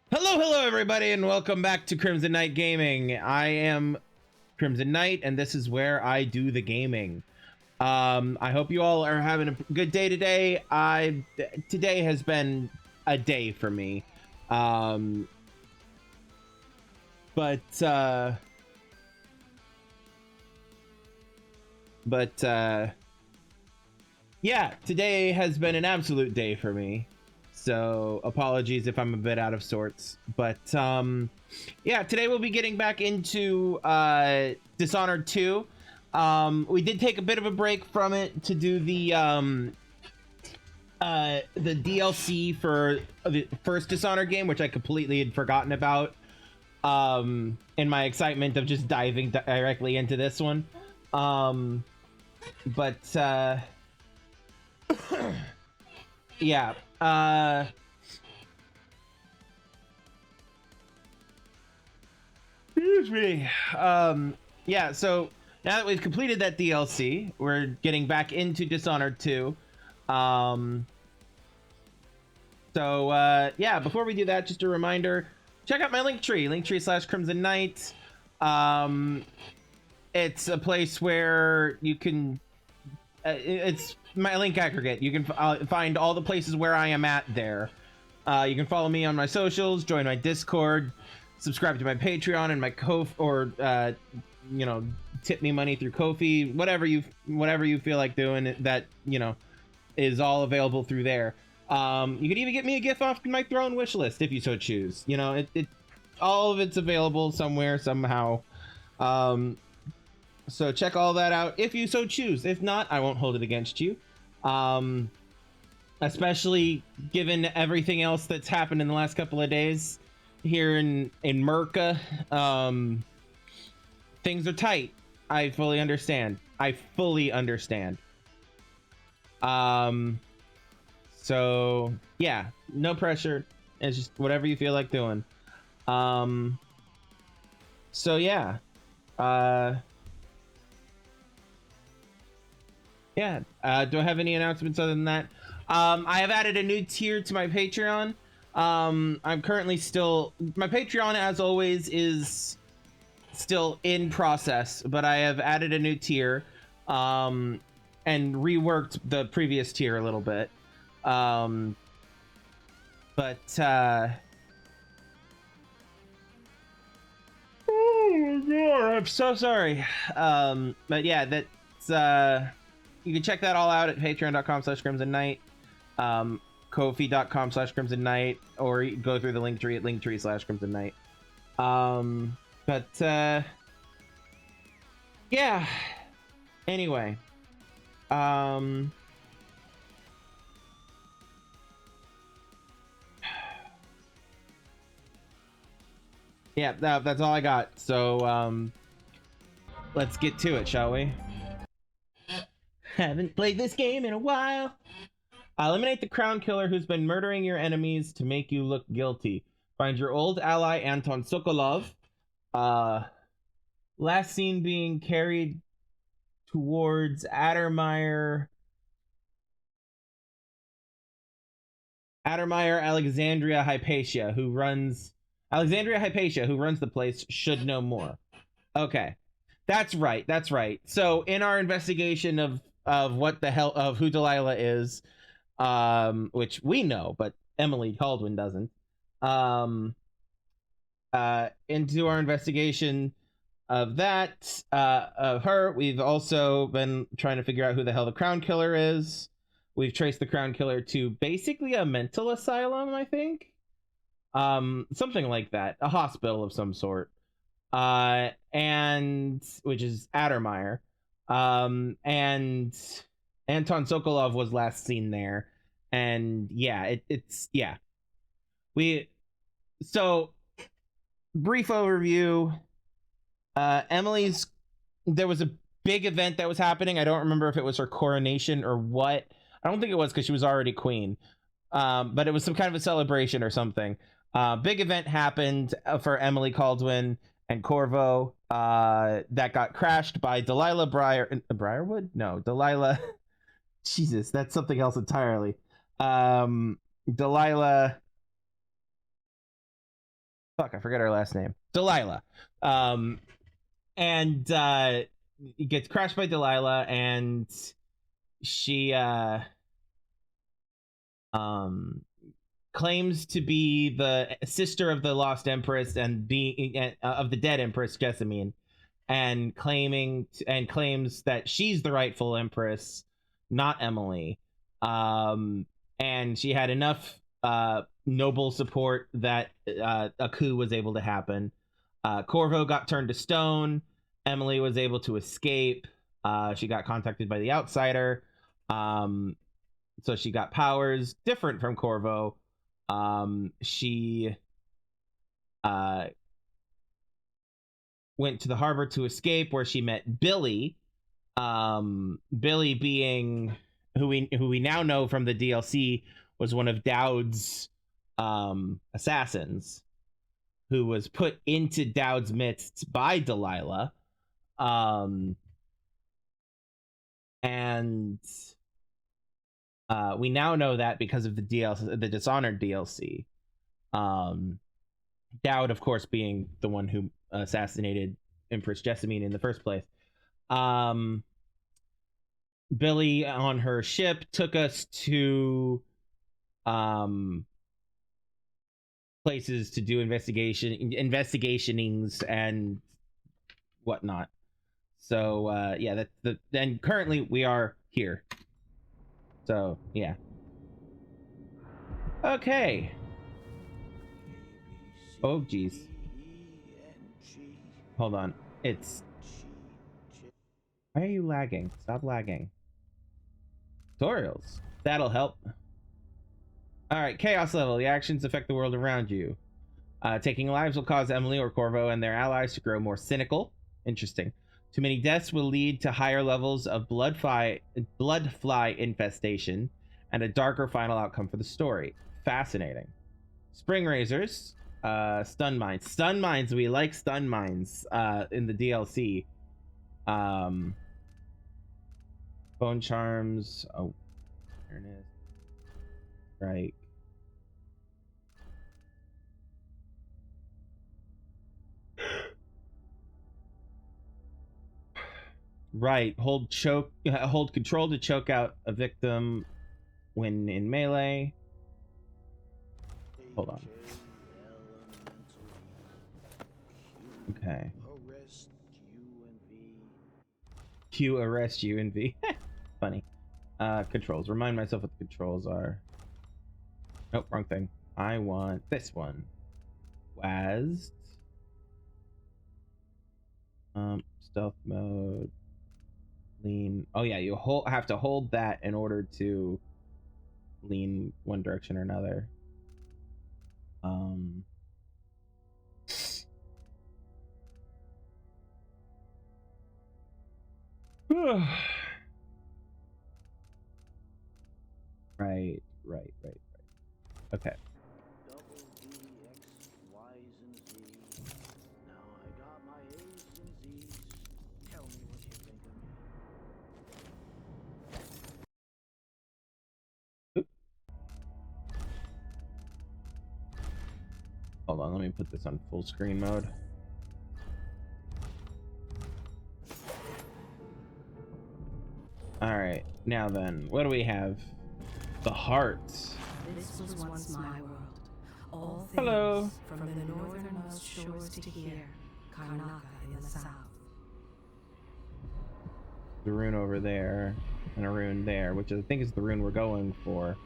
Hello everybody, and welcome back to Crimson Knight Gaming. I am Crimson Knight, and this is where I do the gaming. I hope you all are having a good day today. Today has been a day for me. Yeah, today has been an absolute day for me. So apologies if I'm a bit out of sorts, but yeah, today we'll be getting back into Dishonored 2. We did take a bit of a break from it to do the DLC for the first Dishonored game, which I completely had forgotten about in my excitement of just diving directly into this one. Yeah. Excuse me. Yeah, so now that we've completed that DLC, we're getting back into Dishonored 2. Yeah, before we do that, just a reminder, check out my linktree /Crimson Knight. It's a place where you can it's my link aggregate. You can find all the places where I am at there. You can follow me on my socials, join my Discord, subscribe to my Patreon and my Ko-fi, or tip me money through Ko-fi, whatever you feel like doing. That is all available through there. You can even get me a gift off my Throne wish list if you so choose. All of it's available somewhere somehow. So check all that out if you so choose. If not, I won't hold it against you. Especially given everything else that's happened in the last couple of days here in Merca. Things are tight. I fully understand. So yeah, no pressure. It's just whatever you feel like doing. So yeah. Yeah, do I have any announcements other than that? I have added a new tier to my Patreon. I'm currently my Patreon, as always, is still in process, but I have added a new tier, and reworked the previous tier a little bit. Oh my God, I'm so sorry. But yeah, that's you can check that all out at patreon.com/Crimson Knight, ko-fi.com/Crimson Knight, or you can go through the link tree at linktree/Crimson Knight. Yeah. Anyway. Yeah, that's all I got. So, let's get to it, shall we? Haven't played this game in a while. Eliminate the crown killer who's been murdering your enemies to make you look guilty. Find your old ally Anton Sokolov. Last seen being carried towards Alexandria Hypatia, who runs the place, should know more. Okay. That's right. So in our investigation of what the hell, of who Delilah is, which we know, but Emily Caldwin doesn't, into our investigation of that, of her, we've also been trying to figure out who the hell the crown killer is. We've traced the crown killer to basically a mental asylum, I think. Something like that. A hospital of some sort. And which is Addermeyer. And Anton Sokolov was last seen there. And yeah, so brief overview. There was a big event that was happening. I don't remember if it was her coronation or what. I don't think it was, because she was already queen. But it was some kind of a celebration or something. Big event happened for Emily Caldwin, and Corvo, that got crashed by Delilah Briarwood? No, Delilah. Jesus, that's something else entirely. Delilah. Fuck, I forget her last name. Delilah. And it gets crashed by Delilah, and she claims to be the sister of the lost empress and being of the dead empress Jessamine, and claims that she's the rightful empress, not Emily. And she had enough noble support that a coup was able to happen. Corvo got turned to stone. Emily was able to escape. She got contacted by the outsider. So she got powers different from Corvo. She went to the harbor to escape, where she met Billy. Billy being who we now know from the DLC was one of Dowd's assassins, who was put into Dowd's midst by Delilah. And we now know that because of the DLC, the Dishonored DLC. Dowd, of course, being the one who assassinated Empress Jessamine in the first place. Billy on her ship took us to places to do investigationings and whatnot. So yeah, that's and currently we are here. So yeah. Okay. Oh geez. Hold on. It's. Why are you lagging? Stop lagging. Tutorials. That'll help. Alright, chaos level. The actions affect the world around you. Taking lives will cause Emily or Corvo and their allies to grow more cynical. Interesting. Too many deaths will lead to higher levels of blood fly infestation and a darker final outcome for the story. Fascinating. Spring razors. Stun mines. Stun mines. We like stun mines in the DLC. Bone charms. Oh, awareness. Right. Right. Hold control to choke out a victim when in melee. Hold on. Okay. Q arrest U and V. Funny. Controls. Remind myself what the controls are. Nope, wrong thing. I want this one. WASD. Stealth mode. Lean. Oh yeah, you have to hold that in order to lean one direction or another. Right. Okay. Hold on, let me put this on full screen mode. Alright, now then, what do we have? The heart. This was once my world. All things Hello. from the northernmost shores to here, Karnaka in the south. The rune over there, and a rune there, which I think is the rune we're going for.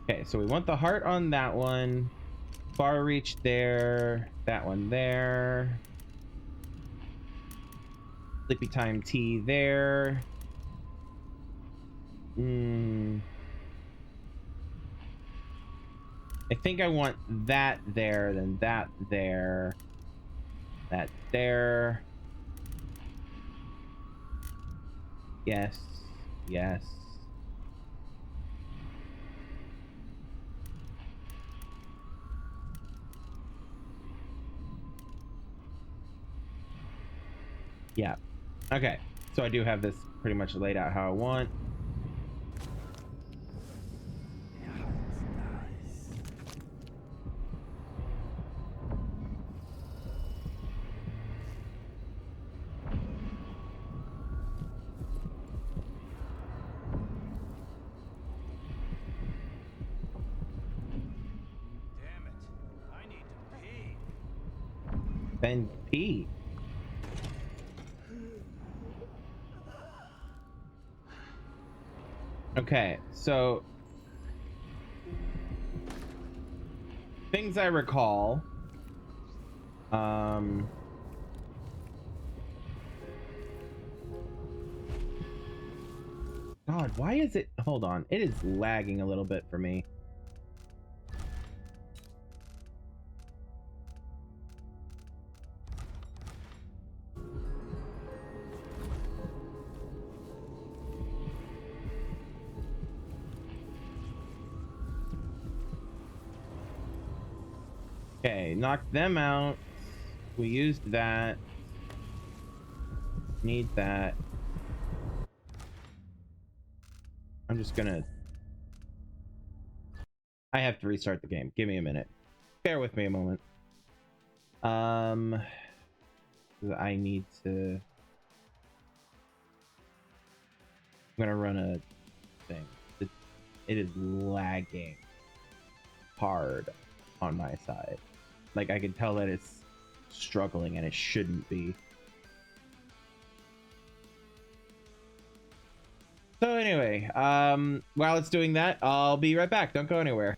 Okay, so we want the heart on that one. Far reach there. That one there. Sleepy time T there. I think I want that there, then that there. That there. Yes. Yeah. Okay. So I do have this pretty much laid out how I want. Damn it. I need to pee. Then P. Okay, so things I recall. God, why is it? Hold on, it is lagging a little bit for me. Okay, knock them out. We used that. Need that. I'm just gonna... I have to restart the game. Give me a minute. Bear with me a moment. I need to... I'm gonna run a thing. It is lagging hard on my side. Like, I can tell that it's struggling and it shouldn't be. So anyway, while it's doing that, I'll be right back. Don't go anywhere.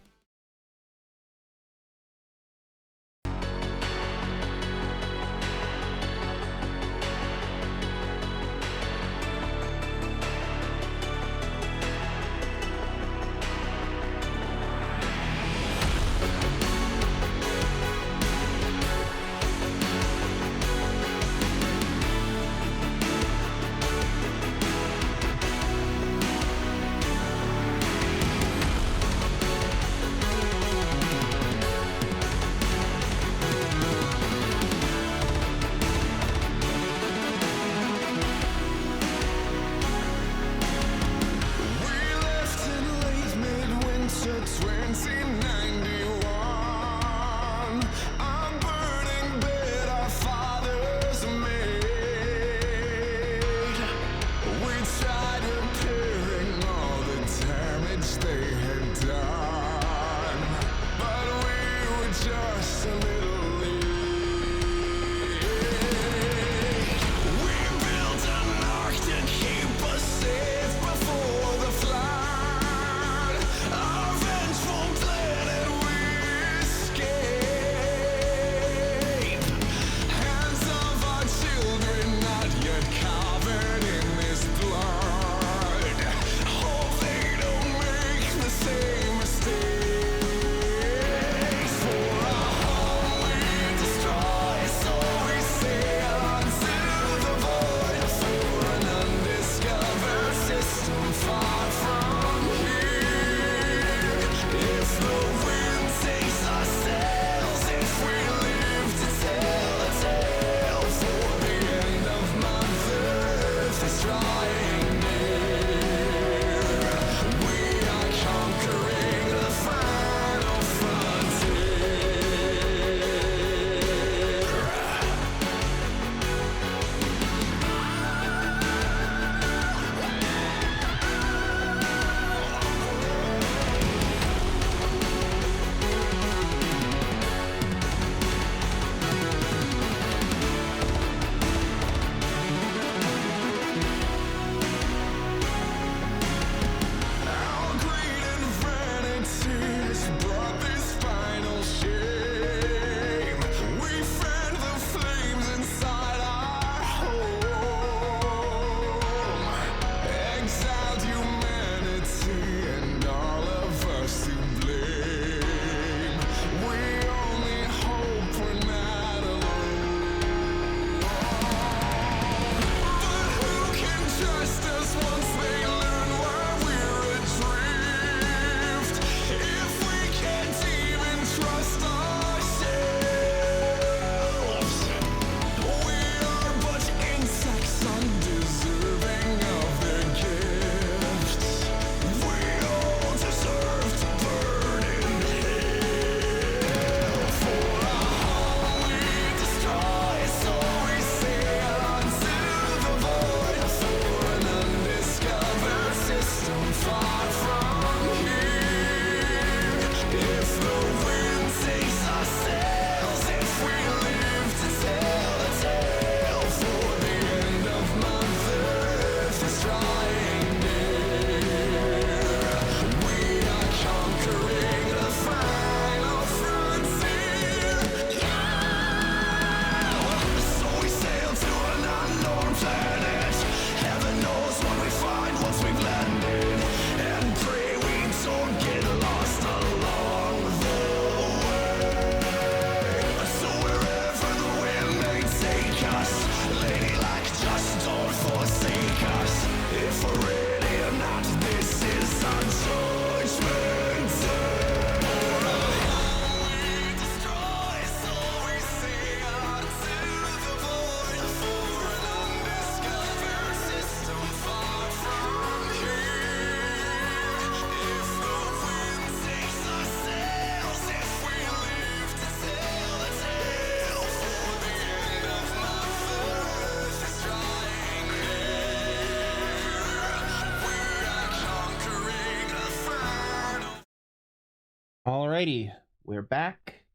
Alrighty, we're back.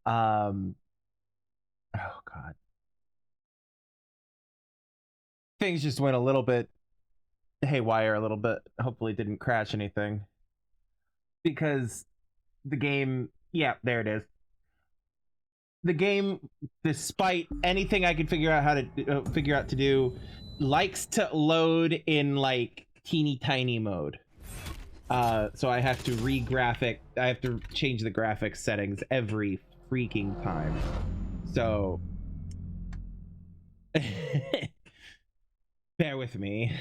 Oh god. Things just went a little bit haywire a little bit. Hopefully it didn't crash anything. Because the game, yeah, there it is. The game, despite anything I could figure out to do, likes to load in like teeny tiny mode. So I have to I have to change the graphics settings every freaking time. So bear with me.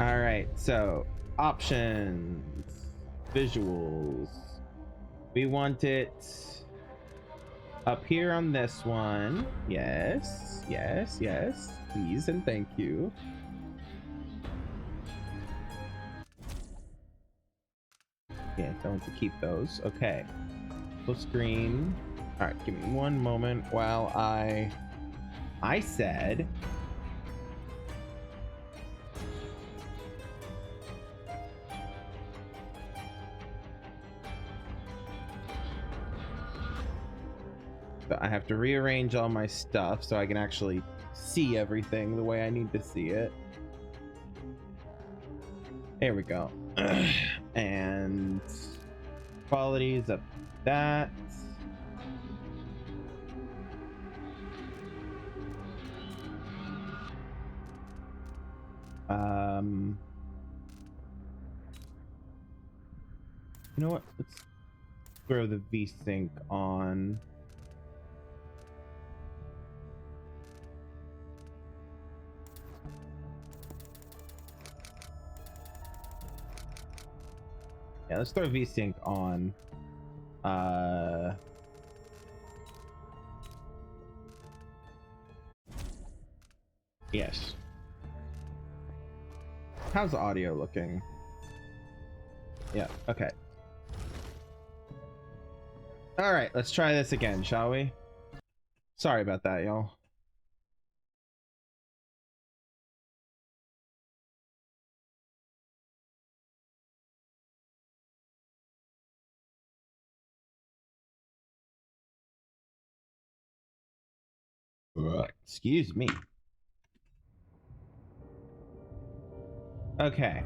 All right, so options, visuals. We want it up here on this one. Yes, yes, yes. Please and thank you. Yeah, I want to keep those. Okay. Full screen. All right, give me one moment while I said I have to rearrange all my stuff so I can actually see everything the way I need to see it. There we go. And quality is up that. You know what? Let's throw the VSync on. Yeah, let's throw VSync on. Yes. How's the audio looking? Yeah, okay. All right, let's try this again, shall we? Sorry about that, y'all. Excuse me. Okay.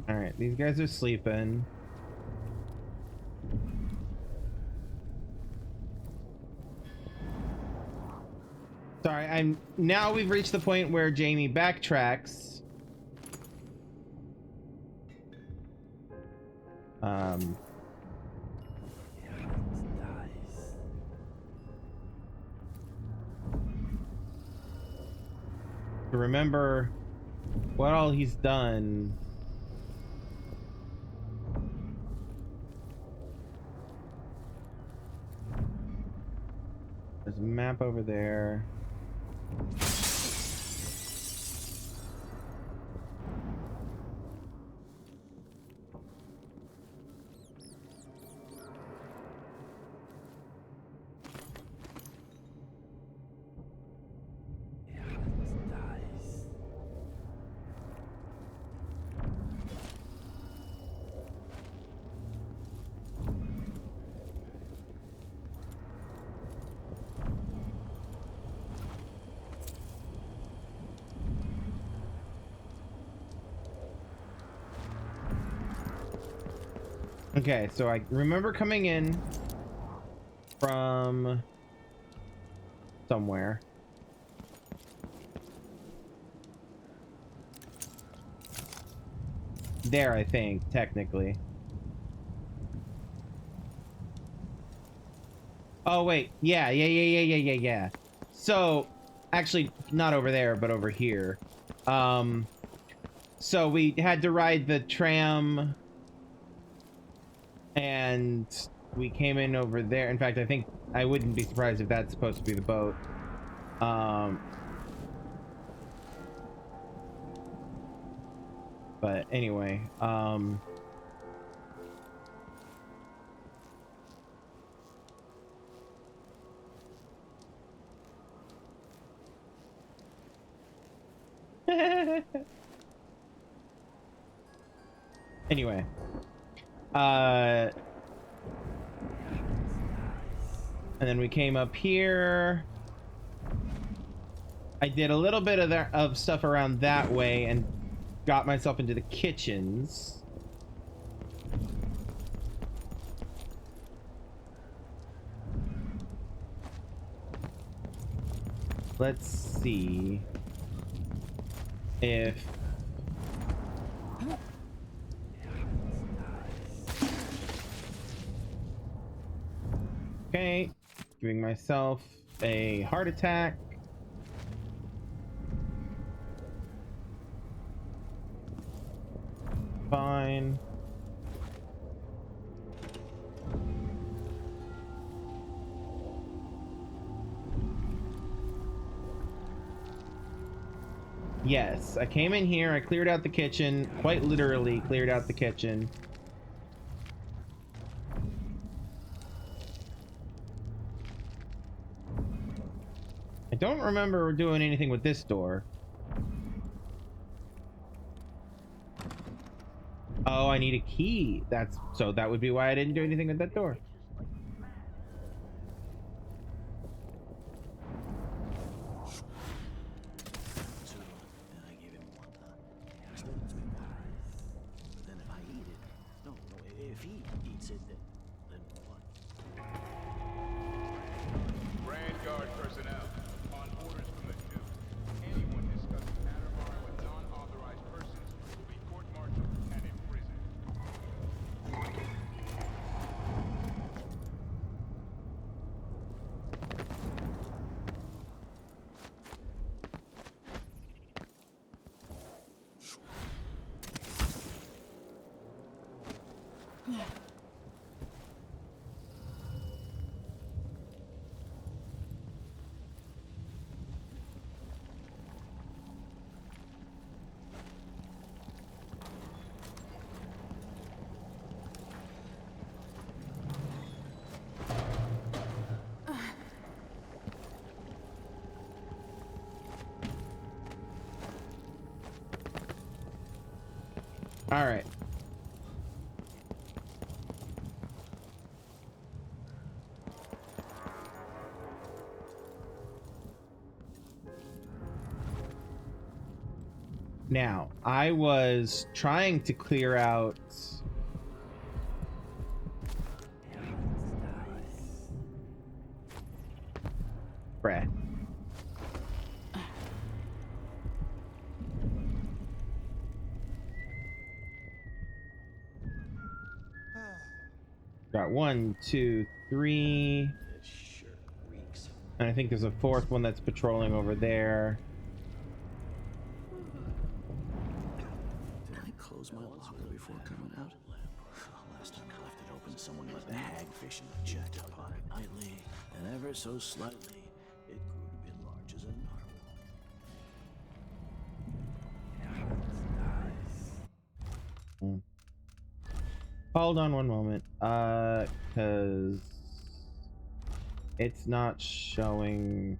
All right, these guys are sleeping. Sorry, now we've reached the point where Jamie backtracks. To remember what all he's done. There's a map over there. Okay, so I remember coming in from somewhere. There, I think, technically. Oh, wait. Yeah. So, actually, not over there, but over here. So we had to ride the tram, and we came in over there. In fact, I think I wouldn't be surprised if that's supposed to be the boat. But anyway, anyway, and then we came up here. I did a little bit of stuff around that way and got myself into the kitchens. Let's see if okay, giving myself a heart attack. Fine. Yes, I came in here, I cleared out the kitchen, quite literally cleared out the kitchen. I don't remember doing anything with this door. Oh, I need a key. So that would be why I didn't do anything with that door. All right. Now, I was trying to clear out Brett. Got 1, 2, 3. It sure reeks. And I think there's a fourth one that's patrolling over there. Did I close my locker before coming out? Last time I left it open, someone left a hagfish in the jet pocket nightly, and ever so slightly, it grew to be large as a narwhal. Hold on one moment, because it's not showing.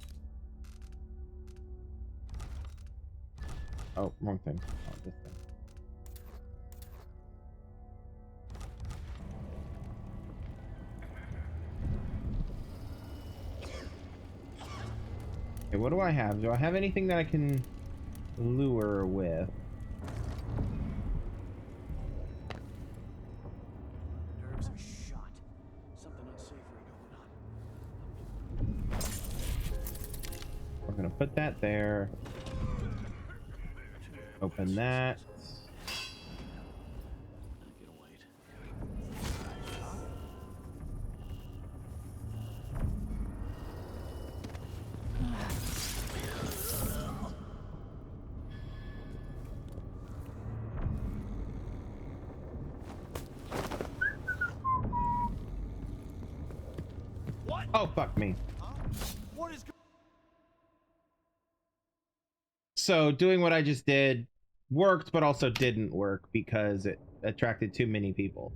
Oh, wrong thing. Oh, this thing. Okay, what do I have? Do I have anything that I can lure with? Nerves are shot. Something unsavory going on. We're gonna put that there. Open that. I'm gonna wait. What? Oh, fuck me. What is So doing what I just did worked, but also didn't work because it attracted too many people.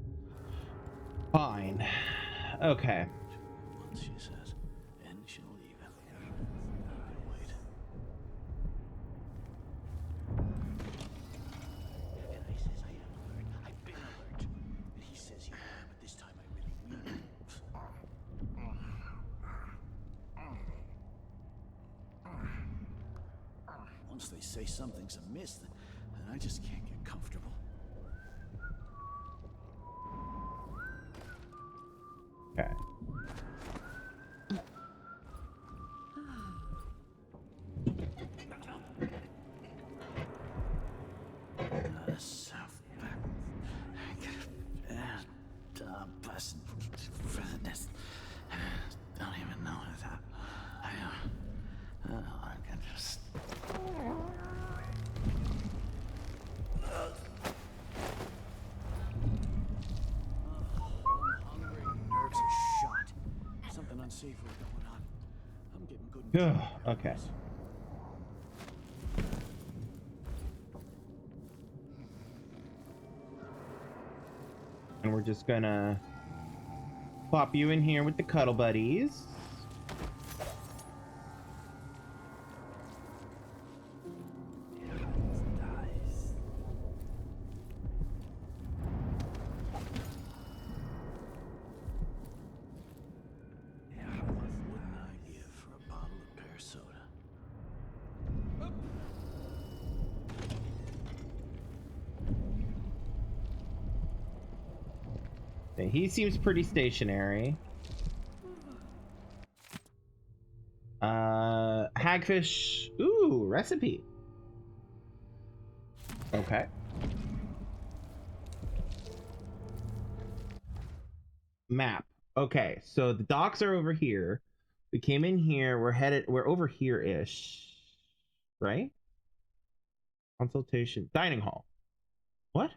Fine. Okay. Once she says, and she'll leave him. Wait. And I says I am alert. I've been alert. And he says you are, but this time I really mean it. Once they say something's amiss, then I just can't get comfortable. Okay. South back. Bus for the nest. Don't even know that. I can just. Hungry, nerves are shot. Something unsavory going on. I'm getting good. Okay. And we're just gonna plop you in here with the cuddle buddies. Okay, he seems pretty stationary. Hagfish. Ooh, recipe. Okay. Map. Okay, so the docks are over here. We came in here. We're over here-ish. Right? Consultation. Dining hall. What?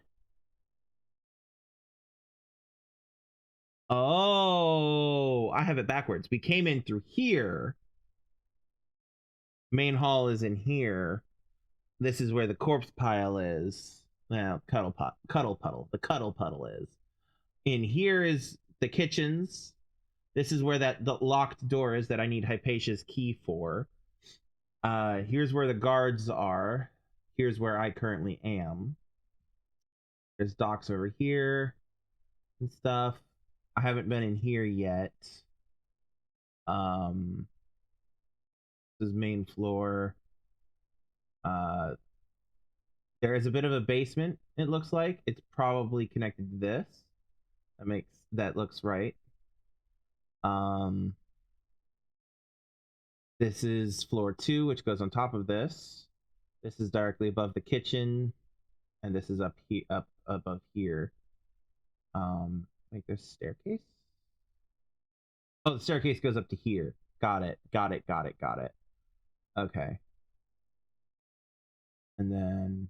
Oh, I have it backwards. We came in through here. Main hall is in here. This is where the corpse pile is. Well, cuddle puddle. The cuddle puddle is. In here is the kitchens. This is where the locked door is that I need Hypatia's key for. Here's where the guards are. Here's where I currently am. There's docks over here and stuff. I haven't been in here yet. This is main floor. There is a bit of a basement, it looks like. It's probably connected to this. That looks right. This is floor 2, which goes on top of this. This is directly above the kitchen, and this is up above here. Wait, there's a staircase? Oh, the staircase goes up to here. Got it. Okay. And then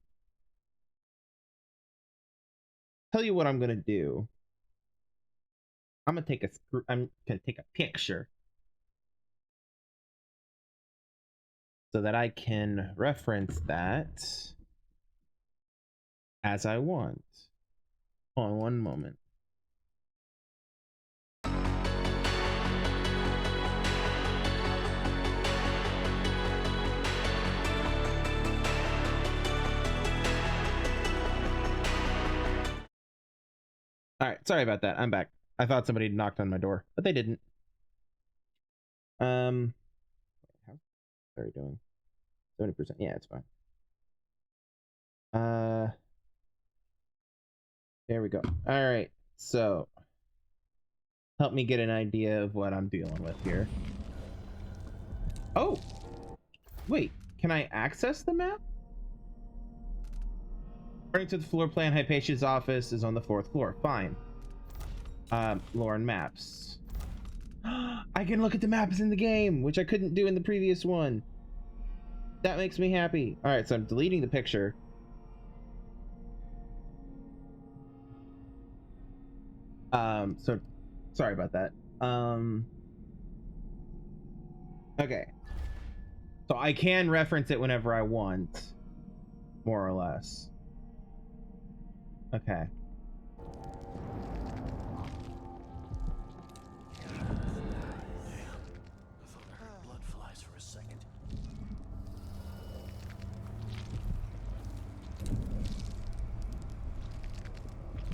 tell you what I'm gonna do. I'm gonna take a picture so that I can reference that as I want. Hold on one moment. All right, sorry about that. I'm back. I thought somebody knocked on my door, but they didn't. How's Barry doing? 70%. Yeah, it's fine. There we go. All right, so help me get an idea of what I'm dealing with here. Oh, wait, can I access the map? According to the floor plan, Hypatia's office is on the 4th floor. Fine. Lauren maps. I can look at the maps in the game, which I couldn't do in the previous one. That makes me happy. All right, so I'm deleting the picture. So sorry about that. Okay. So I can reference it whenever I want. more or less. Okay. Blood flies for a second.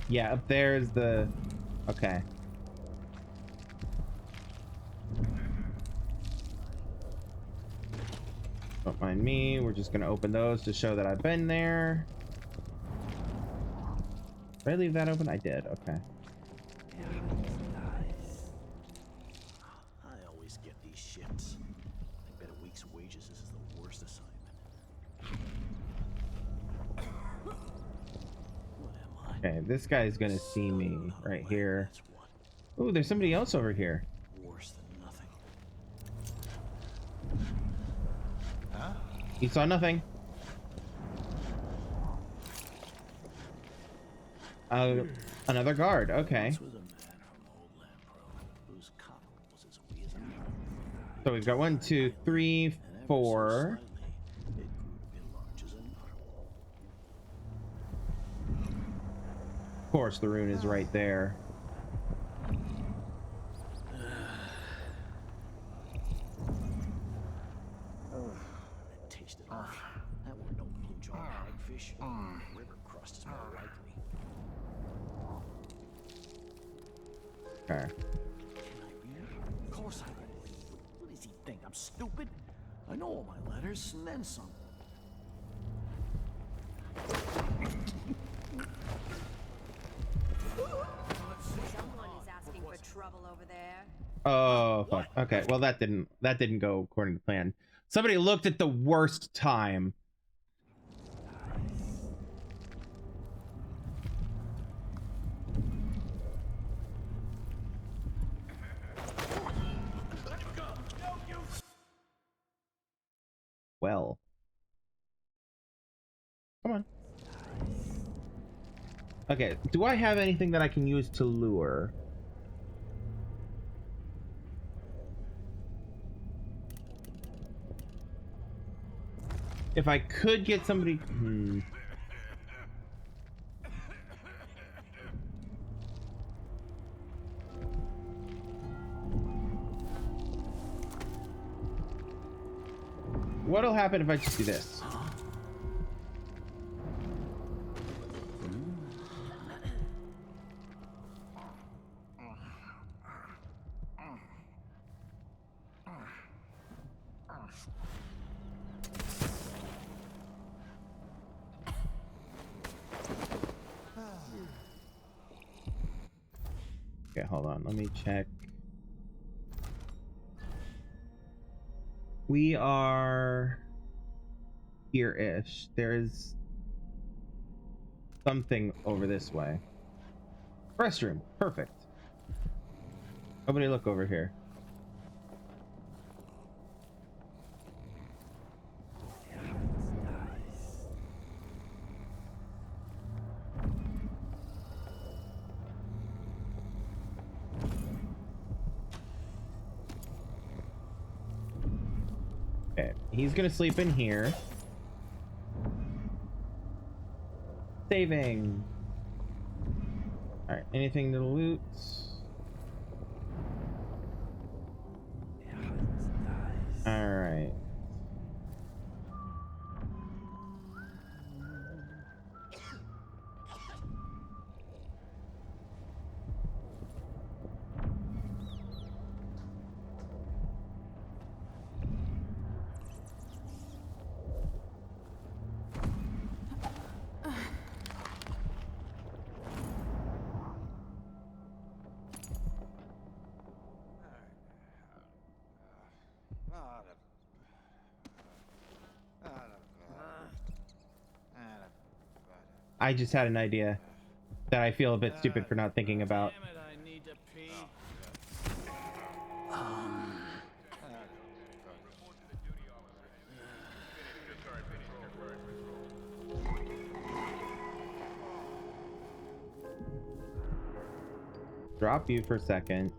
Yeah, up there's the... Okay. Don't mind me. We're just gonna open those to show that I've been there. Did I leave that open? I did. Okay. I always get these shifts. I bet a week's wages this is the worst assignment. What am I? Okay, this guy's gonna see me right here. That's what. Ooh, there's somebody else over here. Worse than nothing. You saw nothing. Another guard. Okay. This was a man from old Lampro whose cock was as wee as a mouse. So we've got 1, 2, 3, And ever so 4. slightly, it grew to be large as a narwhal. Of course, the rune is right there. It tasted awful. That were no blue-jaw hagfish. River crust is more likely. Okay. Can I read it? Of course I will. What does he think? I'm stupid? I know all my letters and then some. Someone is asking for trouble over there. Oh fuck. Okay. Well, that didn't go according to plan. Somebody looked at the worst time. Well. Come on. Okay. Do I have anything that I can use to lure? If I could get somebody... What'll happen if I just do this? Okay, hold on. Let me check. We are here-ish. There's something over this way. Restroom. Perfect. Nobody look over here. Okay, he's gonna sleep in here. Saving. All right, anything to loot? All right. I just had an idea that I feel a bit stupid for not thinking about. Damn it, I need to pee. Drop you for a second.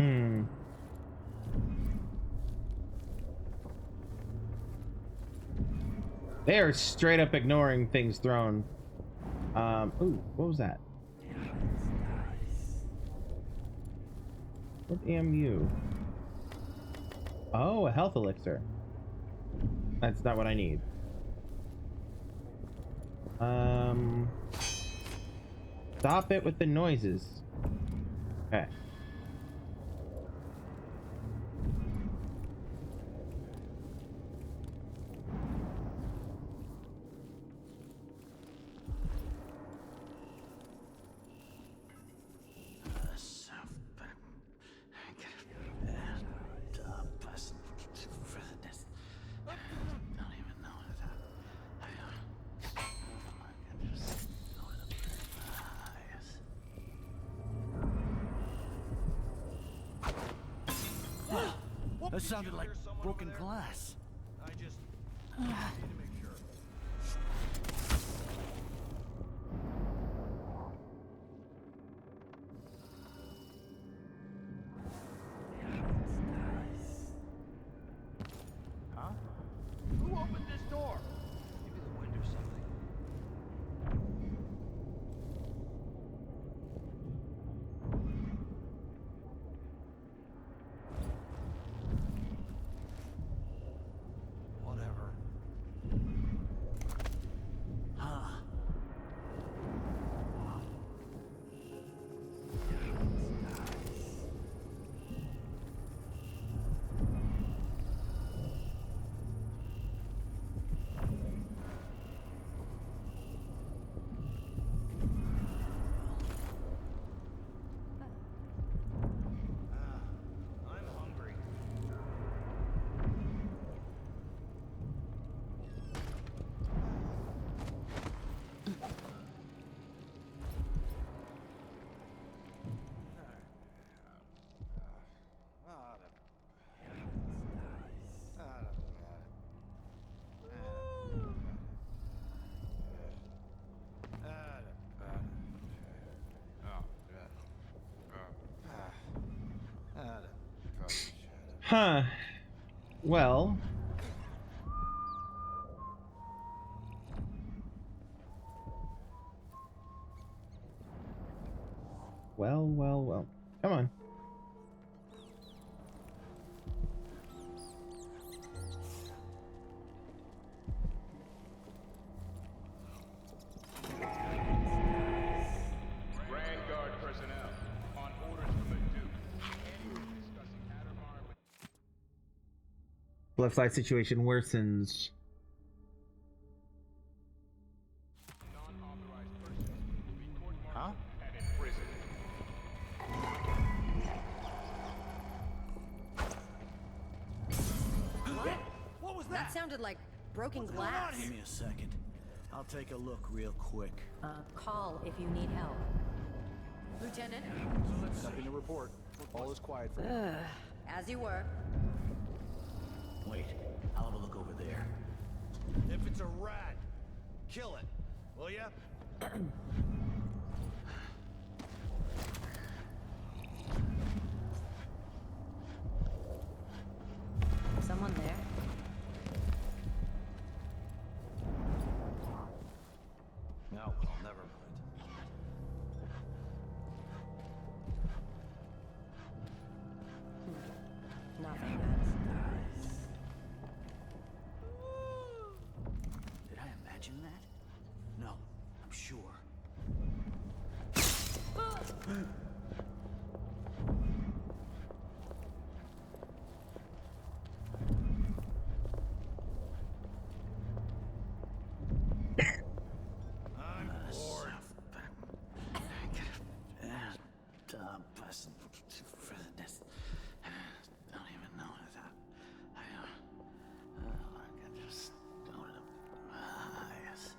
Hmm. They are straight up ignoring things thrown. Ooh, what was that? What AMU? Oh, a health elixir. That's not what I need. Stop it with the noises. Okay. That sounded like broken glass. I just need to make sure. Huh? Who opened this door? Maybe the wind or something. Whatever. Huh. I'm hungry. Huh. Well. Well. Come on. Grand Guard personnel, on orders from the Duke, discussing Adderbar with Left side situation worsens. non-authorized persons will be court-martialed Huh? and imprisoned. What was That that? sounded like broken What's going on glass. here? Give me a second. I'll take a look real quick. Call if you need help. Lieutenant, Nothing to report. All is quiet for now. as you were. Wait, I'll have a look over there. If it's a rat, kill it, will ya? Someone there? No, well, never mind. Nothing. Did I imagine that? No, I'm sure. I'm bored. Don't even know that. I just don't eyes.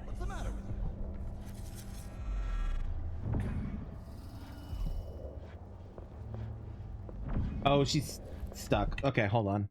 What's the matter with you? Oh, she's stuck. Okay, hold on.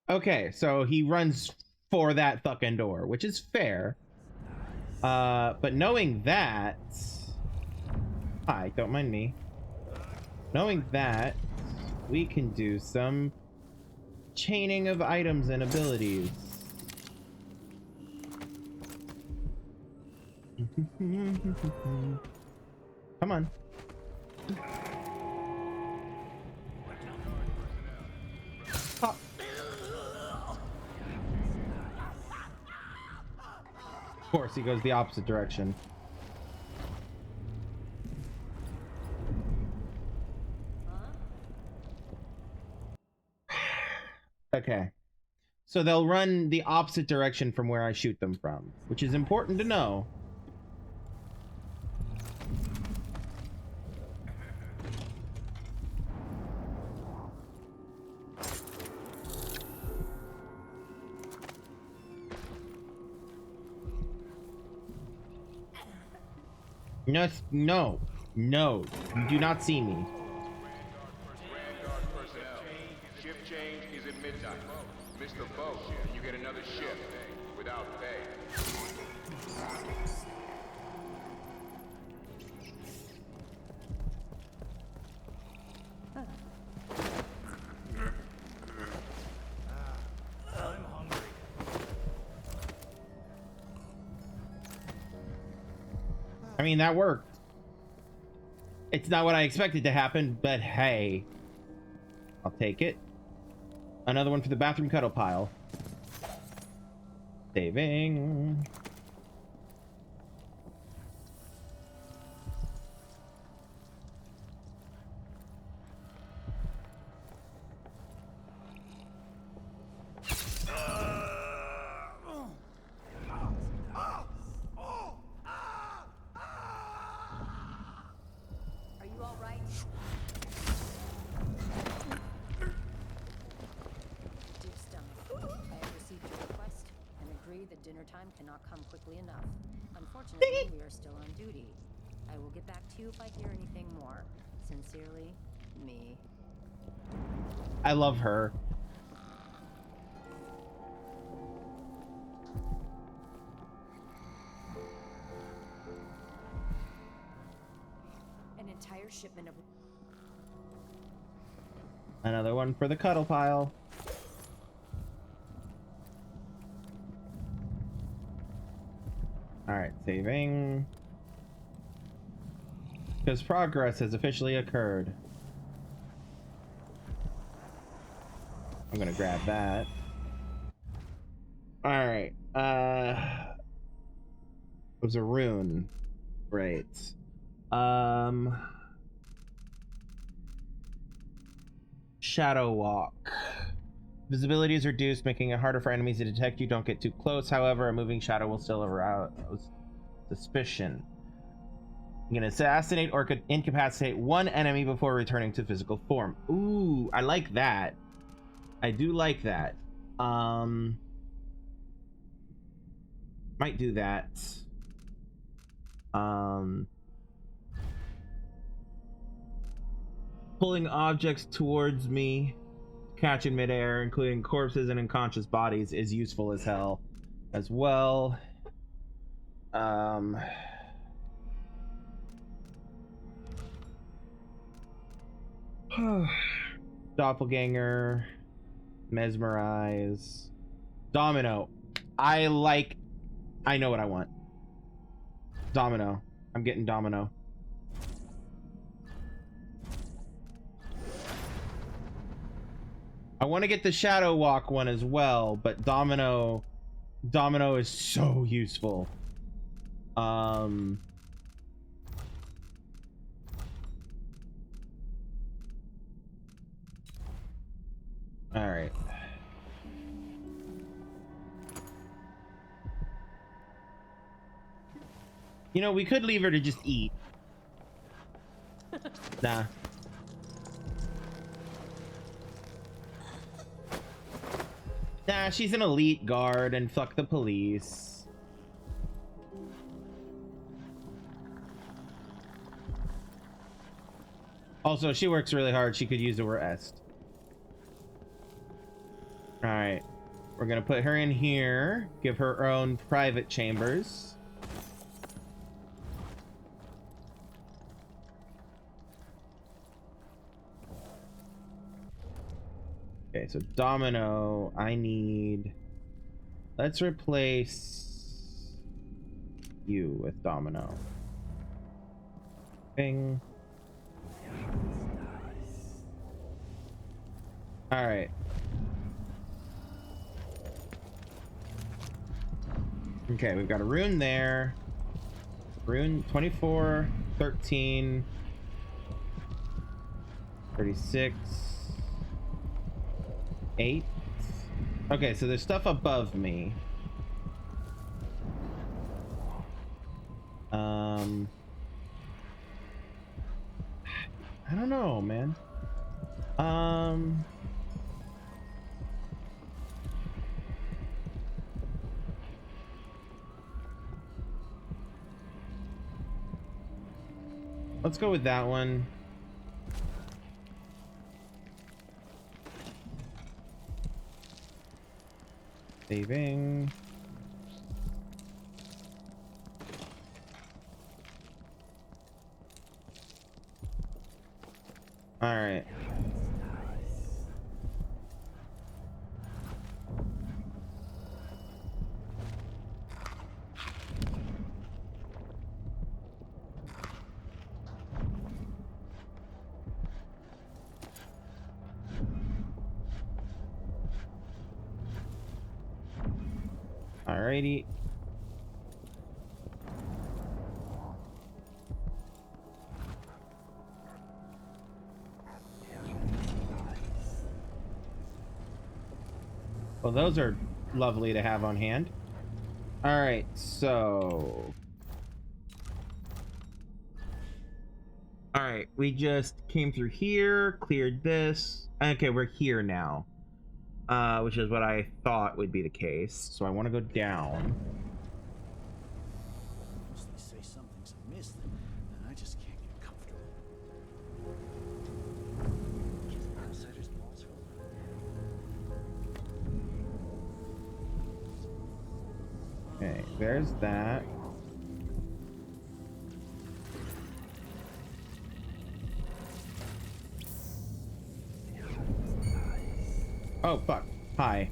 Okay, so he runs for that fucking door, which is fair. But knowing that... Hi, don't mind me. Knowing that, we can do some chaining of items and abilities. Come on. Oh. Of course, he goes the opposite direction. Okay. So they'll run the opposite direction from where I shoot them from, which is important to know. No, no, no, you do not see me. Vanguard personnel. Shift change is at midnight. Miss the boat, you get another shift without pay. I mean, that worked. It's not what I expected to happen, but hey. I'll take it. Another one for the bathroom cuddle pile. Saving. Are you all right? Dear Stomach, I have received your request and agree that dinner time cannot come quickly enough. Unfortunately, we are still on duty. I will get back to you if I hear anything more. Sincerely, me. I love her. An entire shipment of Another one for the cuddle pile. Alright, saving. Because progress has officially occurred. I'm gonna grab that. Alright, it was a rune. Great. Shadow Walk. Visibility is reduced, making it harder for enemies to detect you. Don't get too close. However, a moving shadow will still arouse suspicion. You can assassinate or could incapacitate one enemy before returning to physical form. Ooh, I like that. I do like that. Might do that. Pulling objects towards me, catch in midair, including corpses and unconscious bodies, is useful as hell as well. Doppelganger, mesmerize, domino. I know what I want. Domino. I'm getting domino. I want to get the Shadow Walk one as well, but Domino is so useful. All right. You know, we could leave her to just eat. Nah. Nah, she's an elite guard and fuck the police. Also, she works really hard. She could use a rest. All right, we're gonna put her in here, give her her own private chambers. Okay, so Domino, I need... Let's replace you with Domino. Bing. All right. Okay, we've got a rune there. Rune 24, 13, 36, 8. Okay, so there's stuff above me. I don't know, man. Let's go with that one. Saving. All right. Alrighty. Well, those are lovely to have on hand. All right, so... All right, we just came through here, cleared this. Okay, we're here now. Which is what I thought would be the case. So I want to go down. Unless they say something's amiss, then I just can't get comfortable. Just outsiders' balls for Okay, there's that. Oh, fuck. Hi.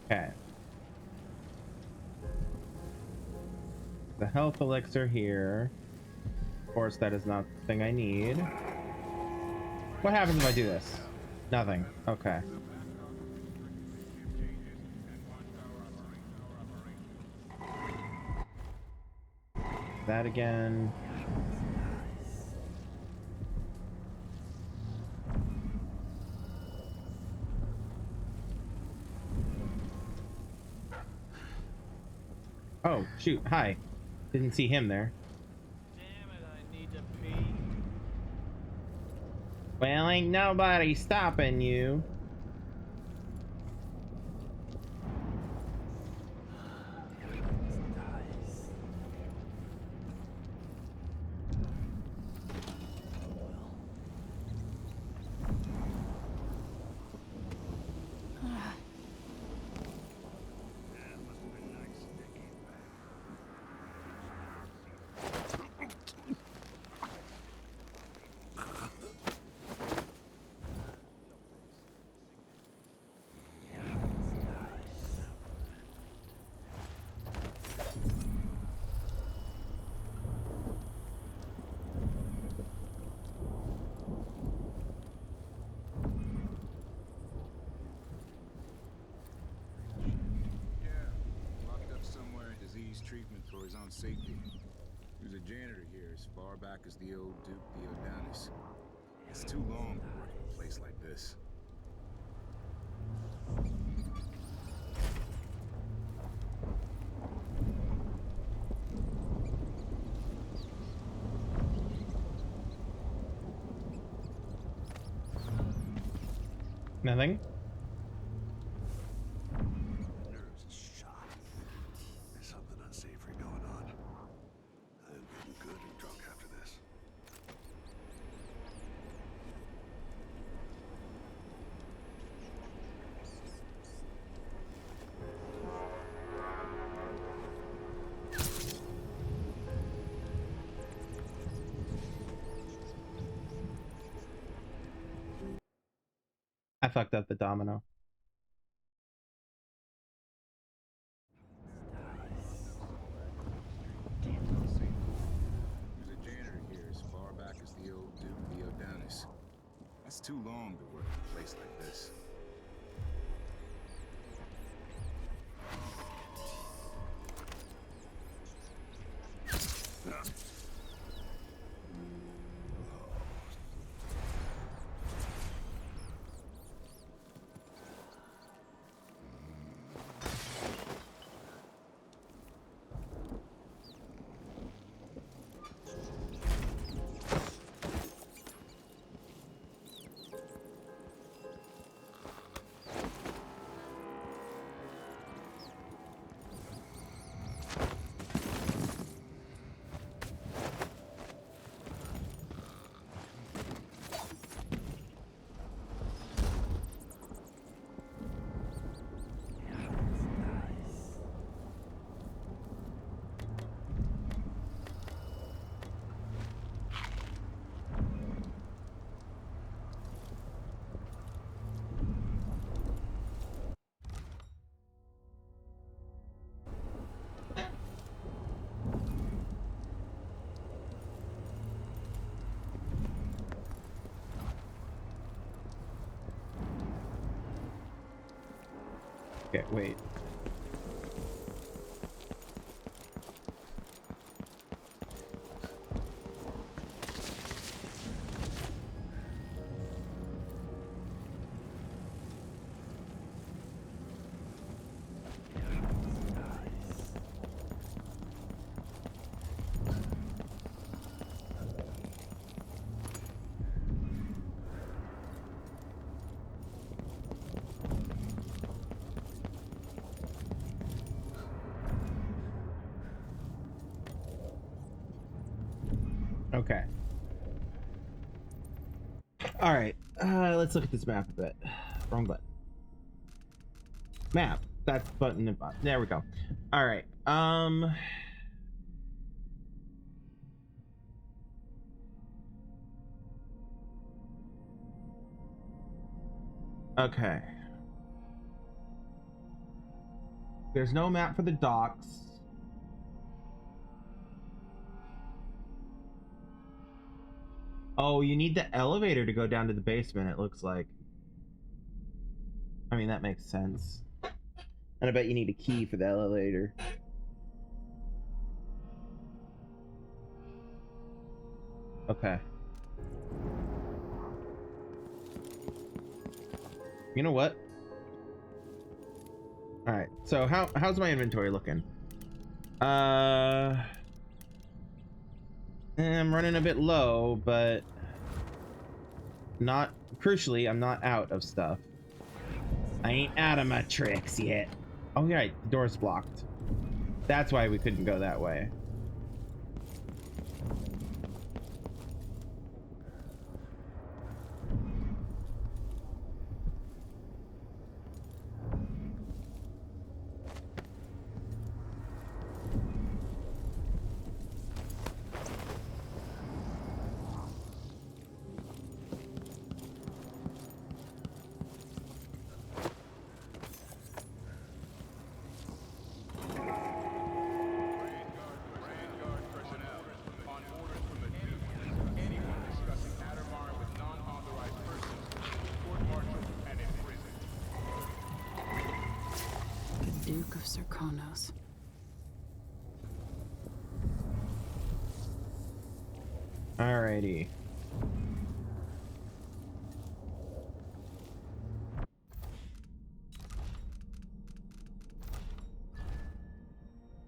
Okay. The health elixir here. Of course, that is not the thing I need. What happens if I do this? Nothing. Okay. That again. Oh, shoot. Hi. Didn't see him there. Damn it, I need to pee. Well, ain't nobody stopping you. treatment for his own safety. He was a janitor here as far back as the old Duke Diodanis. It's too long to work in a place like this. Nothing? Nerves is shot. There's something unsavory going on. I'm getting good and drunk after this. I fucked up the domino. He was a janitor here as far back as the old Duke Diodanis. That's too long to work in a place like this. Okay, wait. Okay. All right. Let's look at this map a bit. Wrong button. Map. That's button and button. There we go. All right. Okay. There's no map for the docks. Oh, you need the elevator to go down to the basement, it looks like. I mean, that makes sense. And I bet you need a key for the elevator. Okay. You know what? Alright, so how's my inventory looking? I'm running a bit low, but not crucially, I'm not out of stuff. I ain't out of my tricks yet. Oh yeah, the door's blocked. That's why we couldn't go that way. Duke of Serkonos. Alrighty.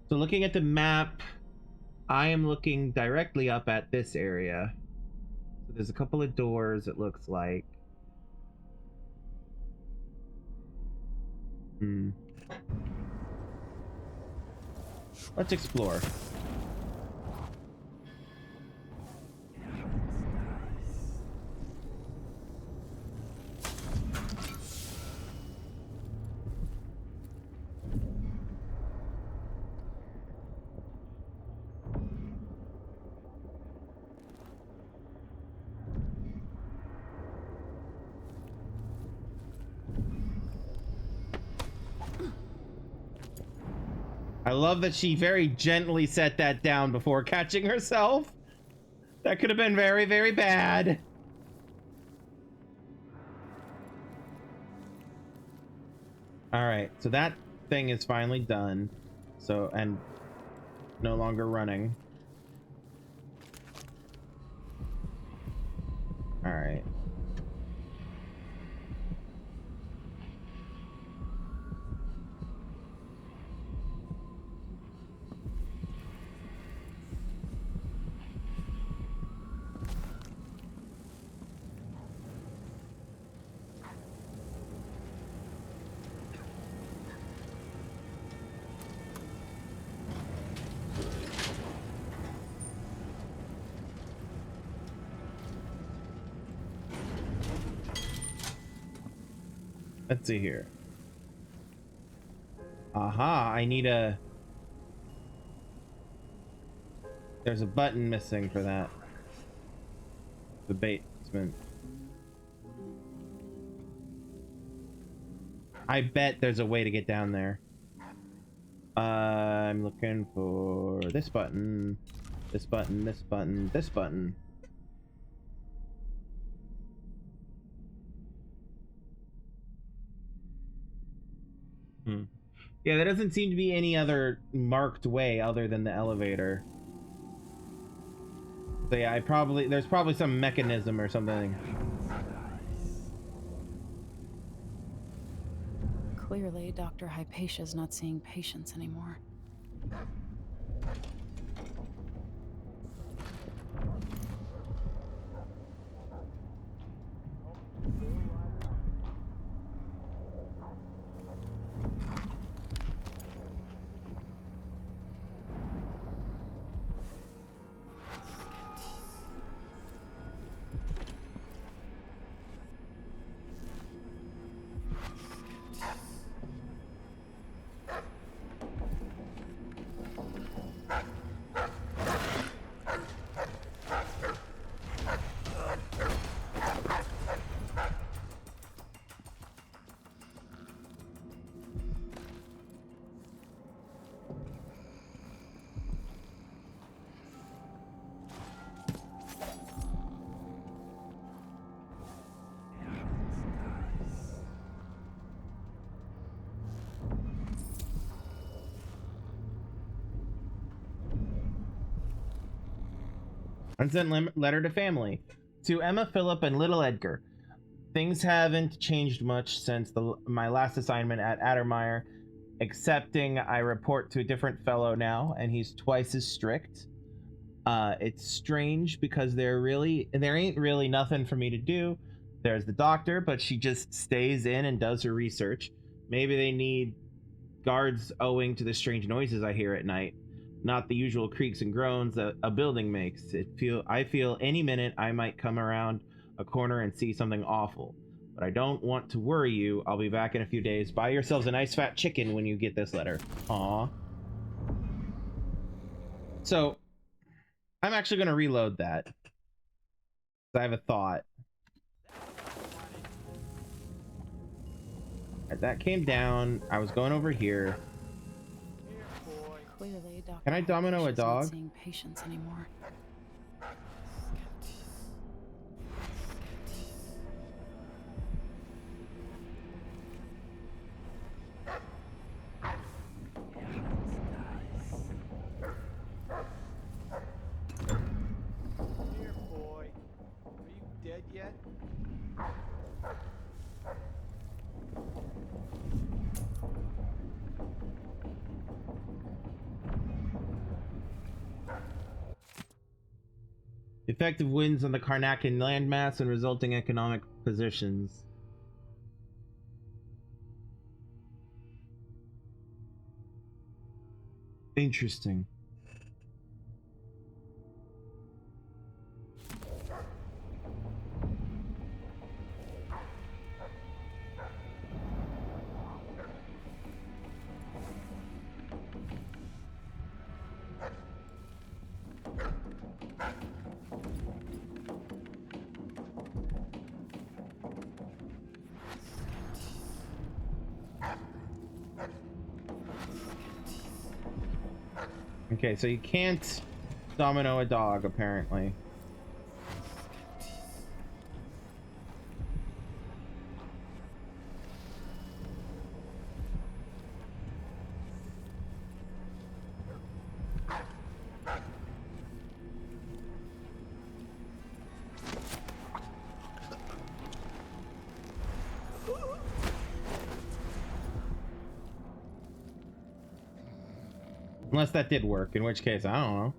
So looking at the map, I am looking directly up at this area. So there's a couple of doors, it looks like. Let's explore. I love that she very gently set that down before catching herself. That could have been very, very bad. All right, so that thing is finally done. So, and no longer running. All right. Let's see here. Aha, I need a... There's a button missing for that. The basement. I bet there's a way to get down there. I'm looking for this button, this button, this button, this button. Yeah, there doesn't seem to be any other marked way other than the elevator. So yeah, there's probably some mechanism or something. Clearly, Dr. Hypatia's not seeing patients anymore. Unsent letter to family. To Emma, Philip, and little Edgar. Things haven't changed much since my last assignment at Addermeyer, excepting I report to a different fellow now, and he's twice as strict. It's strange because there ain't really nothing for me to do. There's the doctor, but she just stays in and does her research. Maybe they need guards owing to the strange noises I hear at night. Not the usual creaks and groans that a building makes. I feel any minute I might come around a corner and see something awful. But I don't want to worry you. I'll be back in a few days. Buy yourselves a nice fat chicken when you get this letter. Aw. So, I'm actually going to reload that. I have a thought. That came down. I was going over here. Clearly, Dr. Can I domino a Hypatia's dog? not seeing patients anymore. dead yet? Effective winds on the Karnakan landmass and resulting economic positions. Interesting. Okay, so you can't domino a dog, apparently. Unless that did work, in which case, I don't know.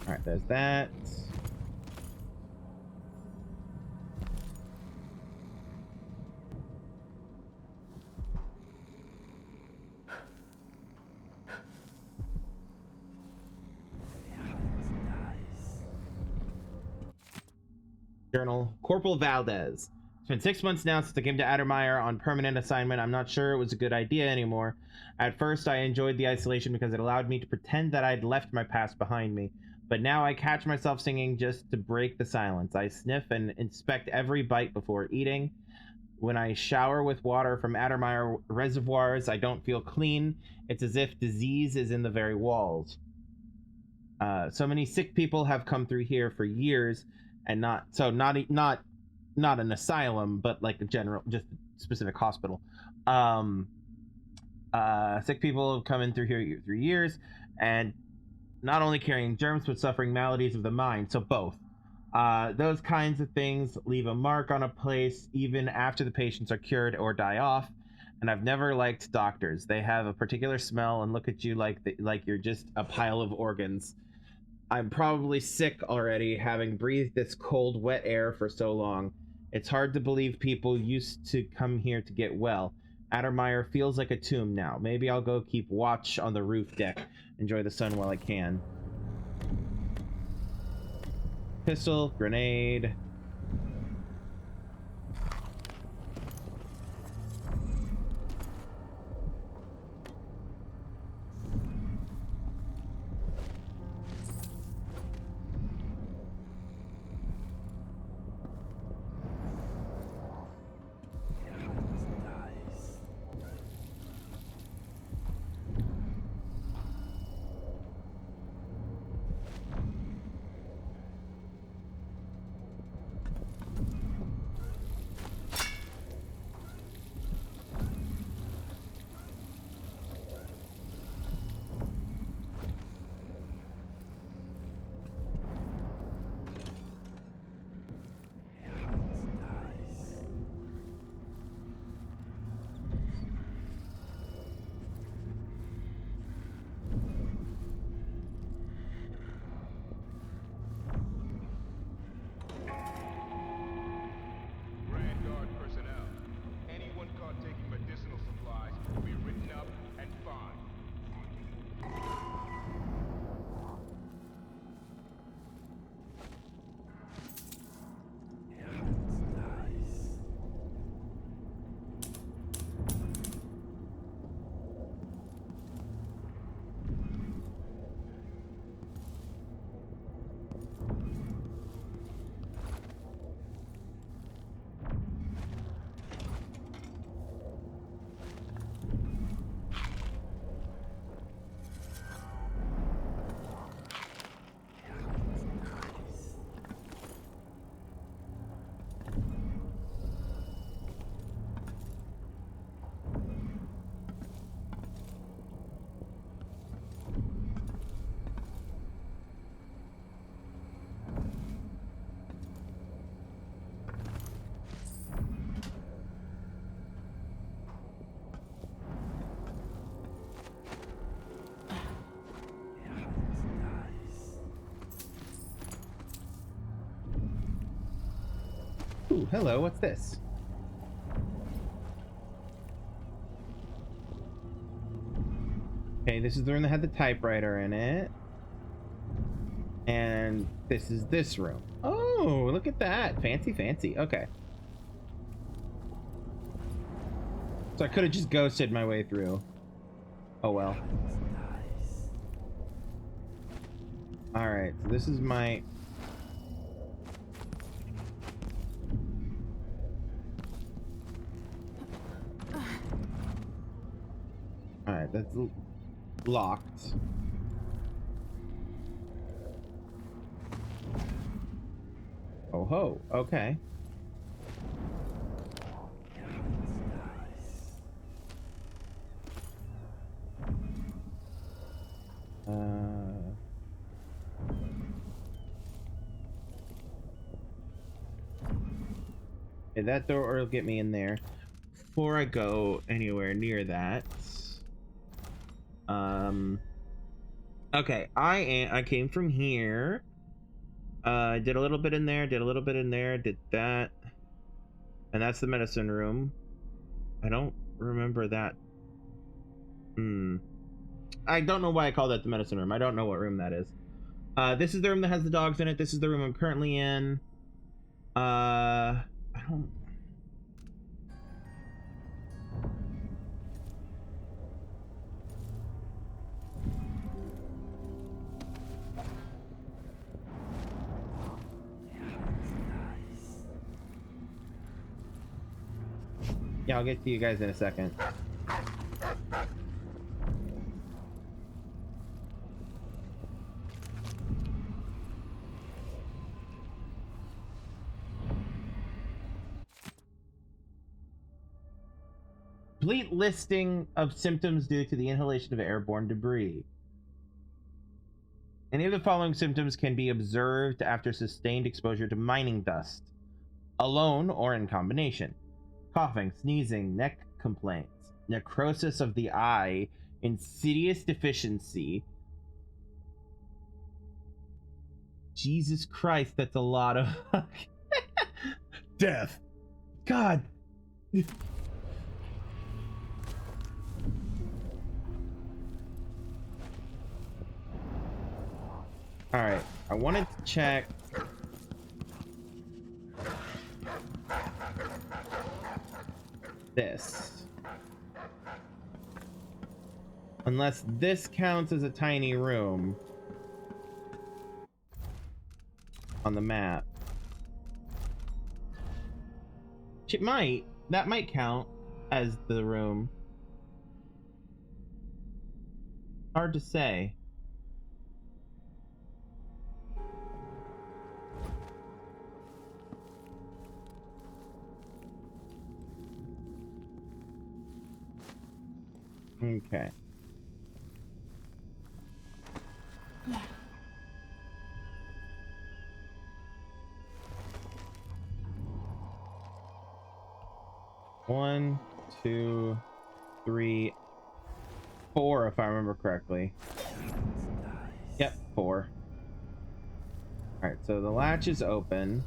Alright, there's that. Journal. Corporal Valdez. It's been 6 months now since I came to Addermeyer on permanent assignment. I'm not sure it was a good idea anymore. At first, I enjoyed the isolation because it allowed me to pretend that I'd left my past behind me. But now I catch myself singing just to break the silence. I sniff and inspect every bite before eating. When I shower with water from Addermeyer reservoirs, I don't feel clean. It's as if disease is in the very walls. So many sick people have come through here for years, and not an asylum, but like a general, just specific hospital. Sick people have come in through here for years, and not only carrying germs, but suffering maladies of the mind. So both. Those kinds of things leave a mark on a place even after the patients are cured or die off. And I've never liked doctors. They have a particular smell and look at you like you're just a pile of organs. I'm probably sick already, having breathed this cold, wet air for so long. It's hard to believe people used to come here to get well. Addermeyer feels like a tomb now. Maybe I'll go keep watch on the roof deck. Enjoy the sun while I can. Pistol, grenade. Ooh, hello, what's this? Okay, this is the room that had the typewriter in it. And this is this room. Oh, look at that. Fancy, fancy. Okay. So I could have just ghosted my way through. Oh well. Alright, so this is my... Alright, that's locked. Oh ho, okay. Okay, that door will get me in there. Before I go anywhere near that, okay, I came from here. I did a little bit in there, did a little bit in there, did that, and that's the medicine room. I don't remember that. I don't know why I call that the medicine room. I don't know what room that is. This is the room that has the dogs in it. This is the room I'm currently in. I don't... Yeah, I'll get to you guys in a second. Complete listing of symptoms due to the inhalation of airborne debris. Any of the following symptoms can be observed after sustained exposure to mining dust, alone or in combination. Coughing, sneezing, neck complaints, necrosis of the eye, insidious deficiency. Jesus Christ, that's a lot of death. God. All right, I wanted to check. This. Unless this counts as a tiny room on the map. It might. That might count as the room. Hard to say. Okay. One, two, three, four, if I remember correctly. Yep, 4. All right, so the latch is open.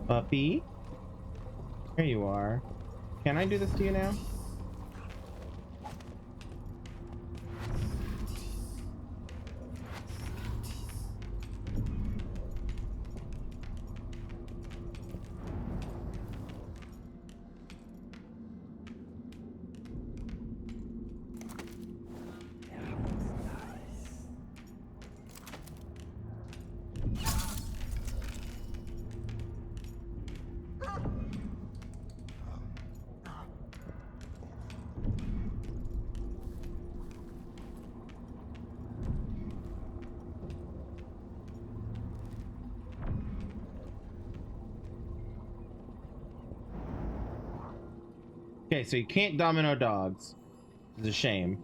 Puppy? Here you are. Can I do this to you now? Okay, so you can't domino dogs. It's a shame.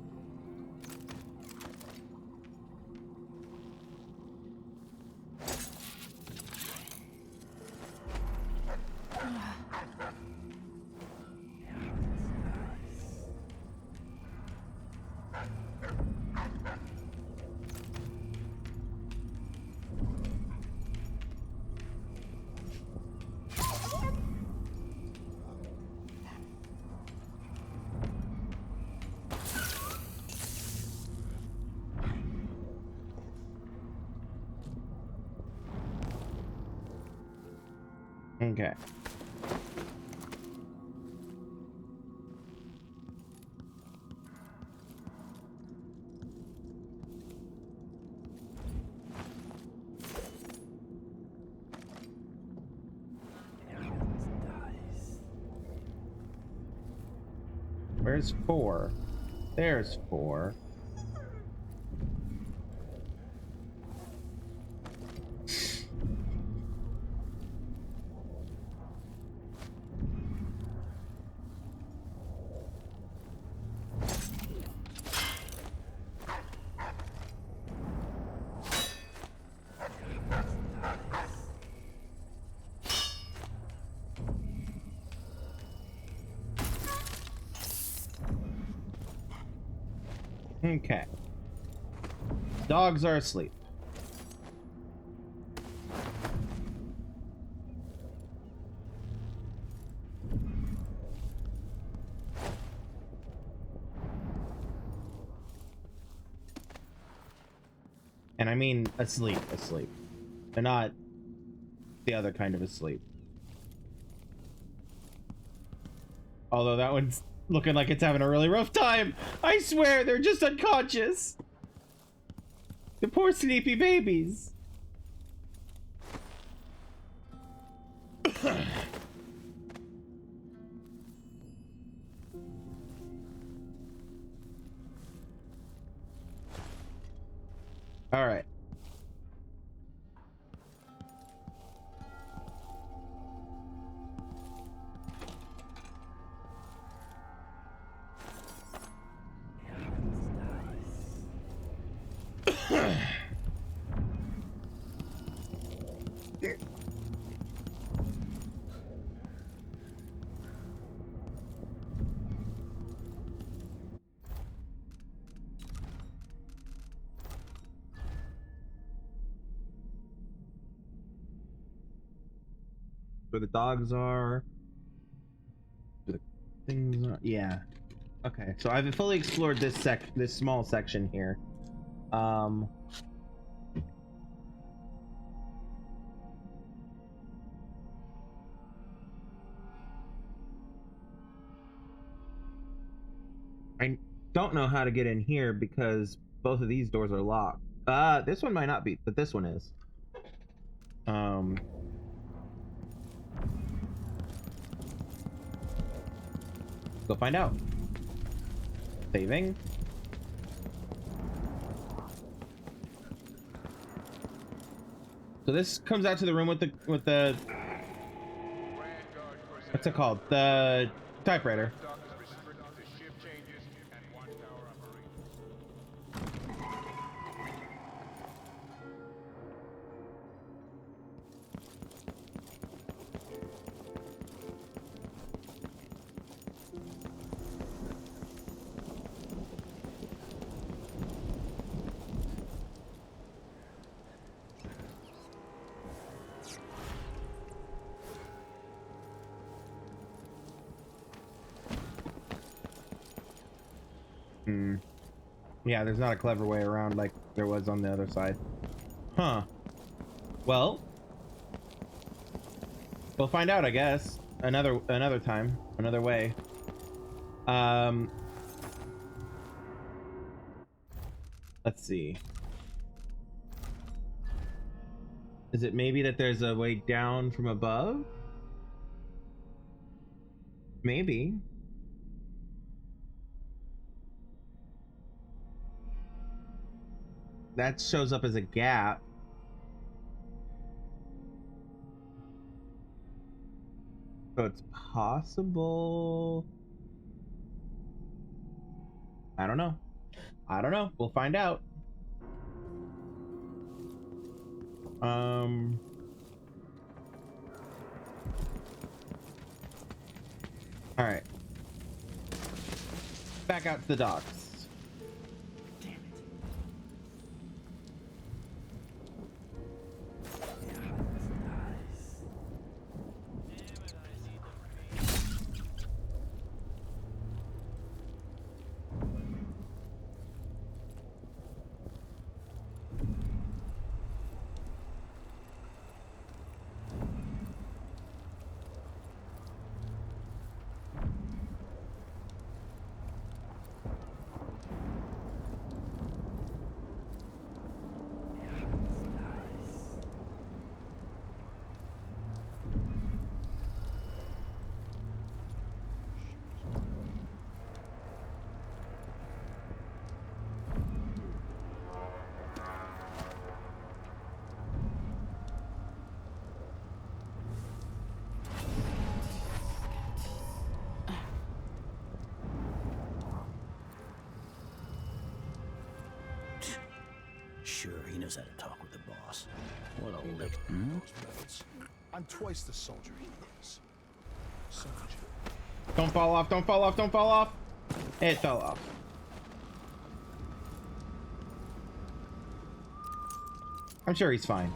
Okay. Where's 4? There's 4. Okay. Dogs are asleep. And I mean asleep, asleep. They're not the other kind of asleep. Although that one's looking like it's having a really rough time. I swear, they're just unconscious. The poor sleepy babies. All right. Where the dogs are. Where the things are. Yeah. Okay. So I've fully explored this small section here. I don't know how to get in here because both of these doors are locked. This one might not be, but this one is. Go find out. Saving. So this comes out to the room with the what's it called? The typewriter. Yeah, there's not a clever way around like there was on the other side. Huh. Well, we'll find out, I guess. Another time, another way. Let's see. Is it maybe that there's a way down from above? Maybe. That shows up as a gap. So it's possible. I don't know. I don't know. We'll find out. All right. Back out to the docks. Sure, he knows how to talk with the boss. What a lick. Hmm? I'm twice the soldier he is. Soldier. Don't fall off, don't fall off, don't fall off. It fell off. I'm sure he's fine.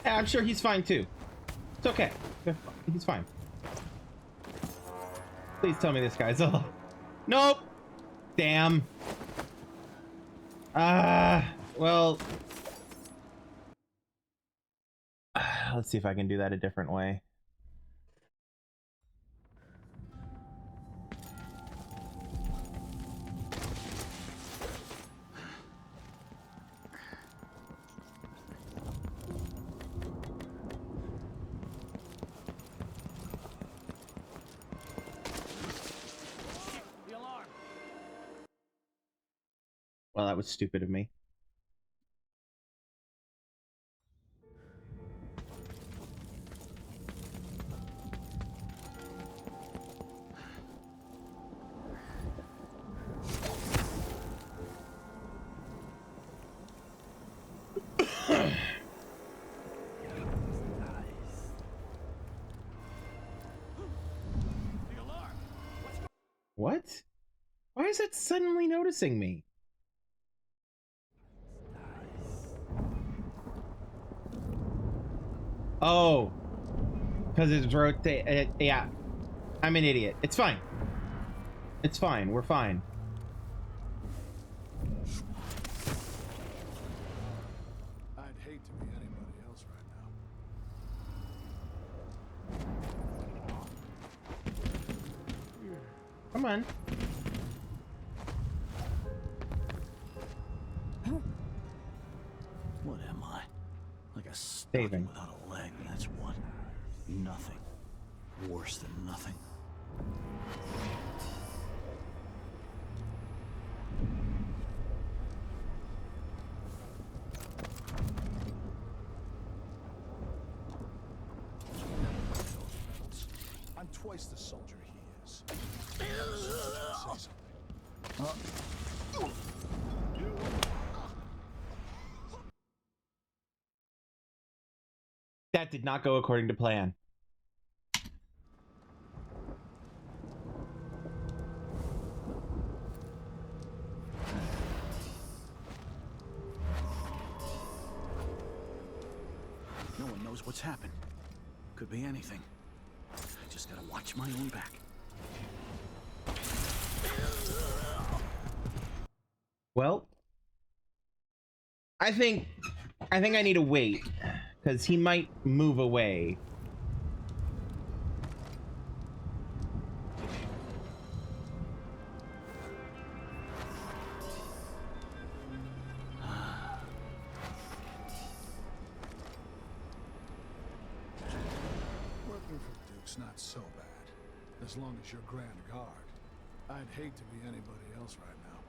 Yeah, I'm sure he's fine too. It's okay. He's fine. Please tell me this guy's alive. Nope. Damn. Well. Let's see if I can do that a different way. Well, that was stupid of me. What? Why is it suddenly noticing me? Oh, because it's rotate. Yeah, I'm an idiot. It's fine. It's fine. We're fine. I'd hate to be anybody else right now. Come on. What am I? Like a Saving. stocking without a leg, that's what. Nothing. Worse than nothing. I'm twice the soldier he is. That did not go according to plan. No one knows what's happened. Could be anything. I just gotta watch my own back. Well, I think I need to wait because he might move away. not so bad. As long as you're Grand Guard. I'd hate to be anybody else right now.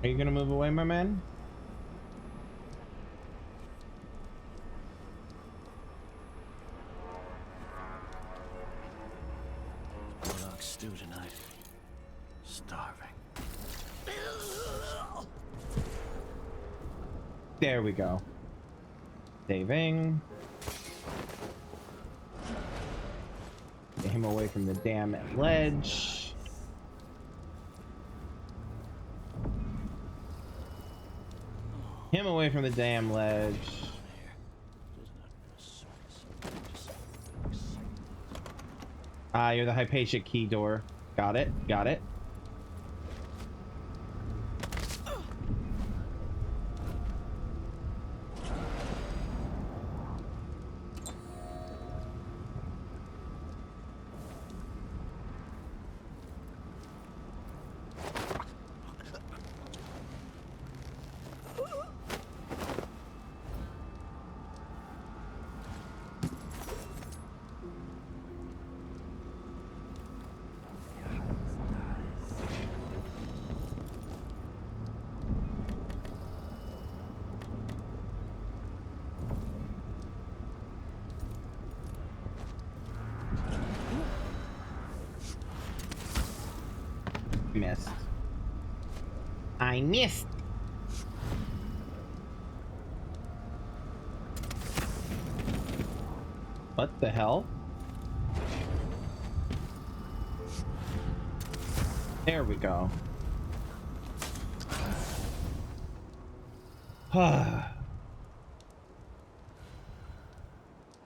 Are you gonna move away, my man? Dog stew tonight. Starving. There we go. Saving. Get him away from the damn ledge. Him away from the damn ledge. Ah, you're the Hypatia key door. Got it. Got it. Missed. I missed. What the hell? There we go.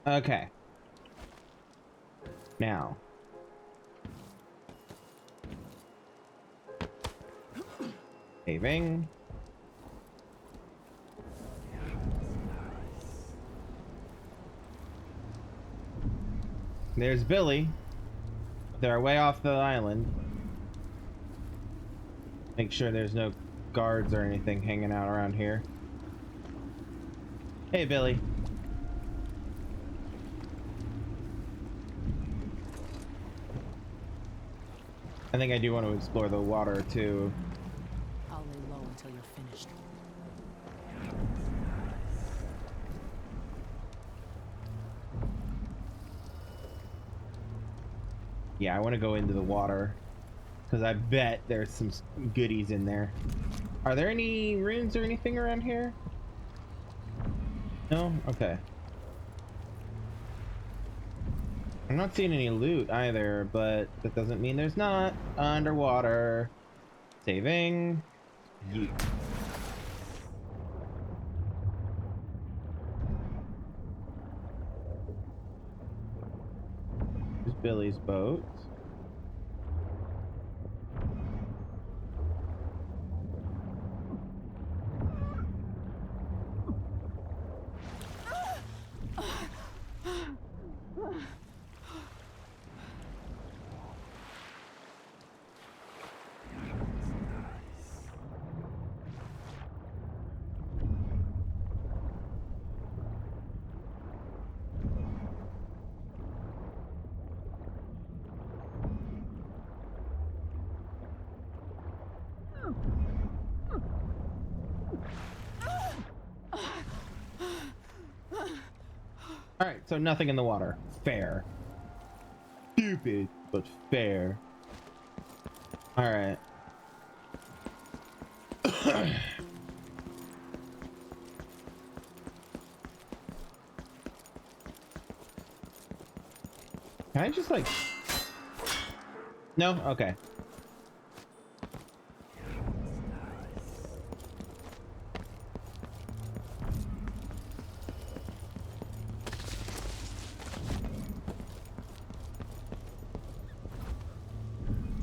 Okay. Now. Saving. There's Billy. They're way off the island. Make sure there's no guards or anything hanging out around here. Hey, Billy. I think I do want to explore the water too. I'll lay low until you're finished. Yeah, I want to go into the water because I bet there's some goodies in there. Are there any runes or anything around here? No? Okay. I'm not seeing any loot either, but that doesn't mean there's not. Underwater. Saving. Yeet. There's Billy's boat. Alright, so nothing in the water. Fair. Stupid, but fair. Alright. Can I just like... No? Okay.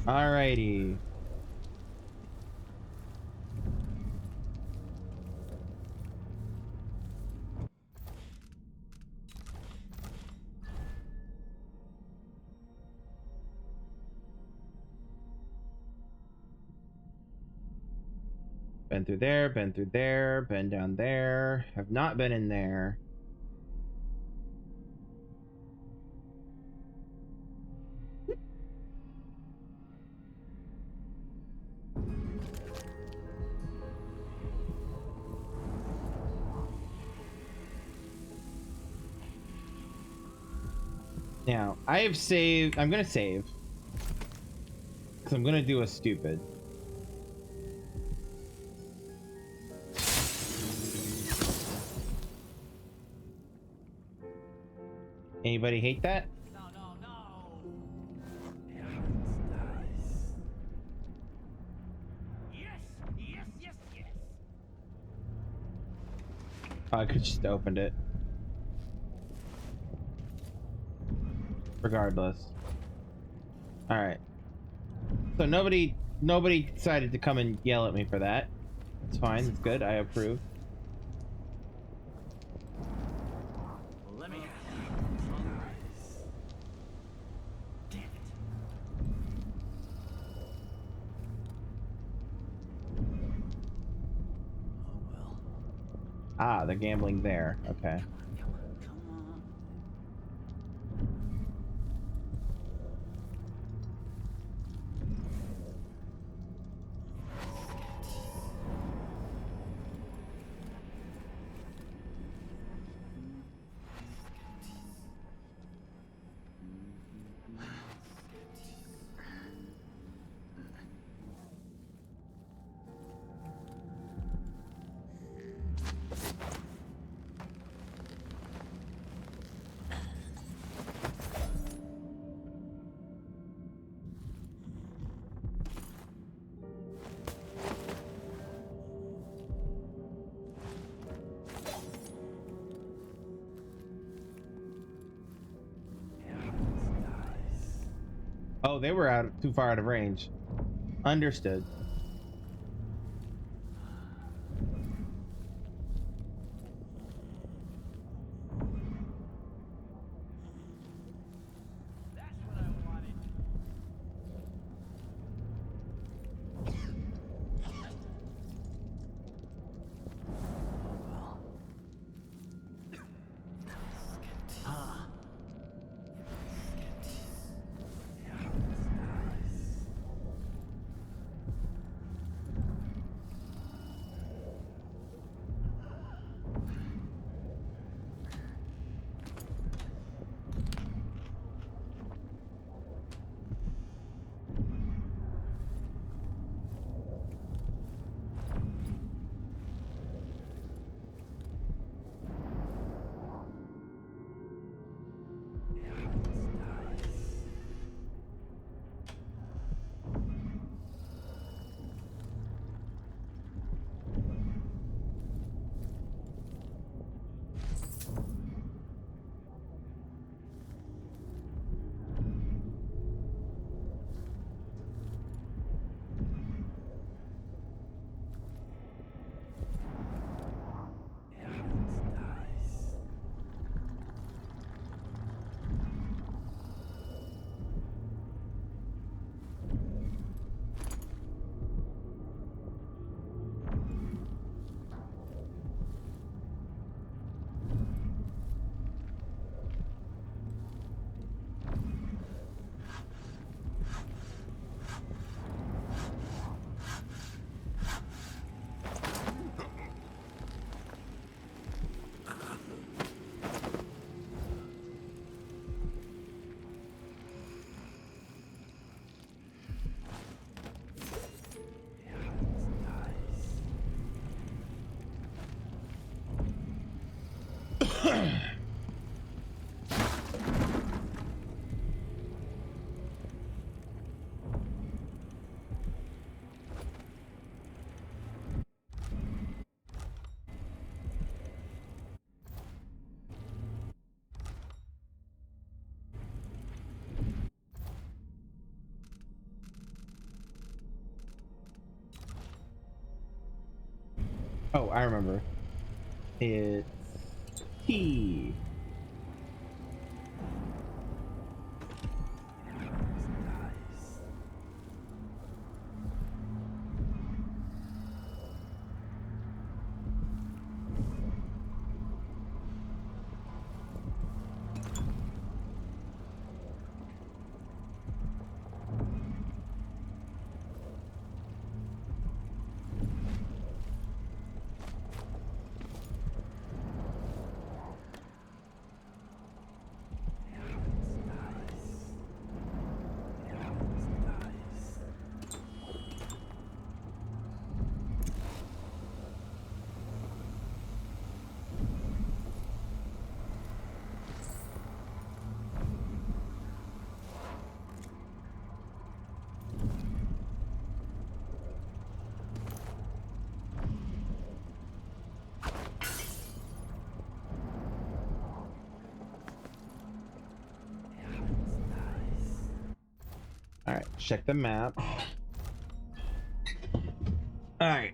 Alrighty. Been through there, been through there, been down there. Have not been in there. Now, I have saved. I'm gonna save. Because I'm gonna do a stupid. Anybody hate that? No, no, no. Yes, yes, yes, yes. Oh, I could just opened it. Regardless. Alright. So nobody decided to come and yell at me for that. It's fine, it's good, I approve. Let me. Damn it. Oh well. Ah, they're gambling there. Okay. Come on. Oh, they were too far out of range. Understood. That's what I wanted. Oh, I remember. It's T. All right, check the map. All right.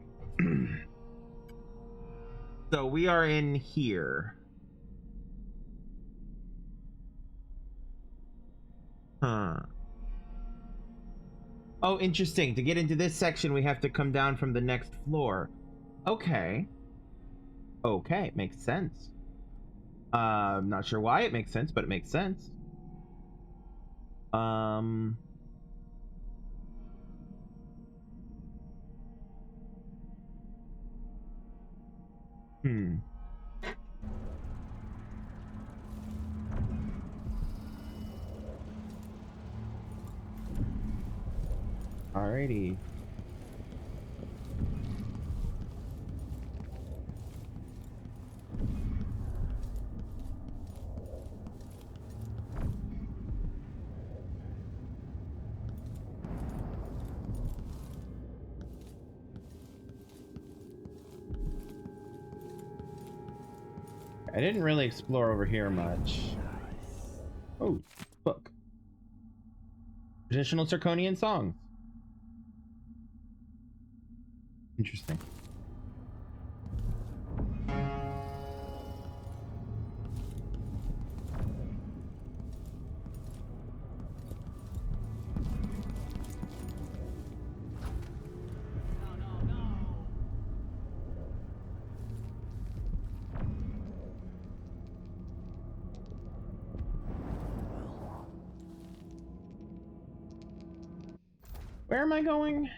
So we are in here. Huh. Oh, interesting. To get into this section, we have to come down from the next floor. Okay. Okay, makes sense. I'm not sure why it makes sense, but it makes sense. Alrighty. I didn't really explore over here much. Oh, book. Traditional Zirconian songs. Interesting. Where am I going?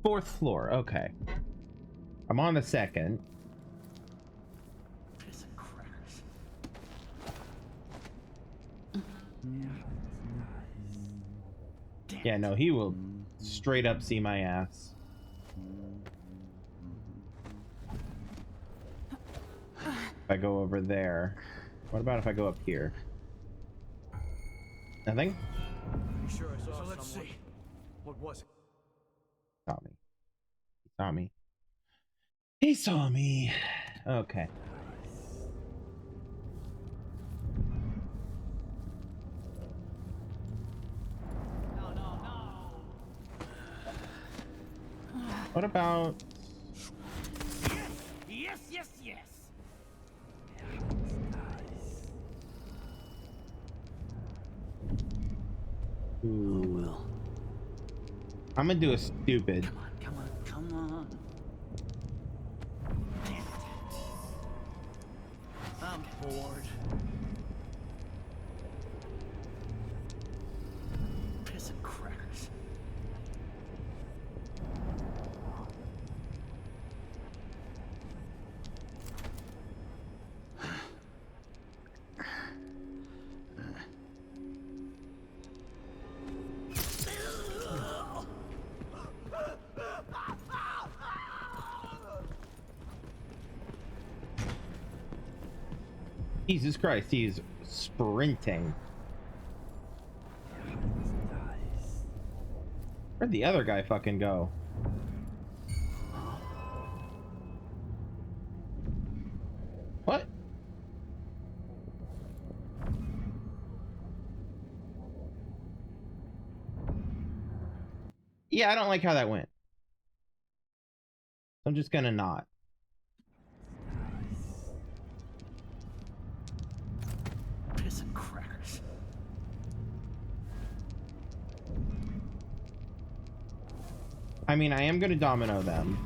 4th floor. Okay. I'm on the 2nd. Yeah, no, he will straight up see my ass. If I go over there. What about if I go up here? Nothing? Sure, so let's see. What was it? Saw me. He saw me. He saw me. Okay. What about... Yes, yes, yes. Ooh. Oh, well. I'm gonna do a stupid. Come on, come on. Damn it. I'm bored. Piss and crackers. Jesus Christ, he's sprinting. Where'd the other guy fucking go? What? Yeah, I don't like how that went. I'm just gonna not. Piss and crackers. I mean, I am gonna domino them.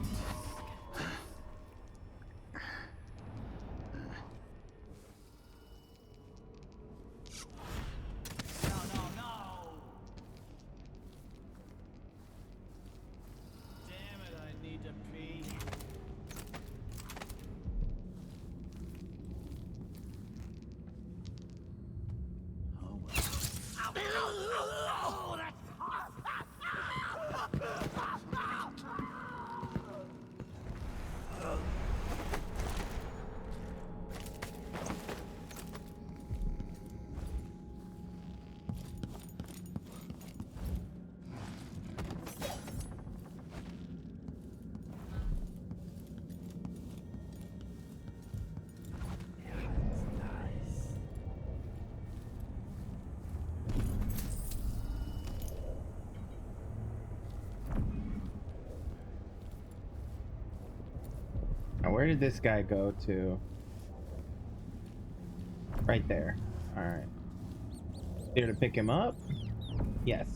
where did this guy go to? Right there. All right. Here to pick him up? Yes.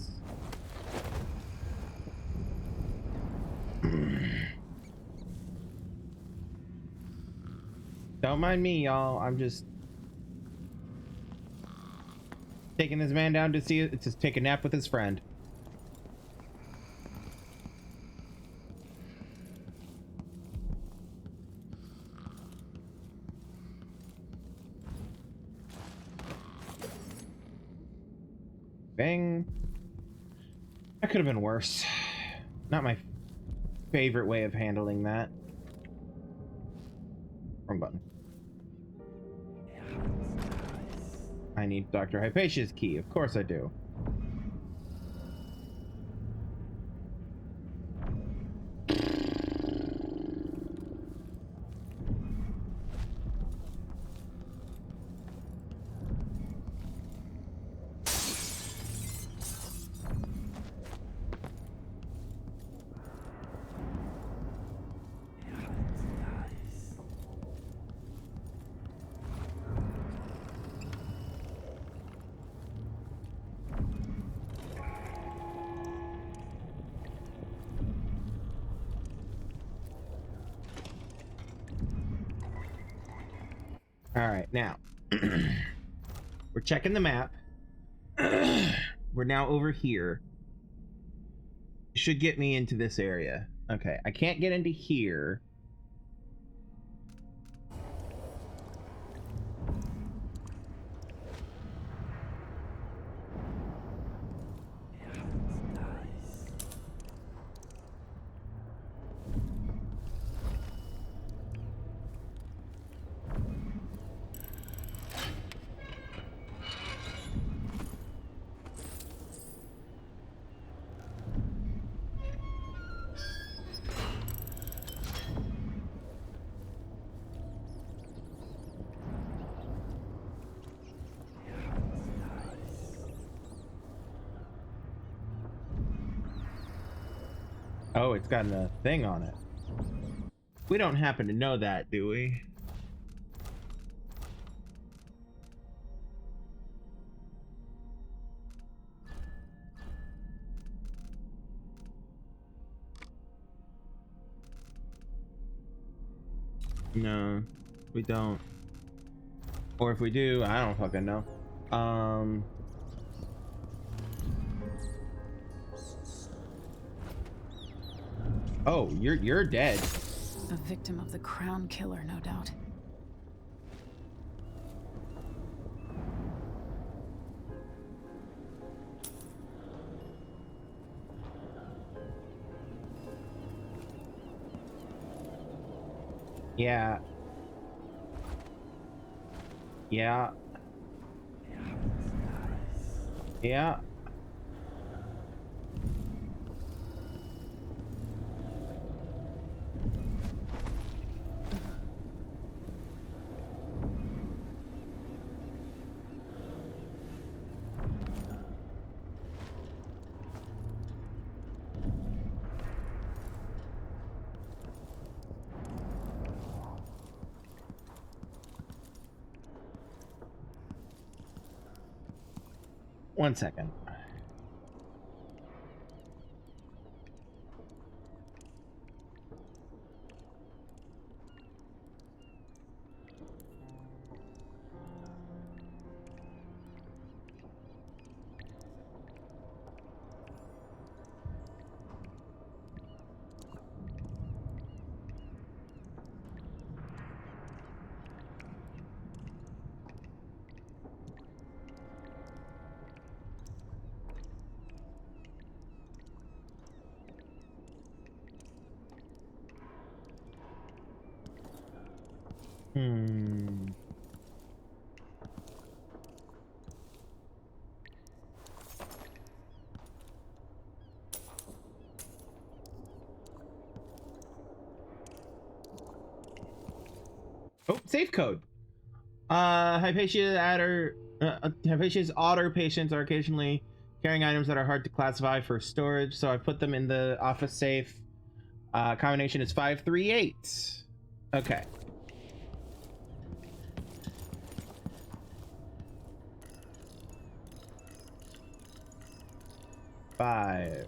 Don't mind me, y'all. I'm just taking this man down to take a nap with his friend. Bang. That could have been worse. Not my favorite way of handling that. Wrong button. I need Dr. Hypatia's key. Of course I do. All right, now we're checking the map. We're now over here. Should get me into this area. Okay, I can't get into here. Oh, it's got a thing on it. We don't happen to know that, do we? No, we don't. Or if we do, I don't fucking know. Oh, you're dead. A victim of the crown killer, no doubt. Yeah. Yeah. Yeah. One second. Oh, safe code. Hypatia's otter patients are occasionally carrying items that are hard to classify for storage, so I put them in the office safe. Combination is 538. Okay. Five,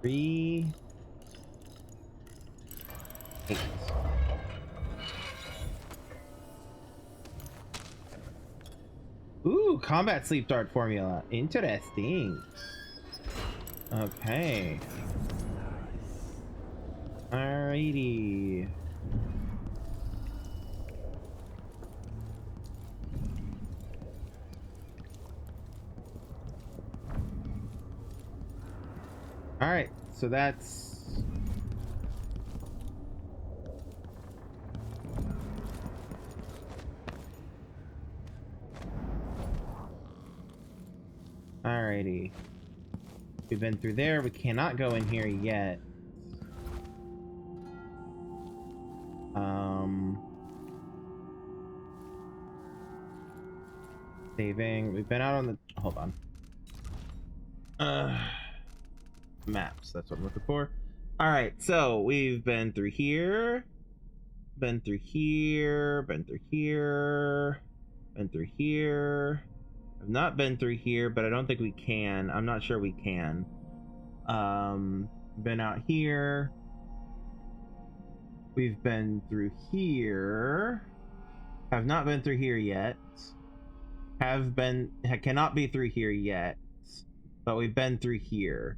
3, 8. Ooh, combat sleep dart formula. Interesting. Okay. Alrighty. Alright, so that's... Alrighty. We've been through there. We cannot go in here yet. Saving. We've been out on the... Hold on. Maps. That's what I'm looking for. Alright, so we've been through here. Been through here. Been through here. Been through here. I've not been through here, but I don't think we can. I'm not sure we can. Been out here. We've been through here. Have not been through here yet. Cannot be through here yet. But we've been through here.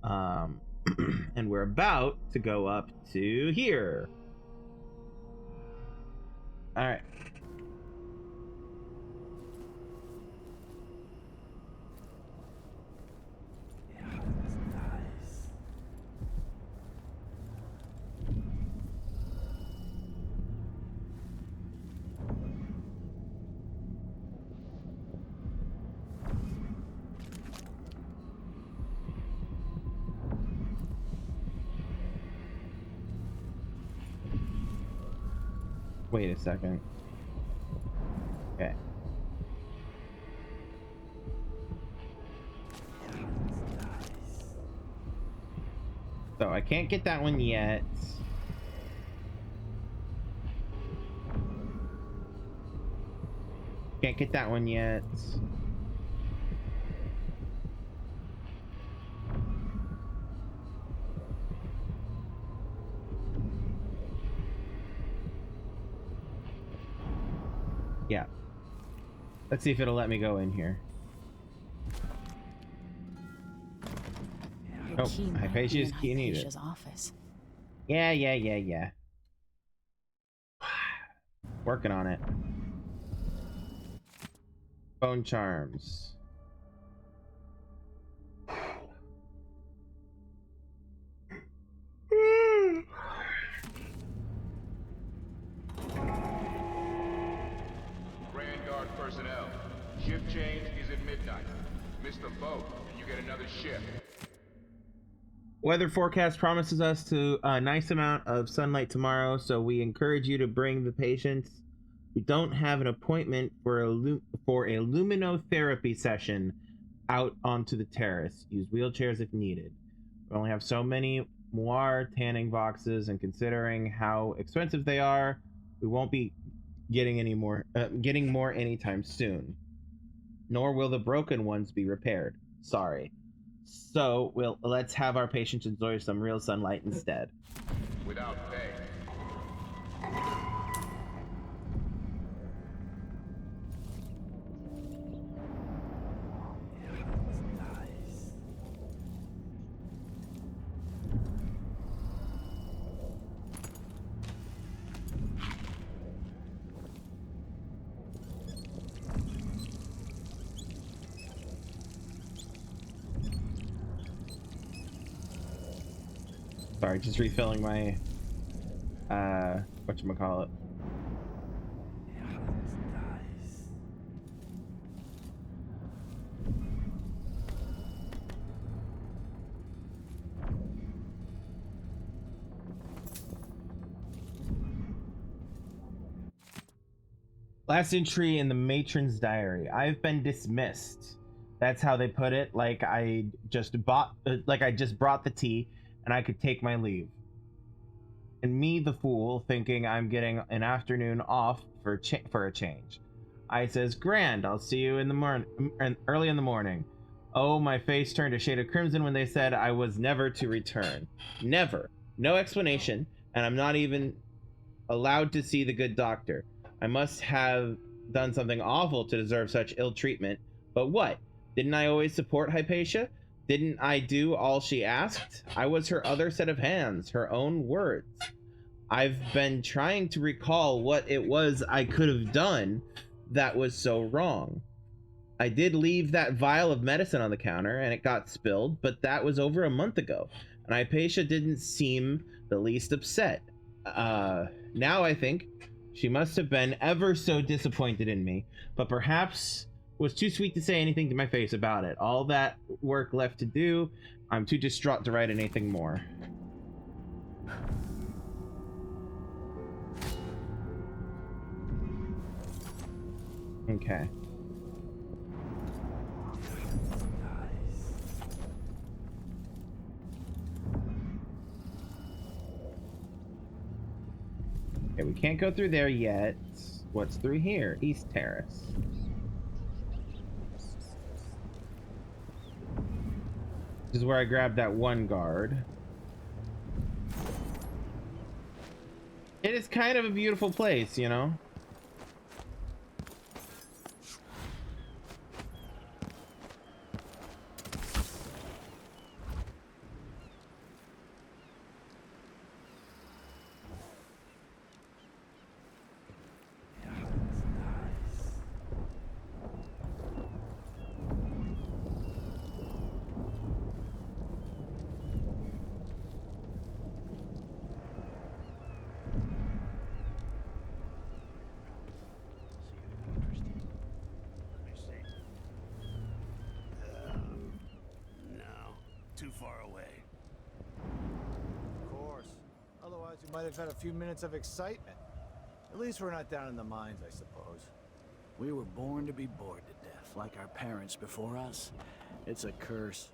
And we're about to go up to here. All right. Wait a second. Okay. So I can't get that one yet. Can't get that one yet. Yeah. Let's see if it'll let me go in here. Your key might be Hypatia's in key needed. Hypatia's office. Yeah. Working on it. Bone charms. Grand Guard personnel, shift change is at midnight. Miss the boat, and you get another shift. Weather forecast promises us a nice amount of sunlight tomorrow, so we encourage you to bring the patients who don't have an appointment for a luminotherapy session out onto the terrace. Use wheelchairs if needed. We only have so many Moir tanning boxes, and considering how expensive they are, we won't be getting more anytime soon. Nor will the broken ones be repaired. Sorry. So let's have our patients enjoy some real sunlight instead. Without pay. Sorry, just refilling my whatchamacallit. Last entry in the matron's diary. I've been dismissed. That's how they put it. Like I just brought the tea, and I could take my leave. And me, the fool, thinking I'm getting an afternoon off for a change. I says, grand, I'll see you in the morning, early in the morning. Oh, my face turned a shade of crimson when they said I was never to return. Never. No explanation, and I'm not even allowed to see the good doctor. I must have done something awful to deserve such ill treatment. But what? Didn't I always support Hypatia? Didn't I do all she asked? I was her other set of hands, her own words. I've been trying to recall what it was I could have done that was so wrong. I did leave that vial of medicine on the counter and it got spilled, but that was over a month ago, and Hypatia didn't seem the least upset. Now I think she must have been ever so disappointed in me, but perhaps was too sweet to say anything to my face about it. All that work left to do, I'm too distraught to write anything more. Okay. Okay, we can't go through there yet. What's through here? East Terrace. This is where I grabbed that one guard. It is kind of a beautiful place, you know? Too far away. Of course. Otherwise, we might have had a few minutes of excitement. At least we're not down in the mines, I suppose. We were born to be bored to death, like our parents before us. It's a curse.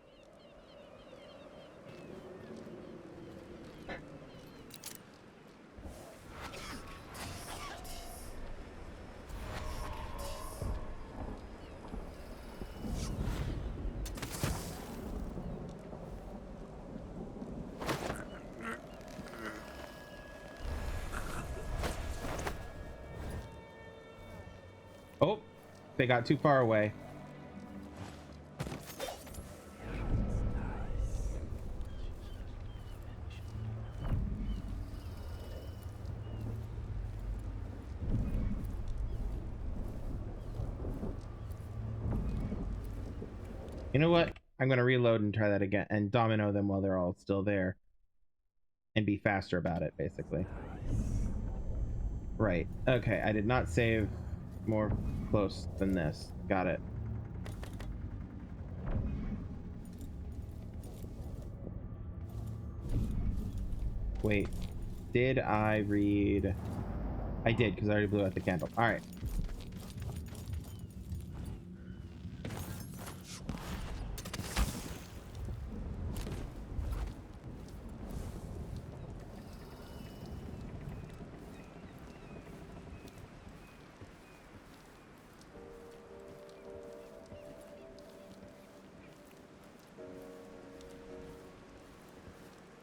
Oh, they got too far away. You know what? I'm going to reload and try that again and domino them while they're all still there. And be faster about it, basically. Right. Okay, I did not save more close than this. Got it. Wait. Did I read... I did, because I already blew out the candle. Alright.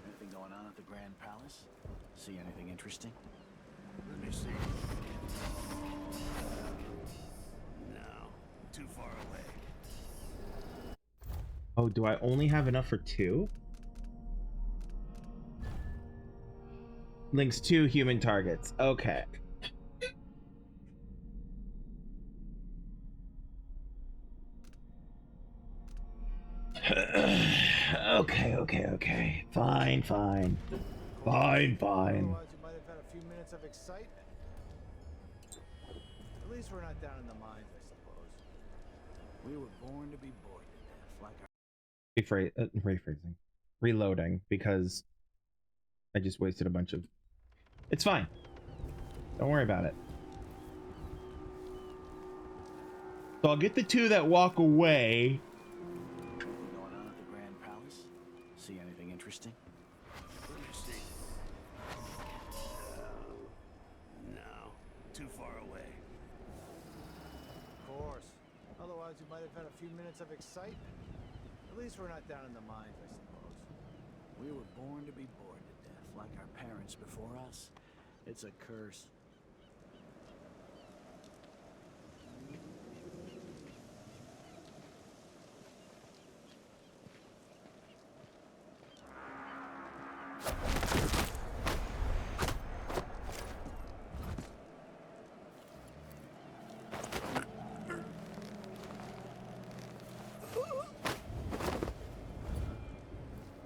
Anything going on at the Grand Palace? See anything interesting? Let me see. No, too far away. Oh, do I only have enough for 2? Links 2 human targets. Okay. Okay. Fine. Otherwise, we might have had a few minutes of excitement. At least we're not down in the mines, I suppose. We were born to be bored to death, like our... Rephrasing. Reloading, because I just wasted a bunch of... It's fine. Don't worry about it. So I'll get the 2 that walk away. Anything going on at the Grand Palace? See anything interesting? too far away. Of course. Otherwise, we might have had a few minutes of excitement. At least we're not down in the mines, I suppose. We were born to be bored to death, like our parents before us. It's a curse.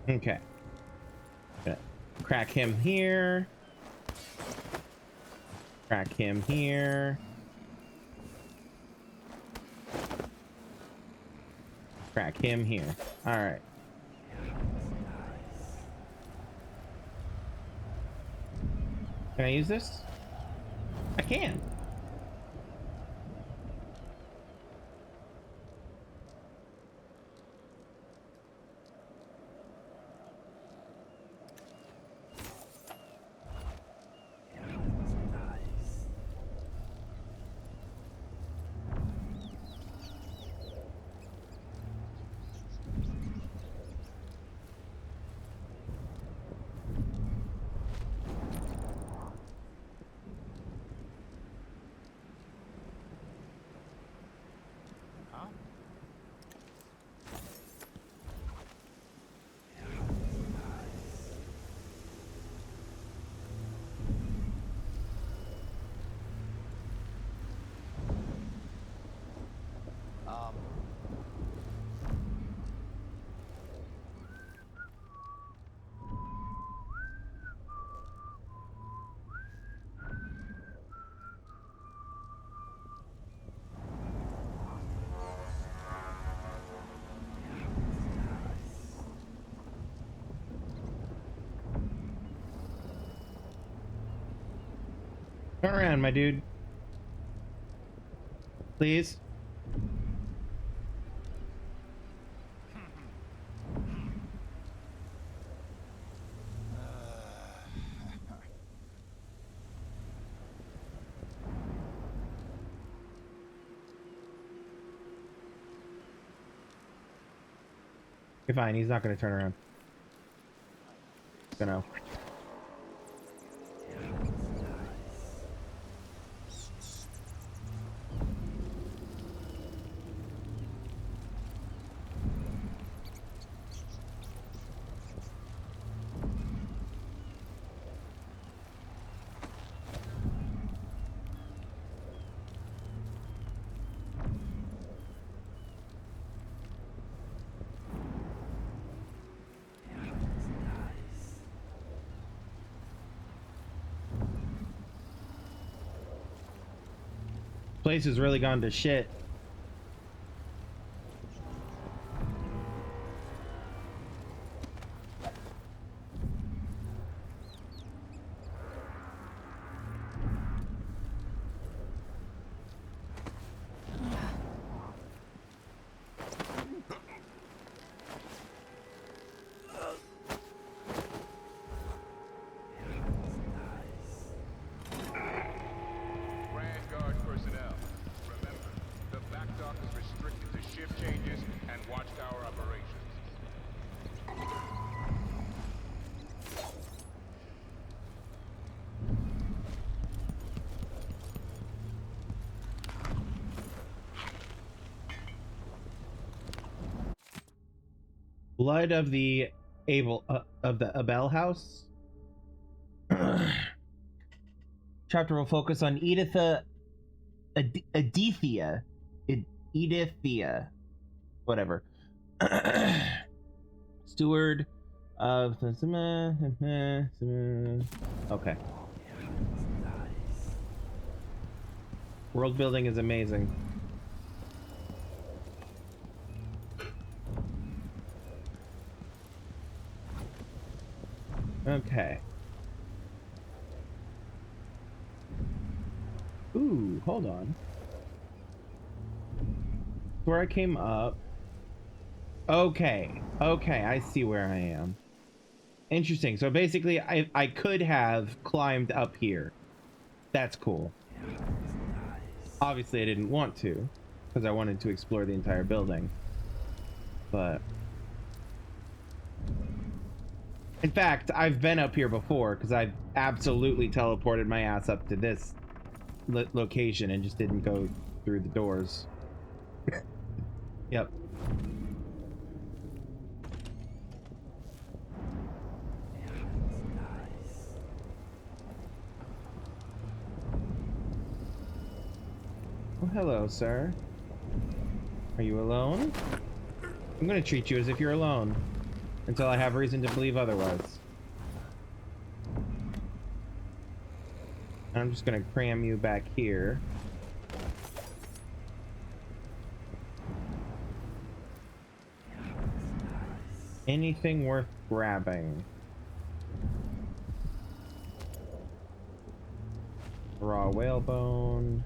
Okay. Gonna crack him here. Crack him here. Crack him here. All right. Can I use this? I can. Turn around, my dude. Please. Okay, fine. He's not going to turn around. He's gonna. Place has really gone to shit. Blood of the Abel of the Abel house. Chapter will focus on Edithia, whatever. Steward of the okay. World building is amazing. Okay. Ooh, hold on. Where I came up. Okay. Okay, I see where I am. Interesting. So basically, I could have climbed up here. That's cool. Obviously, I didn't want to, because I wanted to explore the entire building. But in fact, I've been up here before, because I've absolutely teleported my ass up to this location and just didn't go through the doors. Yep. Oh, hello, sir. Are you alone? I'm gonna treat you as if you're alone until I have reason to believe otherwise. I'm just gonna cram you back here. Anything worth grabbing? Raw whalebone.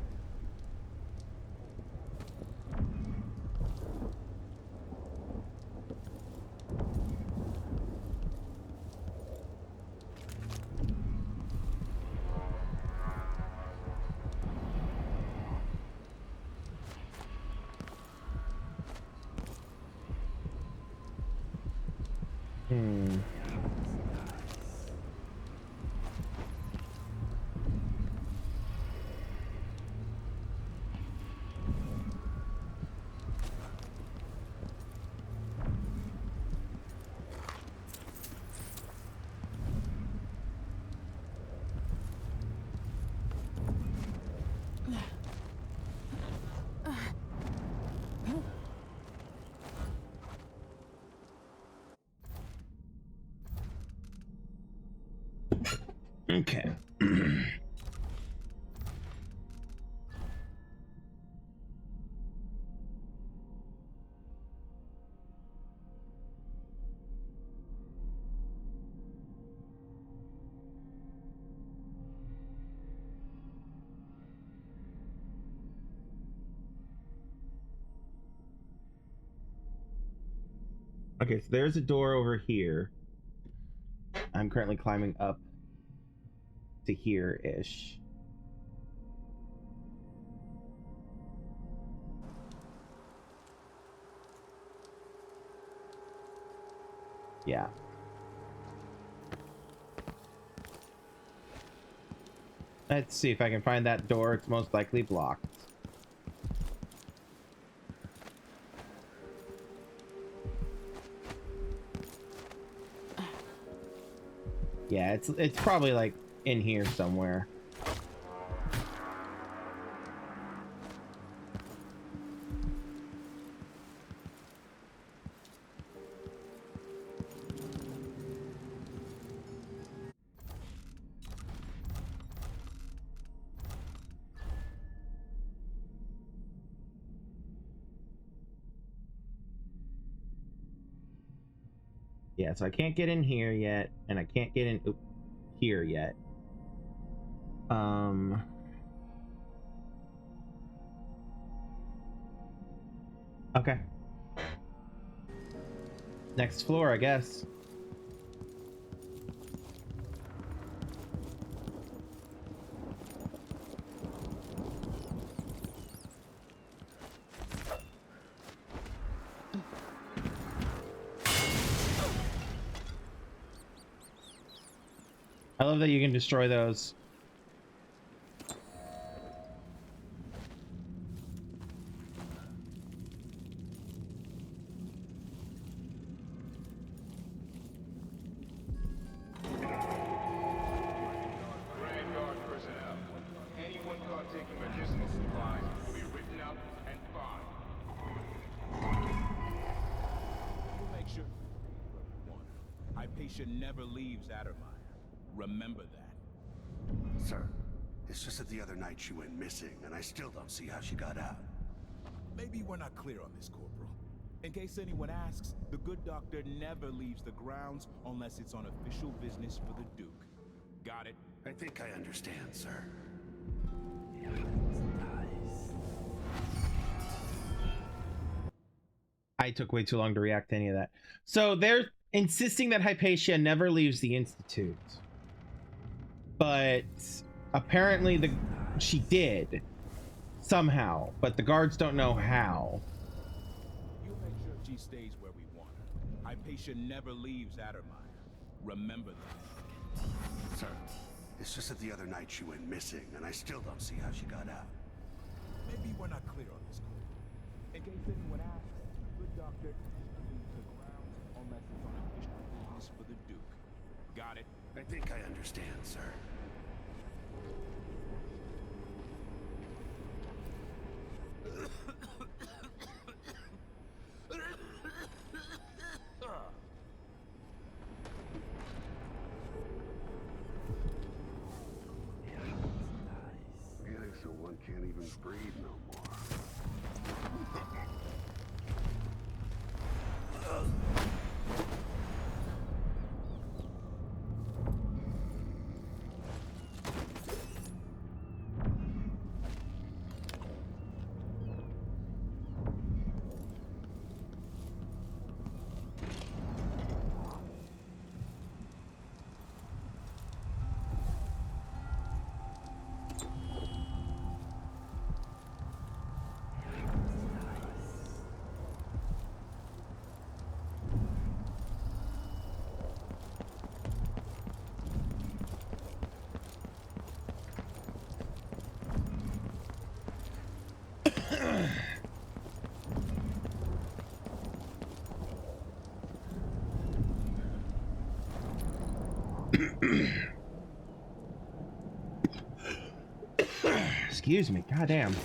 Okay. Okay, so there's a door over here. I'm currently climbing up to here-ish. Yeah. Let's see if I can find that door. It's most likely blocked. Yeah, it's probably like in here somewhere. Yeah, so I can't get in here yet, and I can't get in here yet. Okay. Next floor, I guess. I love that you can destroy those. Never leaves Addermire. Remember that. Sir, it's just that the other night she went missing, and I still don't see how she got out. Maybe we're not clear on this, Corporal. In case anyone asks, the good doctor never leaves the grounds unless it's on official business for the Duke. Got it? I think I understand, sir. I took way too long to react to any of that. So they're insisting that Hypatia never leaves the Institute. But apparently She did. Somehow. But the guards don't know how. You make sure she stays where we want her. Hypatia never leaves Addermire. Remember that. Sir, it's just that the other night she went missing, and I still don't see how she got out. Maybe we're not clear on this call. In case anyone asks, the good doctor doesn't leave the grounds unless it's on official business for the Duke. Got it? I think I understand, sir. Getting so one can't even breathe no more. Excuse me, goddamn.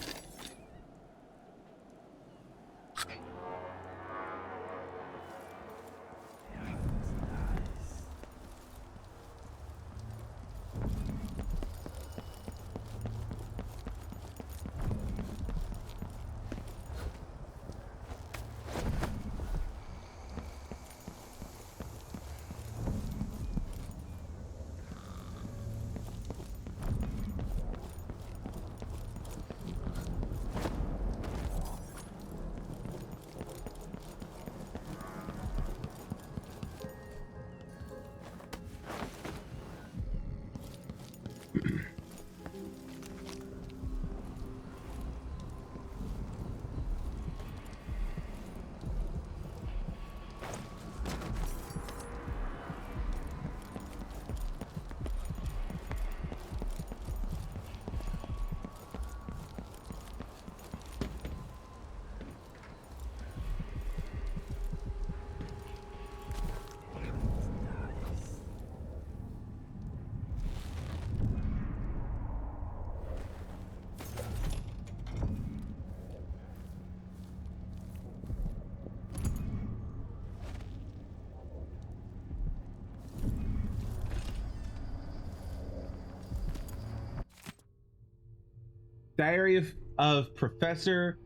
Diary of Professor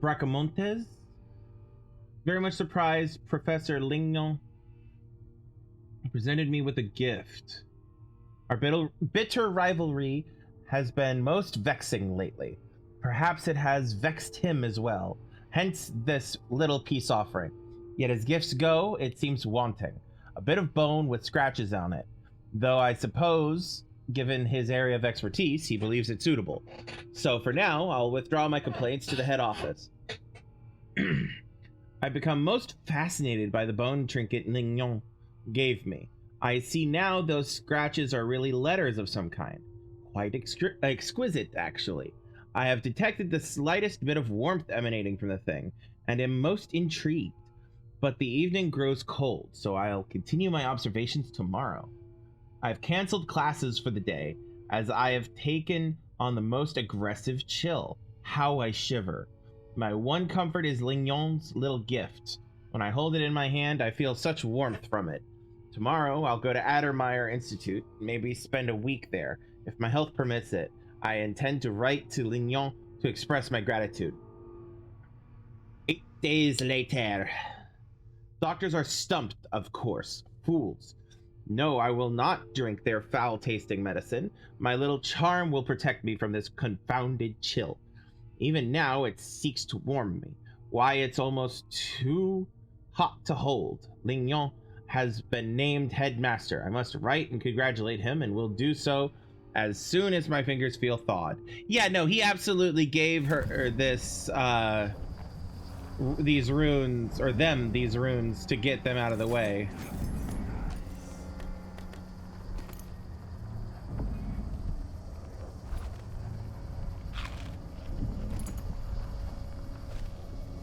Bracamontes. Very much surprised, Professor Lignon presented me with a gift. Our bitter rivalry has been most vexing lately. Perhaps it has vexed him as well. Hence this little peace offering. Yet as gifts go, it seems wanting. A bit of bone with scratches on it. Though I suppose, given his area of expertise, he believes it suitable. So for now, I'll withdraw my complaints to the head office. I've become most fascinated by the bone trinket Lignon gave me. I see now those scratches are really letters of some kind. Quite exquisite, actually. I have detected the slightest bit of warmth emanating from the thing, and am most intrigued. But the evening grows cold, so I'll continue my observations tomorrow. I've cancelled classes for the day, as I have taken on the most aggressive chill. How I shiver. My one comfort is Lignon's little gift. When I hold it in my hand, I feel such warmth from it. Tomorrow, I'll go to Addermire Institute, maybe spend a week there. If my health permits it, I intend to write to Lignon to express my gratitude. 8 days later. Doctors are stumped, of course. Fools. No, I will not drink their foul-tasting medicine. My little charm will protect me from this confounded chill. Even now, it seeks to warm me. Why, it's almost too hot to hold. Lignon has been named headmaster. I must write and congratulate him, and will do so as soon as my fingers feel thawed. Yeah, no, he absolutely gave her this these runes, or them these runes, to get them out of the way.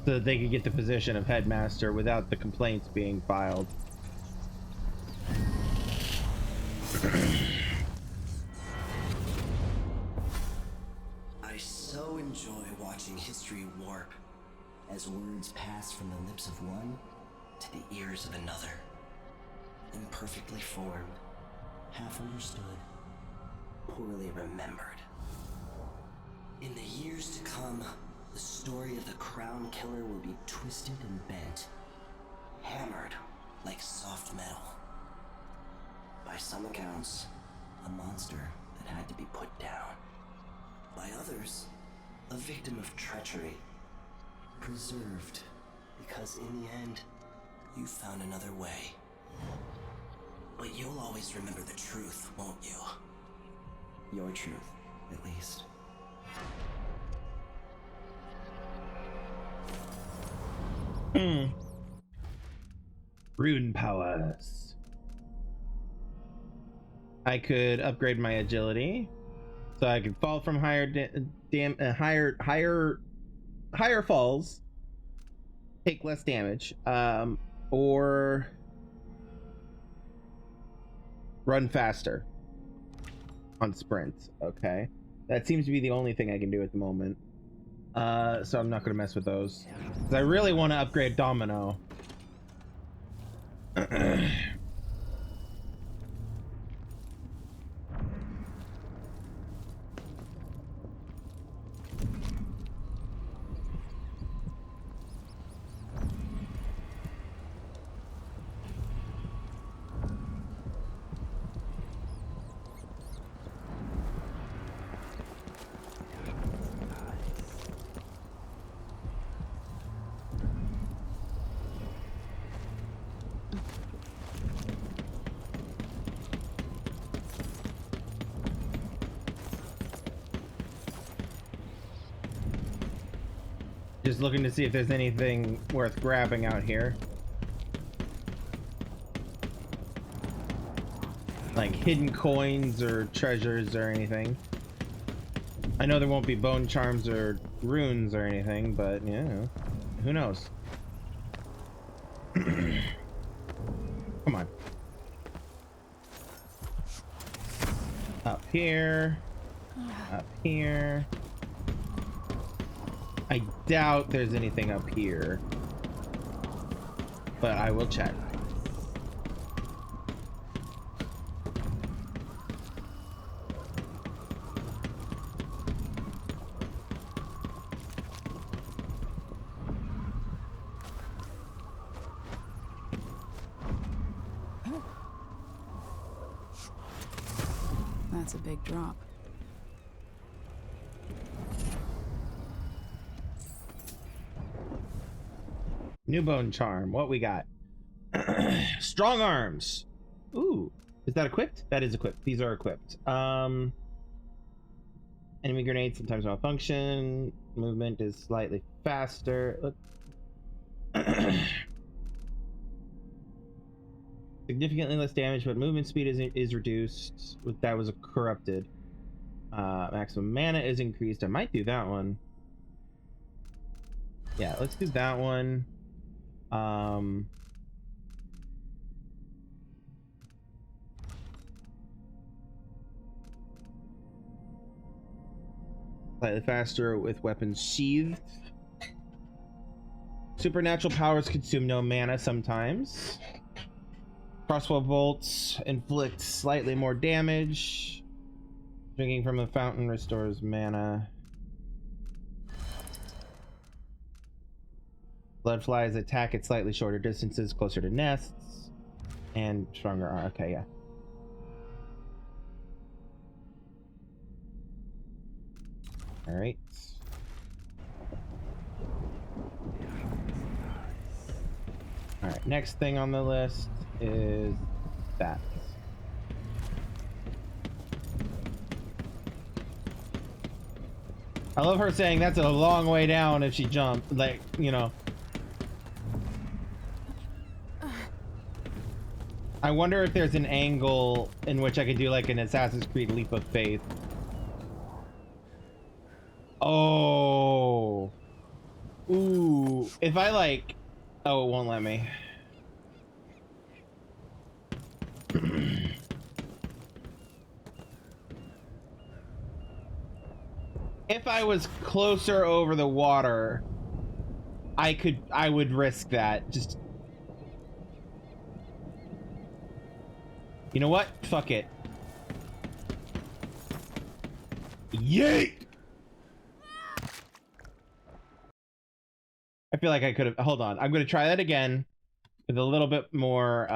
So that they could get the position of headmaster without the complaints being filed. I so enjoy watching history warp as words pass from the lips of one to the ears of another. Imperfectly formed, half understood, poorly remembered. In the years to come, the story of the Crown Killer will be twisted and bent, hammered like soft metal. By some accounts, a monster that had to be put down. By others, a victim of treachery, preserved because in the end, you found another way. But you'll always remember the truth, won't you? Your truth, at least. Rune powers. I could upgrade my agility, so I could fall from higher falls, take less damage, or run faster on sprints. Okay, that seems to be the only thing I can do at the moment. So I'm not going to mess with those, because I really want to upgrade Domino. Just looking to see if there's anything worth grabbing out here. Like hidden coins or treasures or anything. I know there won't be bone charms or runes or anything, but you know, who knows? Come on. Up here. Up here. I doubt there's anything up here, but I will check. That's a big drop. New bone charm. What we got? Strong arms. Ooh, is that equipped? That is equipped. These are equipped. Enemy grenades sometimes malfunction. Movement is slightly faster. Significantly less damage, but movement speed is reduced. That was corrupted. Maximum mana is increased. I might do that one. Yeah, let's do that one. Slightly faster with weapons sheathed. Supernatural powers consume no mana sometimes. Crossbow bolts inflict slightly more damage. Drinking from a fountain restores mana. Bloodflies attack at slightly shorter distances, closer to nests, and stronger armor. Okay, yeah. All right. All right. Next thing on the list is that. I love her saying that's a long way down if she jumped, like, you know. I wonder if there's an angle in which I could do like an Assassin's Creed leap of faith. Oh. Ooh. If I like... Oh, it won't let me. If I was closer over the water, I would risk that. Just... You know what? Fuck it. Yeet! I feel like I could have... Hold on. I'm going to try that again with a little bit more...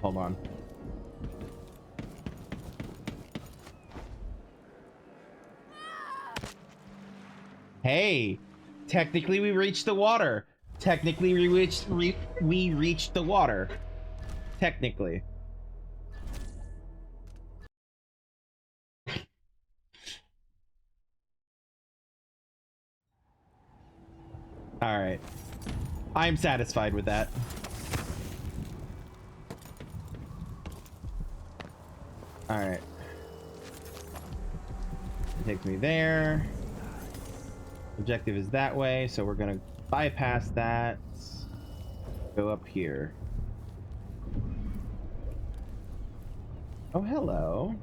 Hold on. Hey! Technically, we reached the water. Technically, we reached the water. Technically. All right. I'm satisfied with that. All right. It takes me there. Objective is that way, so we're gonna bypass that. Go up here. Oh, hello.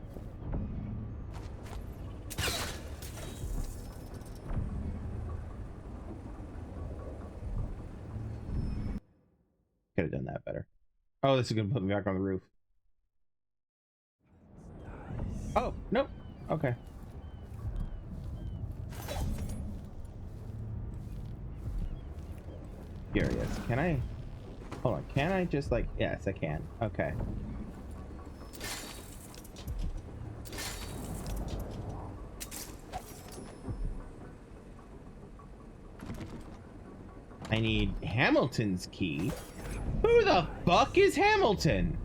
Could have done that better. Oh, this is gonna put me back on the roof. Oh, nope. Okay. Curious. Can I... Hold on. Can I just like... Yes, I can. Okay. I need Hamilton's key. Who the fuck is Hamilton?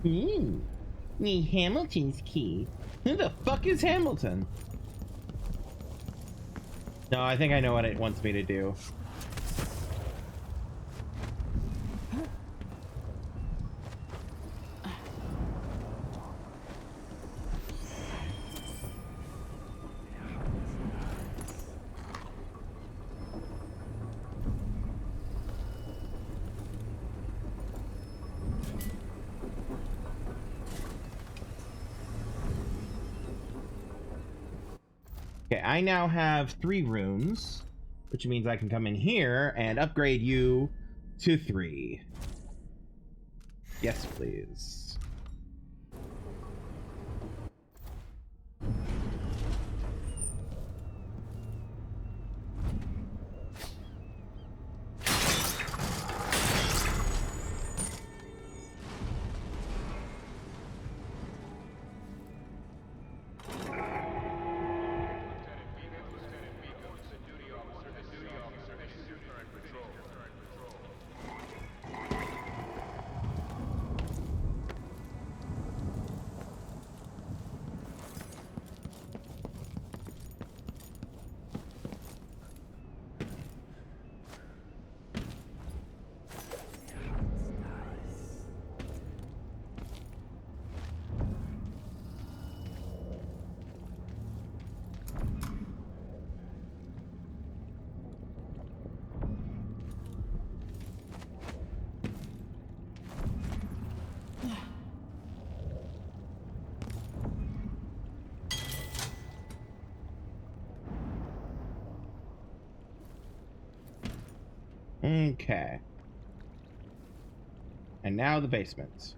Need Hamilton's key. Who the fuck is Hamilton? No, I think I know what it wants me to do. Okay, I now have 3 runes, which means I can come in here and upgrade you to 3. Yes, please. Okay. And now the basement.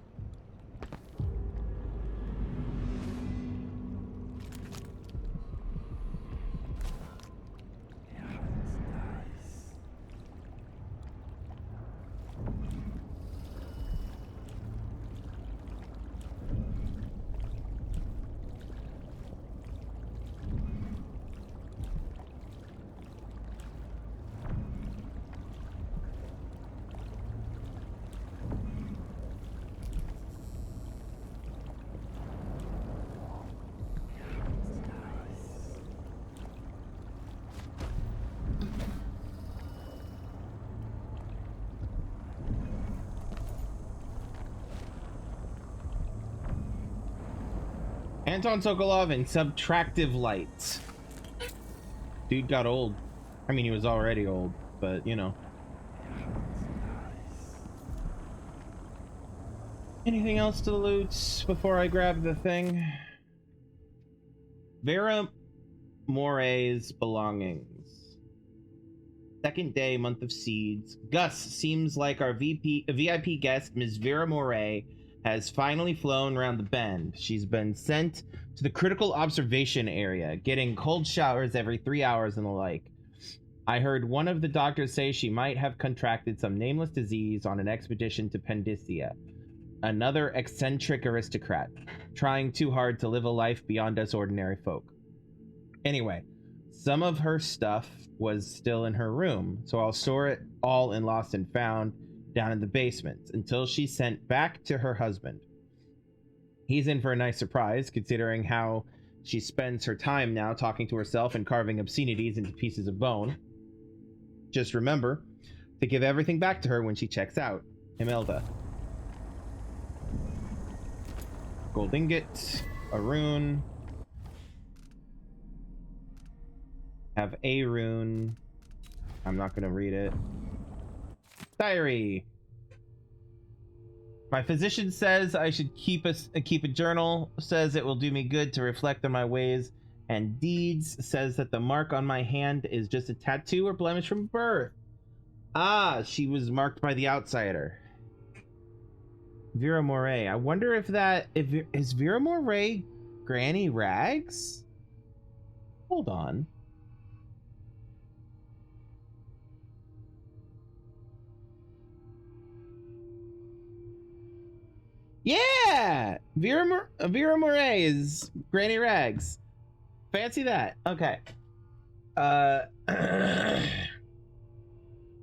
Anton Sokolov in Subtractive Light. Dude got old. I mean, he was already old, but you know. Anything else to loot before I grab the thing? Vera Moray's belongings. Second day, month of seeds. Gus, seems like our VIP guest, Ms. Vera Moray, has finally flown around the bend. She's been sent to the critical observation area, getting cold showers every 3 hours and the like. I heard one of the doctors say she might have contracted some nameless disease on an expedition to Pendicia. Another eccentric aristocrat, trying too hard to live a life beyond us ordinary folk. Anyway, some of her stuff was still in her room, so I'll store it all in Lost and Found down in the basement until she's sent back to her husband. He's in for a nice surprise, considering how she spends her time now talking to herself and carving obscenities into pieces of bone. Just remember to give everything back to her when she checks out. Imelda. Gold ingot, a rune. Have a rune. I'm not gonna read it. Diary. My physician says I should keep a journal. Says it will do me good to reflect on my ways and deeds. Says that the mark on my hand is just a tattoo or blemish from birth. Ah, she was marked by the outsider. Vera Moray. I wonder if is Vera Moray Granny Rags? Hold on. Yeah! Vera Moray is Granny Rags. Fancy that. Okay.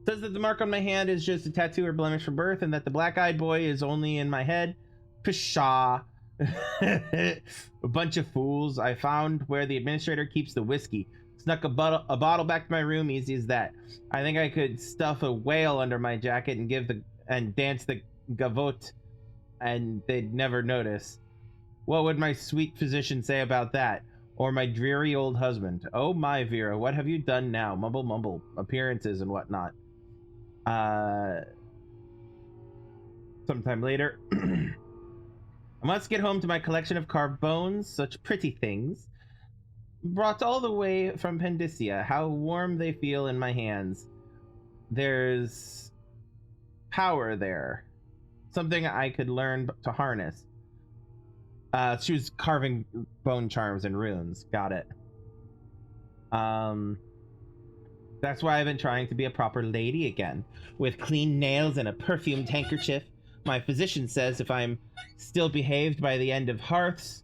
Says that the mark on my hand is just a tattoo or blemish from birth, and that the black-eyed boy is only in my head. Pshaw. A bunch of fools. I found where the administrator keeps the whiskey. Snuck a bottle back to my room, easy as that. I think I could stuff a whale under my jacket and dance the gavotte, and they'd never notice. What would my sweet physician say about that? Or my dreary old husband? Oh my, Vera, what have you done now? Mumble mumble. Appearances and whatnot. Sometime later. I must get home to my collection of carved bones, such pretty things. Brought all the way from Pendicia. How warm they feel in my hands. There's power there. Something I could learn to harness. She was carving bone charms and runes. Got it. That's why I've been trying to be a proper lady again. With clean nails and a perfumed handkerchief. My physician says if I'm still behaved by the end of Hearths,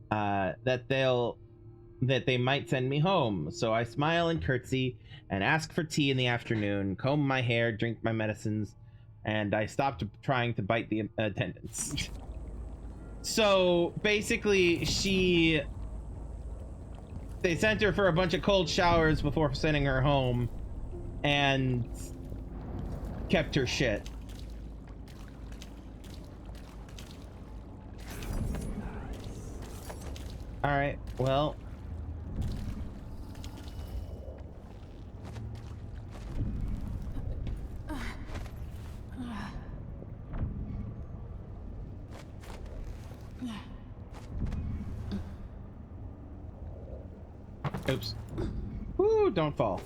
that they might send me home. So I smile and curtsy and ask for tea in the afternoon, comb my hair, drink my medicines, and I stopped trying to bite the attendants. So basically they sent her for a bunch of cold showers before sending her home and kept her shit. Alright, well. Oops. Woo, don't fall.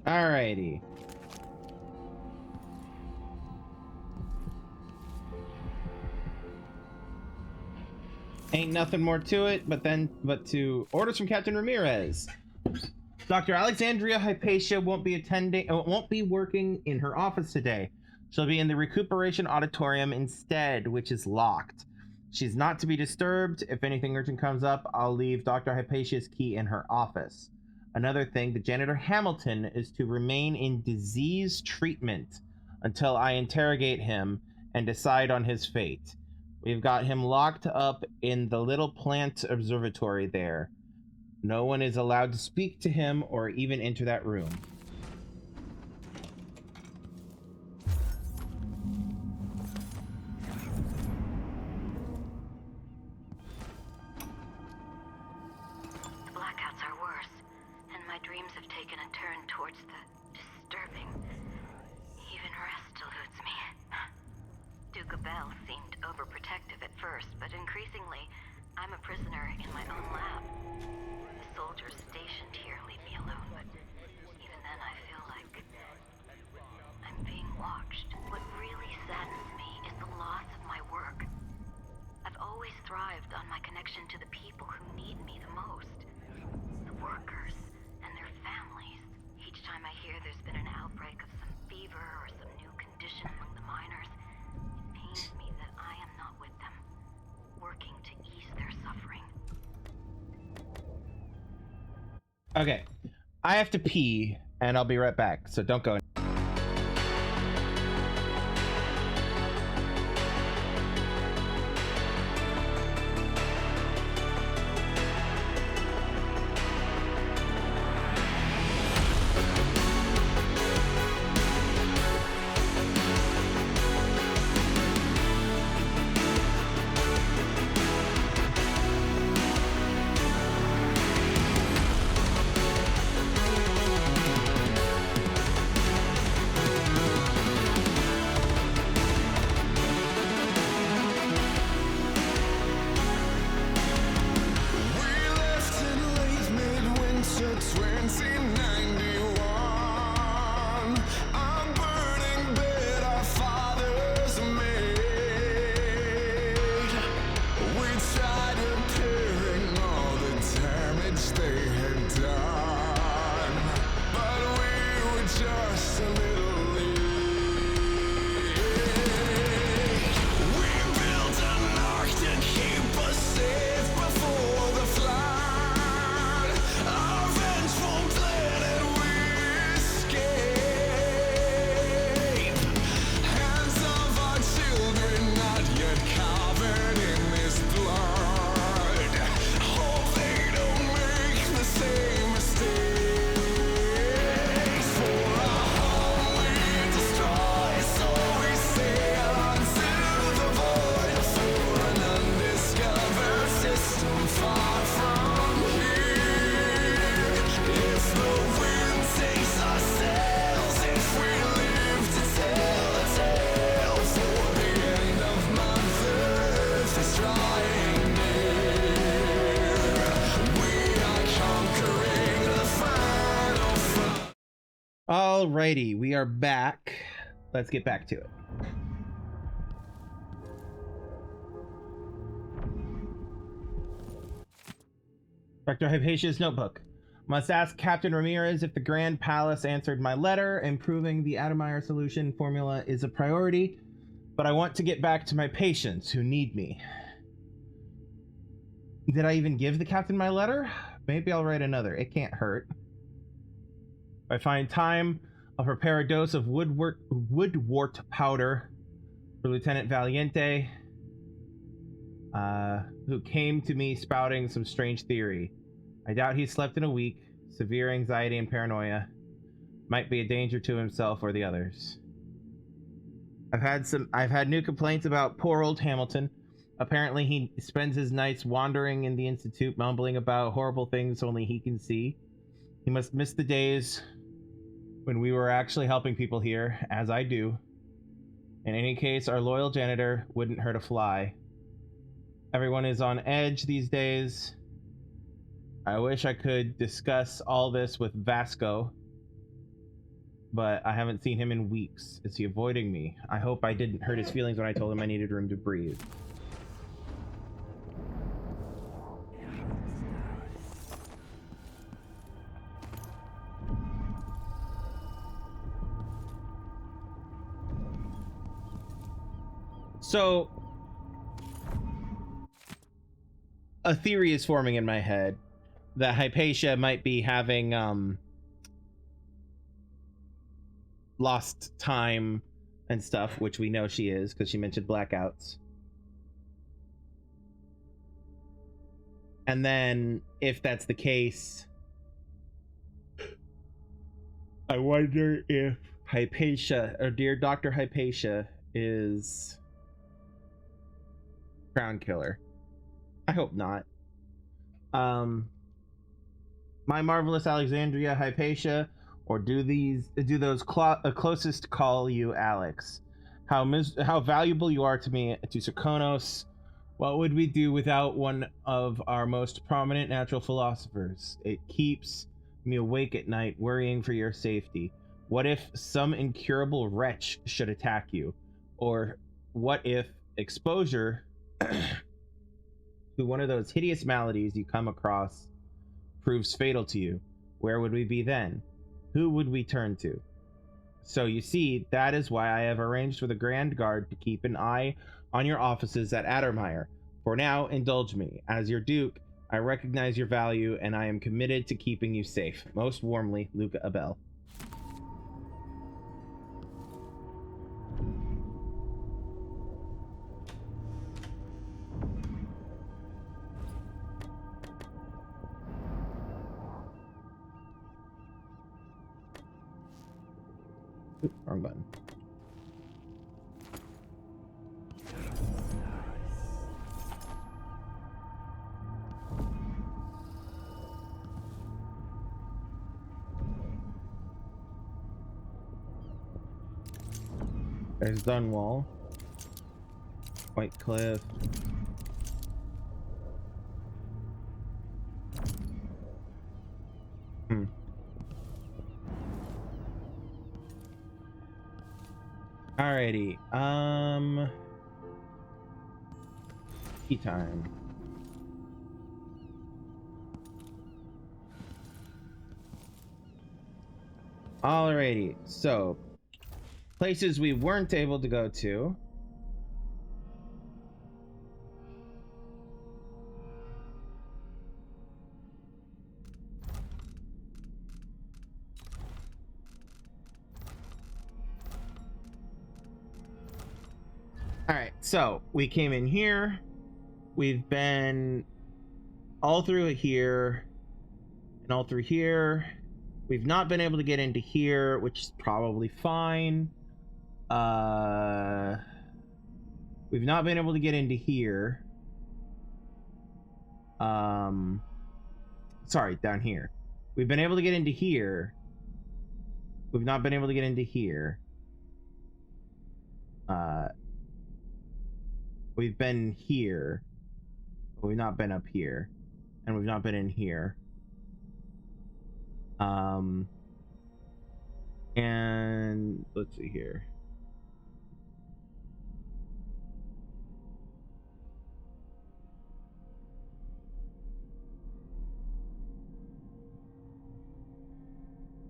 Alrighty. Ain't nothing more to it, but to orders from Captain Ramirez. Dr. Alexandria Hypatia won't be working in her office today. She'll be in the recuperation auditorium instead, which is locked. She's not to be disturbed. If anything urgent comes up, I'll leave Dr. Hypatia's key in her office. Another thing, the janitor Hamilton is to remain in disease treatment until I interrogate him and decide on his fate. We've got him locked up in the little plant observatory there. No one is allowed to speak to him or even enter that room. The blackouts are worse, and my dreams have taken a turn towards the disturbing. Even rest eludes me. Duke Bell seemed overprotective at first, but increasingly, I'm a prisoner in my own lab. The soldiers stationed here leave me alone, but even then I feel like I'm being watched. What really saddens me is the loss of my work. I've always thrived on my connection to the people who need me the most. The workers and their families. Each time I hear there's been an outbreak of some fever or some new condition among the miners, it pains me that I am not with them, working to ease their suffering. Okay, I have to pee, and I'll be right back, so don't go. Alrighty, we are back. Let's get back to it. Dr. Hypatia's notebook. Must ask Captain Ramirez if the Grand Palace answered my letter. Improving the Atomizer solution formula is a priority, but I want to get back to my patients who need me. Did I even give the captain my letter? Maybe I'll write another. It can't hurt. If I find time, I'll prepare a dose of woodwort powder for Lieutenant Valiente, who came to me spouting some strange theory. I doubt he slept in a week. Severe anxiety and paranoia. Might be a danger to himself or the others. I've had new complaints about poor old Hamilton. Apparently he spends his nights wandering in the Institute, mumbling about horrible things only he can see. He must miss the days when we were actually helping people here, as I do. In any case, our loyal janitor wouldn't hurt a fly. Everyone is on edge these days. I wish I could discuss all this with Vasco. but I haven't seen him in weeks. Is he avoiding me? I hope I didn't hurt his feelings when I told him I needed room to breathe. So, a theory is forming in my head that Hypatia might be having lost time and stuff, which we know she is because she mentioned blackouts. And then, if that's the case, I wonder if Hypatia, or dear Dr. Hypatia, is Crown Killer. I hope not. My marvelous Alexandria Hypatia, or do those closest call you Alex? How valuable you are to me, to Serkonos. What would we do without one of our most prominent natural philosophers? It keeps me awake at night, worrying for your safety. What if some incurable wretch should attack you? Or what if exposure to one of those hideous maladies you come across proves fatal to you? Where would we be then? Who would we turn to? So you see, that is why I have arranged for the Grand Guard to keep an eye on your offices at Addermeyer. For now, indulge me. As your Duke, I recognize your value, and I am committed to keeping you safe. Most warmly, Luca Abel. Oops, wrong button. There's Dunwall, White Cliff. Alrighty, tea time. Alrighty, so places we weren't able to go to. Alright, so we came in here. We've been all through here and all through here. We've not been able to get into here, which is probably fine. We've not been able to get into here. Sorry, down here. We've been able to get into here. We've not been able to get into here. We've been here, but we've not been up here, and we've not been in here. And let's see here.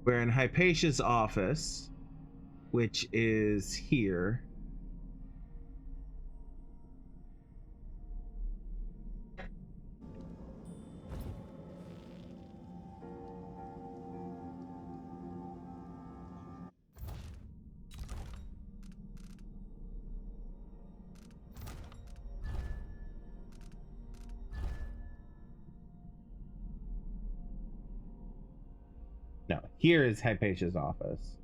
We're in Hypatia's office, which is here. No, here is Hypatia's office.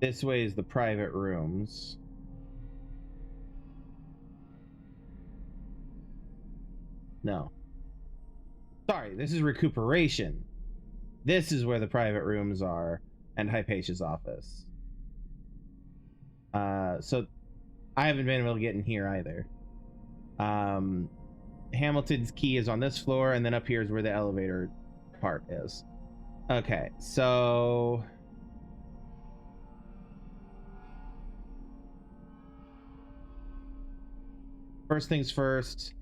This way is the private rooms. No. Sorry, this is recuperation. This is where the private rooms are, and Hypatia's office. So I haven't been able to get in here either. Hamilton's key is on this floor, and then up here is where the elevator part is. Okay, so first things first.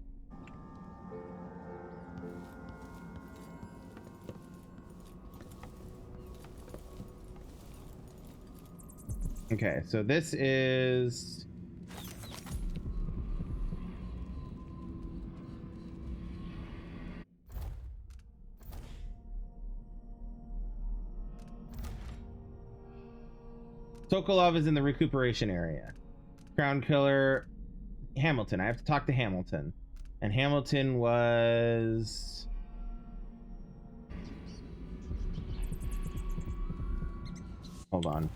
Okay, so this is Sokolov is in the recuperation area. Crown Killer Hamilton. I have to talk to Hamilton. And Hamilton was... Hold on.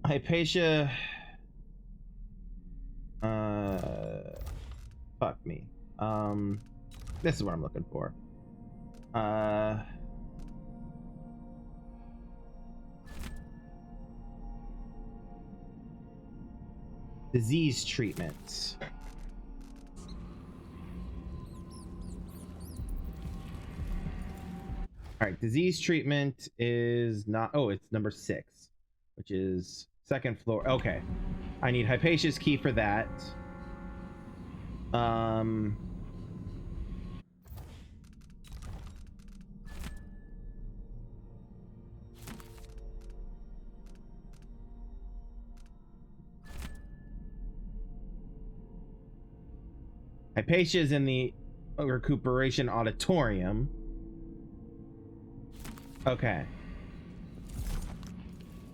Hypatia... Fuck me. This is what I'm looking for. Disease treatments. All right, disease treatment is not... Oh, it's number 6, which is second floor. Okay. I need Hypatia's key for that. Hypatia's in the recuperation auditorium. Okay.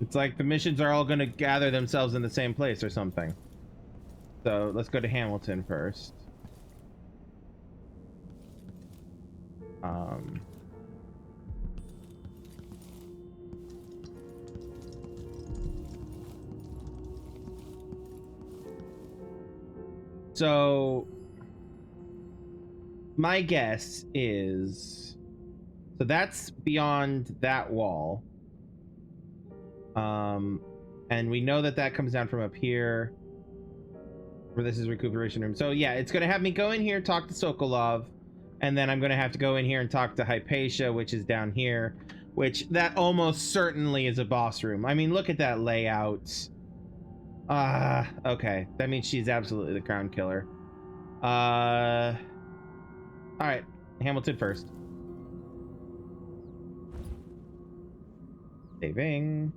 It's like the missions are all going to gather themselves in the same place or something. So let's go to Hamilton first. So my guess is, so that's beyond that wall. And we know that that comes down from up here, where this is recuperation room. So yeah, it's going to have me go in here, talk to Sokolov, and then I'm going to have to go in here and talk to Hypatia, which is down here, which that almost certainly is a boss room. I mean, look at that layout. Okay. That means she's absolutely the Crown Killer. All right. Hamilton first. Saving.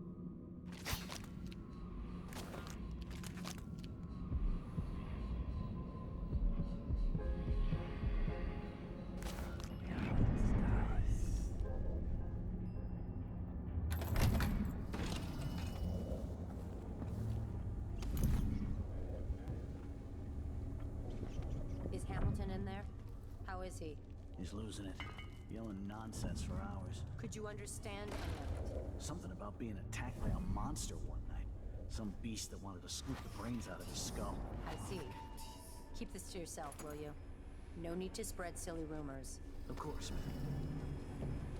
Is Hamilton in there? How is he? He's losing it. Yelling nonsense for hours. Could you understand any of it? Something about being attacked by a monster one night. Some beast that wanted to scoop the brains out of his skull. I see. Keep this to yourself, will you? No need to spread silly rumors. Of course.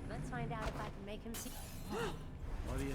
Let's find out if I can make him see. What do you...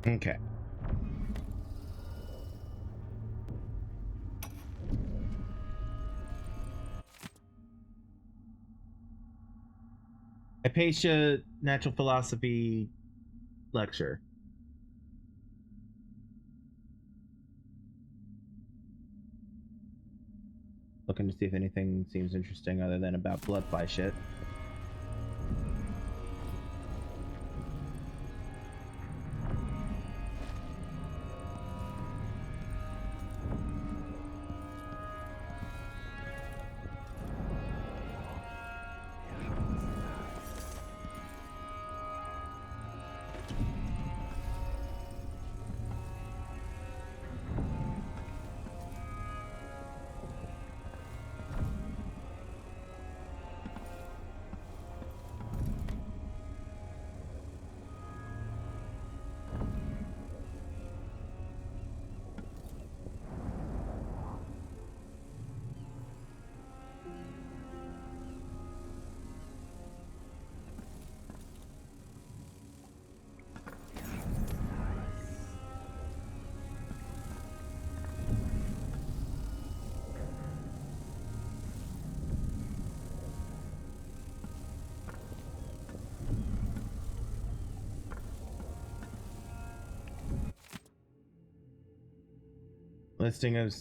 Okay. Hypatia Natural Philosophy lecture. Looking to see if anything seems interesting other than about bloodfly shit. Listing of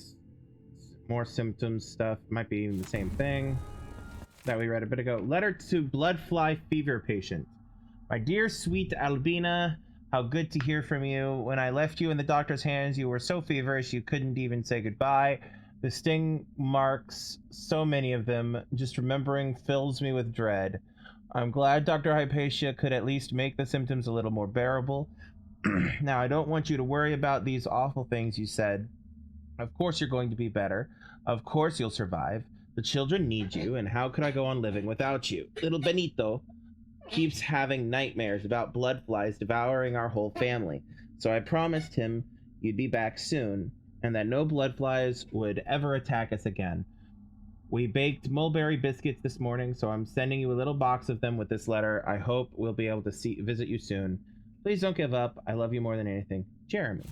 more symptoms stuff. Might be even the same thing that we read a bit ago. Letter to blood fly fever patient. My dear sweet Albina, how good to hear from you. When I left you in the doctor's hands, you were so feverish you couldn't even say goodbye. The sting marks, so many of them, just remembering fills me with dread. I'm glad Dr. Hypatia could at least make the symptoms a little more bearable. Now, I don't want you to worry about these awful things you said. Of course you're going to be better. Of course you'll survive. The children need you, and how could I go on living without you? Little Benito keeps having nightmares about blood flies devouring our whole family. So I promised him you'd be back soon, and that no blood flies would ever attack us again. We baked mulberry biscuits this morning, so I'm sending you a little box of them with this letter. I hope we'll be able to visit you soon. Please don't give up. I love you more than anything. Jeremy.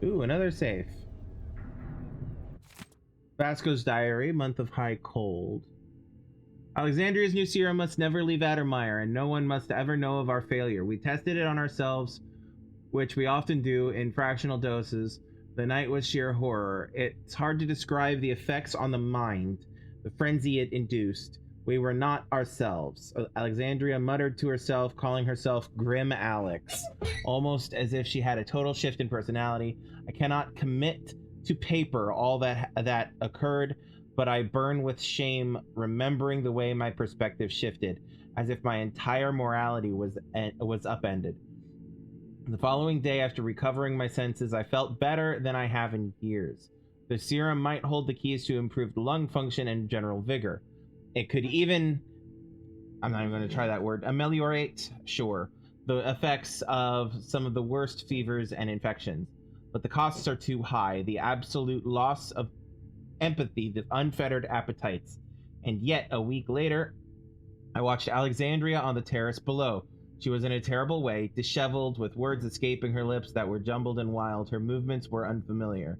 Ooh, another safe. Vasco's diary, month of high cold. Alexandria's new serum must never leave Addermeyer, and no one must ever know of our failure. We tested it on ourselves, which we often do in fractional doses. The night was sheer horror. It's hard to describe the effects on the mind, the frenzy it induced. We were not ourselves. Alexandria muttered to herself, calling herself Grim Alex, almost as if she had a total shift in personality. I cannot commit to paper all that occurred, but I burn with shame remembering the way my perspective shifted, as if my entire morality was upended. The following day, after recovering my senses, I felt better than I have in years. The serum might hold the keys to improved lung function and general vigor. It could even, I'm not even going to try that word, ameliorate, sure, the effects of some of the worst fevers and infections. But the costs are too high, the absolute loss of empathy, the unfettered appetites. And yet, a week later, I watched Alexandria on the terrace below. She was in a terrible way, disheveled, with words escaping her lips that were jumbled and wild. Her movements were unfamiliar.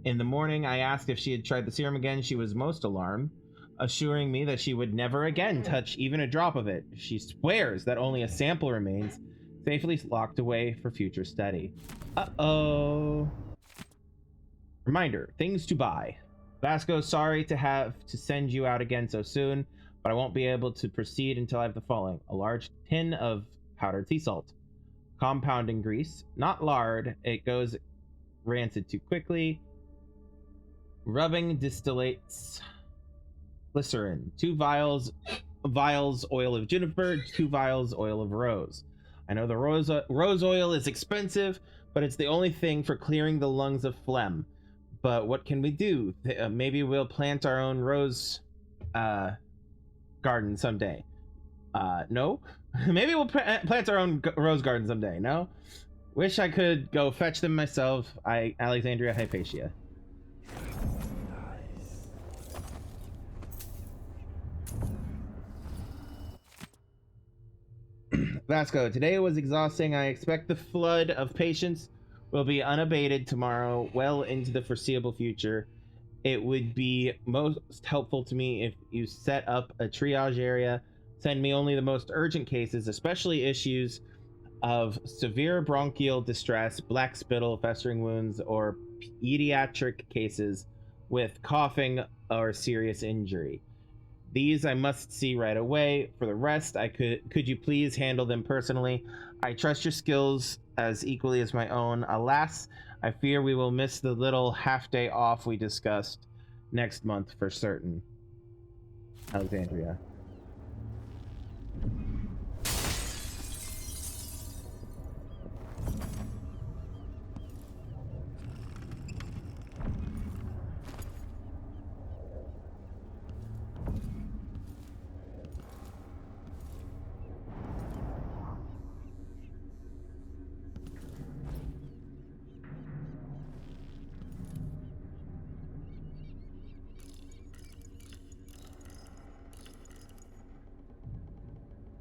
In the morning, I asked if she had tried the serum again. She was most alarmed, assuring me that she would never again touch even a drop of it. She swears that only a sample remains, safely locked away for future study. Uh-oh. Reminder, things to buy. Vasco, sorry to have to send you out again so soon, but I won't be able to proceed until I have the following. A large tin of powdered sea salt. Compounding grease, not lard, it goes rancid too quickly. Rubbing distillates. Glycerin, 2 vials oil of juniper, 2 vials oil of rose. I know the rose oil is expensive, but it's the only thing for clearing the lungs of phlegm. But what can we do? Maybe we'll plant our own rose garden someday. No? Maybe we'll plant our own rose garden someday, no? Wish I could go fetch them myself. Alexandria Hypatia. Vasco, today was exhausting. I expect the flood of patients will be unabated tomorrow, well into the foreseeable future. It would be most helpful to me if you set up a triage area. Send me only the most urgent cases, especially issues of severe bronchial distress, black spittle, festering wounds, or pediatric cases with coughing or serious injury. These I must see right away. For the rest, could you please handle them personally? I trust your skills as equally as my own. Alas, I fear we will miss the little half-day off we discussed next month for certain. Alexandria.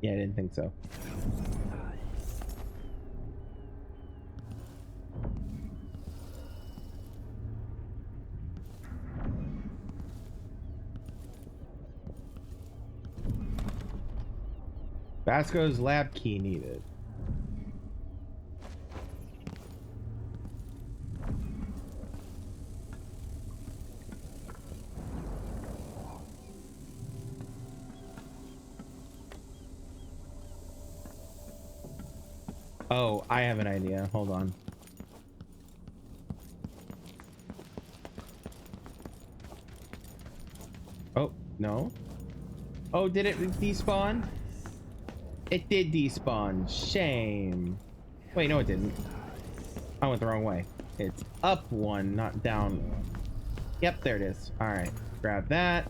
Yeah, I didn't think so. Vasco's lab key needed. Oh, I have an idea. Hold on. Oh, no. Oh, did it despawn? It did despawn. Shame. Wait, no, it didn't. I went the wrong way. It's up one, not down one. Yep, there it is. All right, grab that.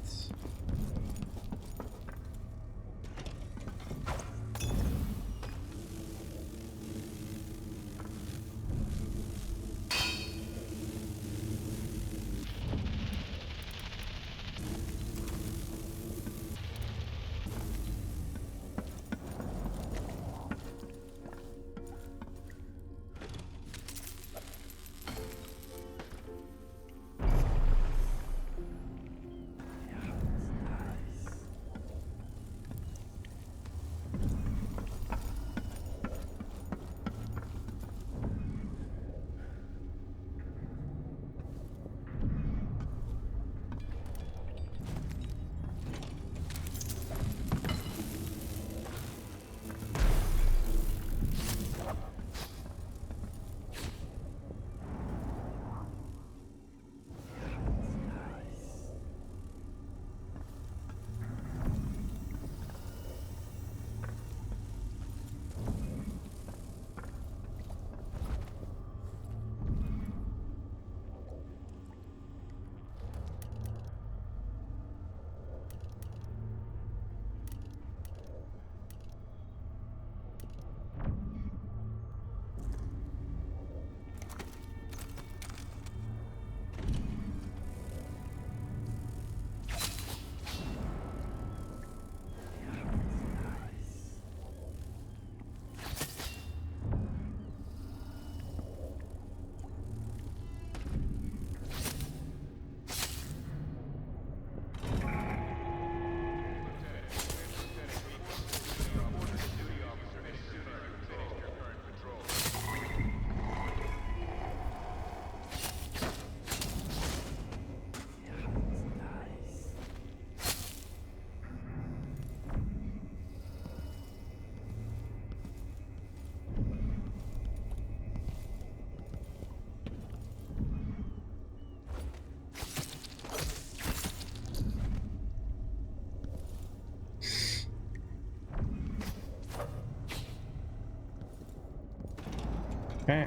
Okay.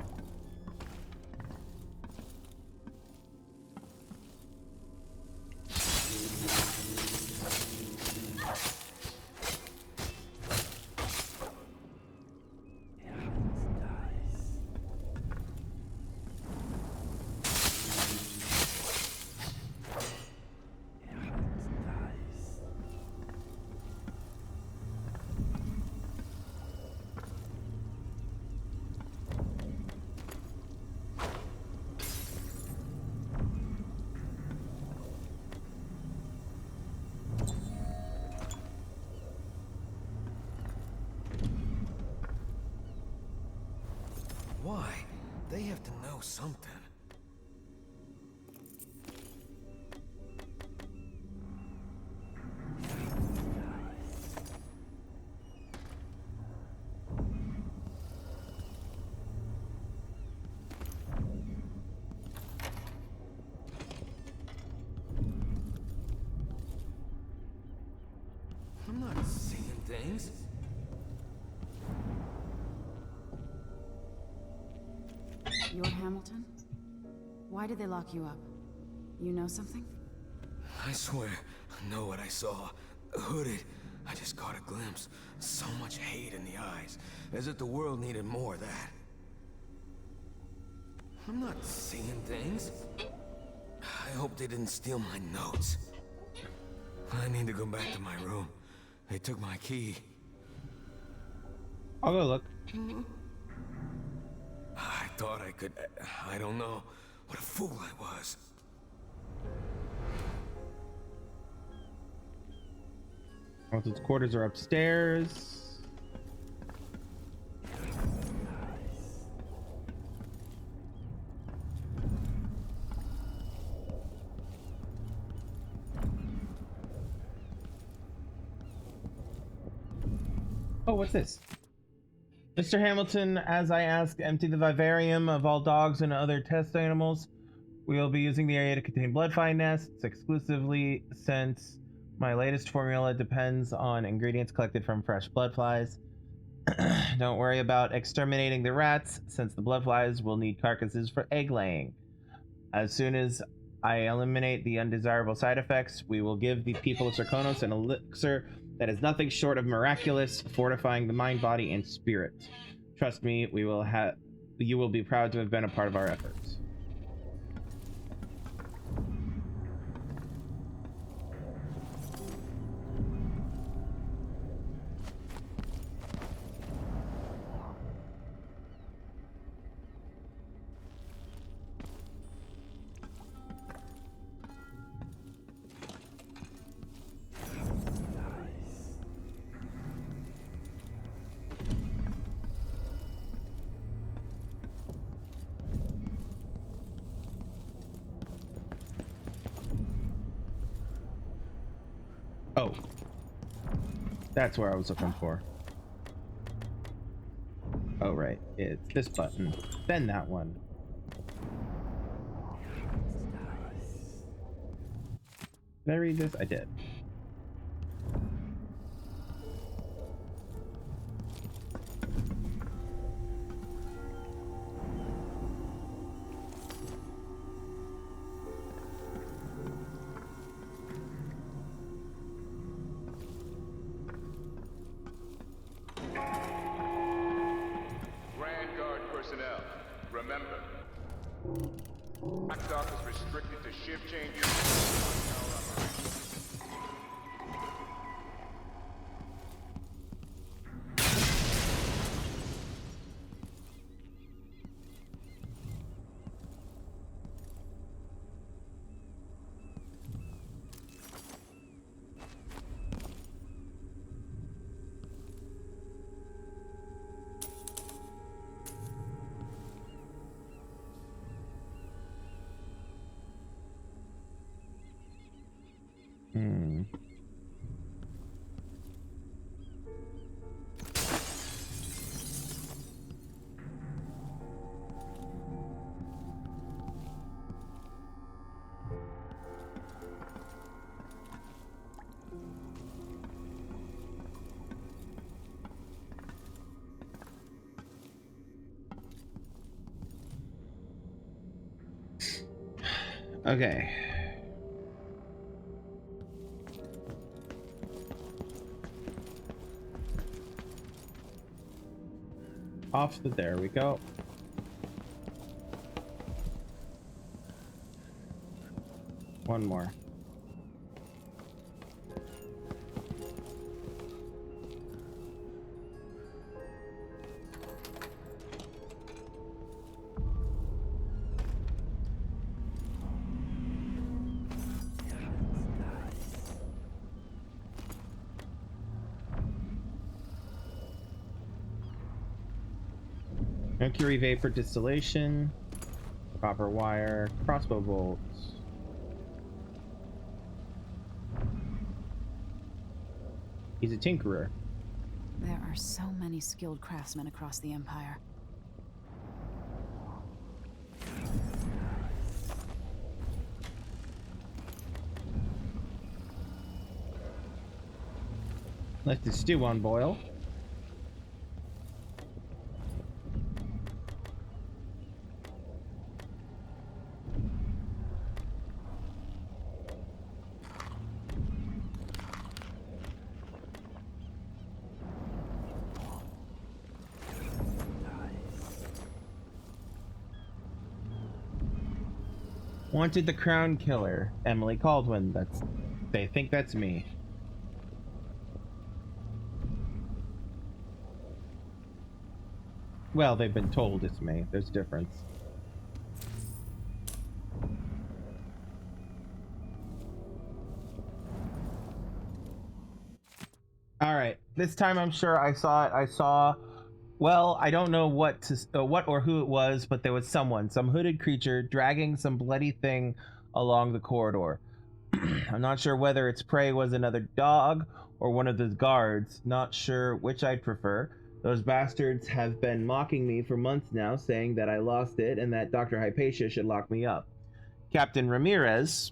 Why? They have to know something. You're Hamilton? Why did they lock you up? You know something? I swear, I know what I saw. Hooded. I just caught a glimpse. So much hate in the eyes. As if the world needed more of that. I'm not seeing things. I hope they didn't steal my notes. I need to go back to my room. They took my key. I'll go look. I thought I could... I don't know. What a fool I was. Hamilton's quarters are upstairs. Oh, what's this? Mr. Hamilton, as I ask, empty the vivarium of all dogs and other test animals. We will be using the area to contain bloodfly nests exclusively since my latest formula depends on ingredients collected from fresh bloodflies. Don't worry about exterminating the rats, since the bloodflies will need carcasses for egg laying. As soon as I eliminate the undesirable side effects, we will give the people of Serkonos an elixir that is nothing short of miraculous, fortifying the mind, body, and spirit. Trust me, you will be proud to have been a part of our efforts. Oh, that's where I was looking for. Oh, right. It's this button. Then that one. Did I read this? I did. Remember, Black Dock is restricted to shift changes. Okay. There we go. One more. Mercury vapor distillation, copper wire, crossbow bolts. He's a tinkerer. There are so many skilled craftsmen across the Empire. Let the stew on boil. Wanted the Crown Killer, Emily Caldwin. They think that's me. Well, they've been told it's me. There's a difference. All right, this time I'm sure I saw it. I saw, well, I don't know what or who it was, but there was some hooded creature dragging some bloody thing along the corridor. I'm not sure whether its prey was another dog or one of the guards. Not sure which I'd prefer. Those bastards have been mocking me for months now, saying that I lost it and that Dr. Hypatia should lock me up. Captain Ramirez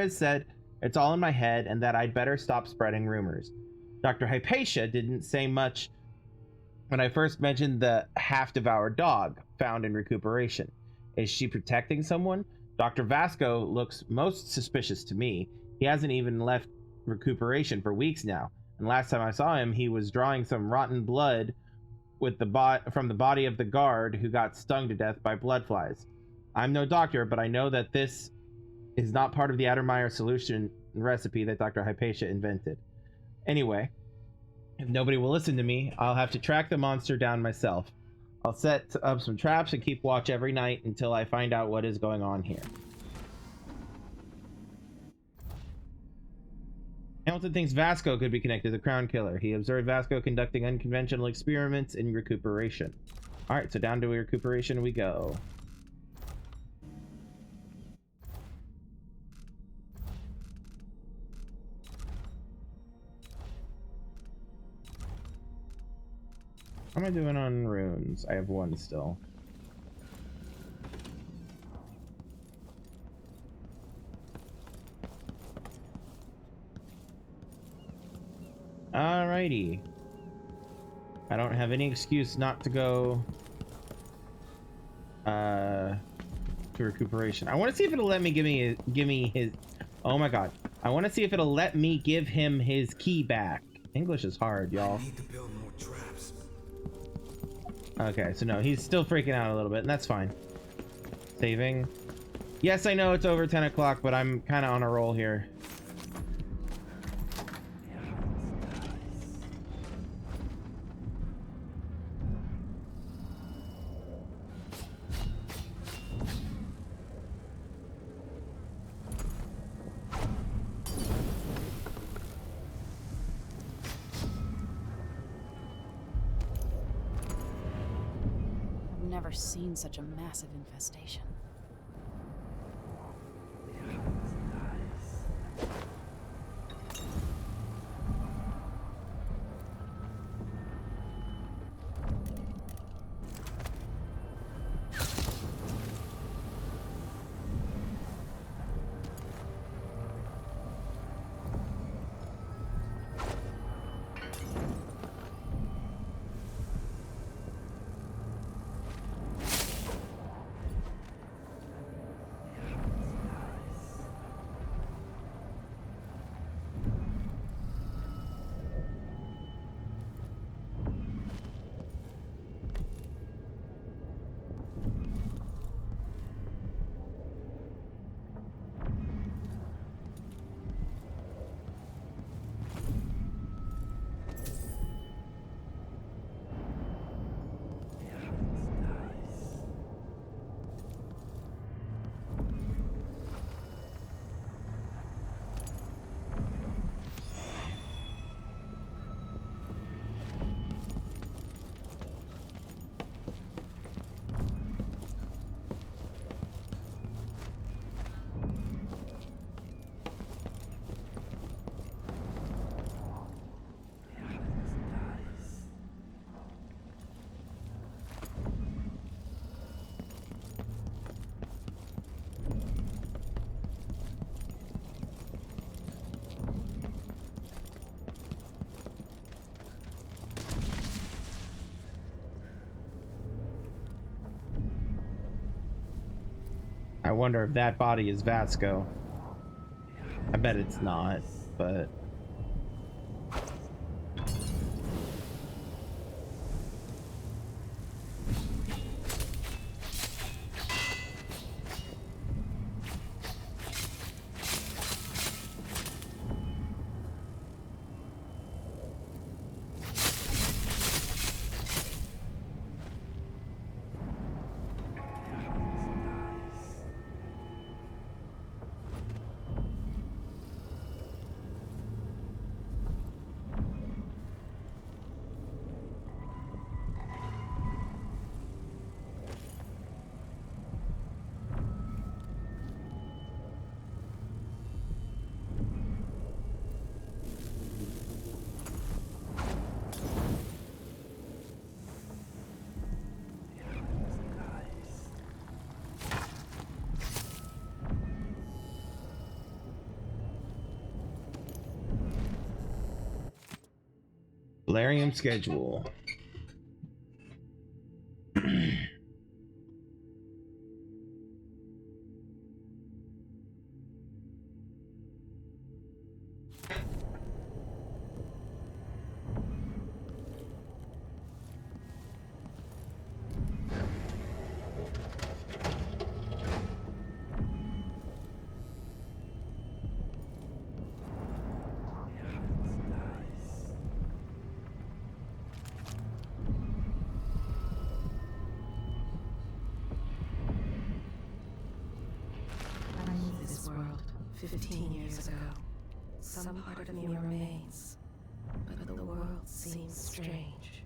said it's all in my head and that I'd better stop spreading rumors. Dr. Hypatia didn't say much when I first mentioned the half-devoured dog found in recuperation. Is she protecting someone? Dr. Vasco looks most suspicious to me. He hasn't even left recuperation for weeks now, and last time I saw him, he was drawing some rotten blood with from the body of the guard who got stung to death by blood flies. I'm no doctor, but I know that this is not part of the Addermeyer solution recipe that Dr. Hypatia invented. Anyway, if nobody will listen to me, I'll have to track the monster down myself. I'll set up some traps and keep watch every night until I find out what is going on here. Hamilton thinks Vasco could be connected to the Crown Killer. He observed Vasco conducting unconventional experiments in recuperation. Alright, so down to recuperation we go. How am I doing on runes? I have one still. Alrighty. I don't have any excuse not to go to recuperation. I want to see if it'll let me give me his oh my god. I want to see if it'll let me give him his key back. English is hard, y'all. I need to build more traps. Okay, so no, he's still freaking out a little bit, and that's fine. Saving. Yes, I know it's over 10 o'clock, but I'm kind of on a roll here. Never seen such a massive infestation. I wonder if that body is Vasco. I bet it's not, but... Valerium schedule. I knew this world 15 years ago. Some part of me remains, but the world seems strange.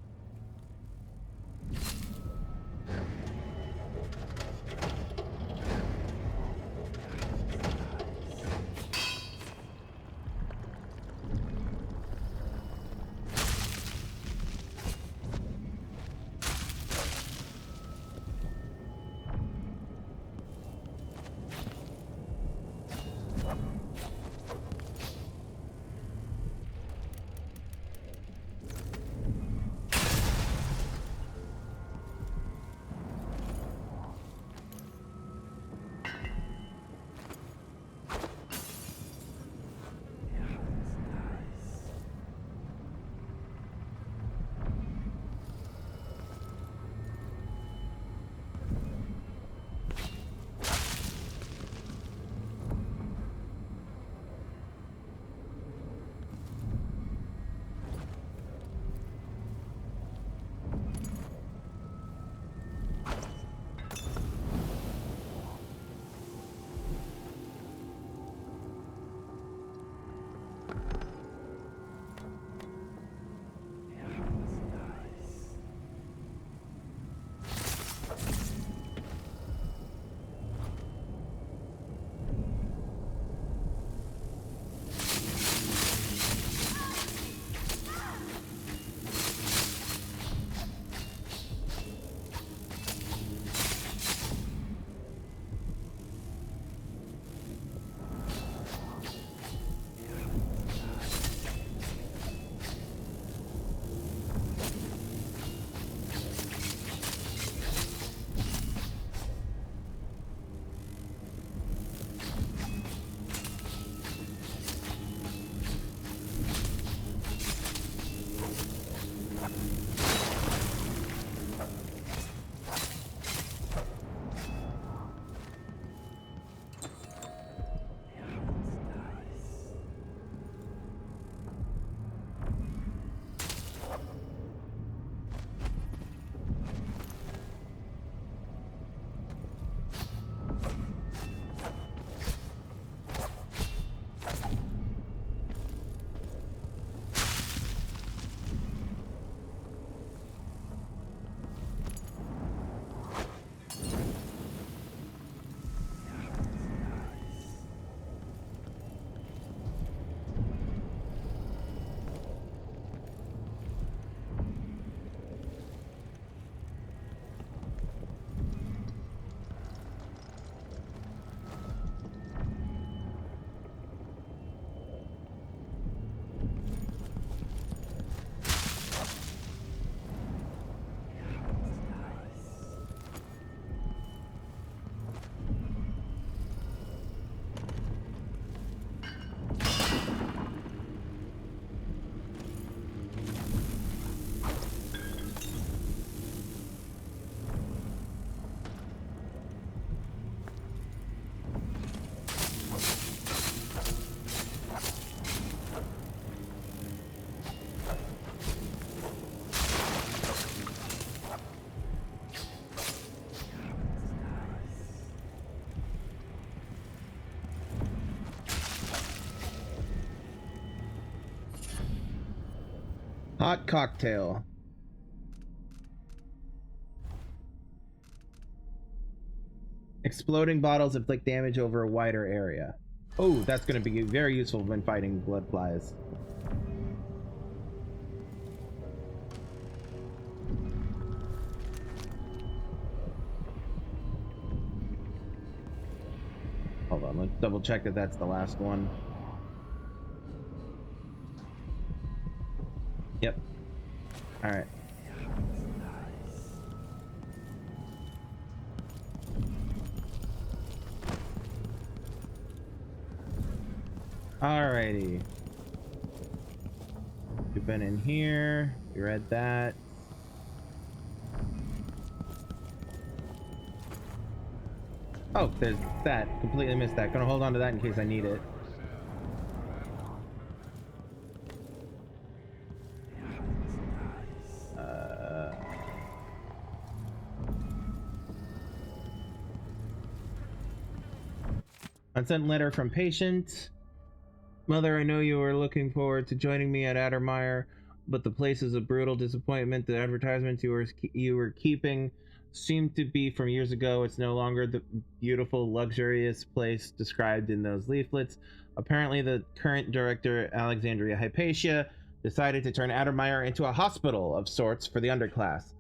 Hot cocktail. Exploding bottles inflict damage over a wider area. Oh, that's going to be very useful when fighting blood flies. Hold on, let's double check that that's the last one. Yep. All right. Alrighty. You've been in here. You read that. Oh, there's that. Completely missed that. Gonna hold on to that in case I need it. Unsent letter from patient. Mother, I know you were looking forward to joining me at Addermeyer, but the place is a brutal disappointment. The advertisements you were keeping seemed to be from years ago. It's no longer the beautiful, luxurious place described in those leaflets. Apparently, the current director, Alexandria Hypatia, decided to turn Addermeyer into a hospital of sorts for the underclass.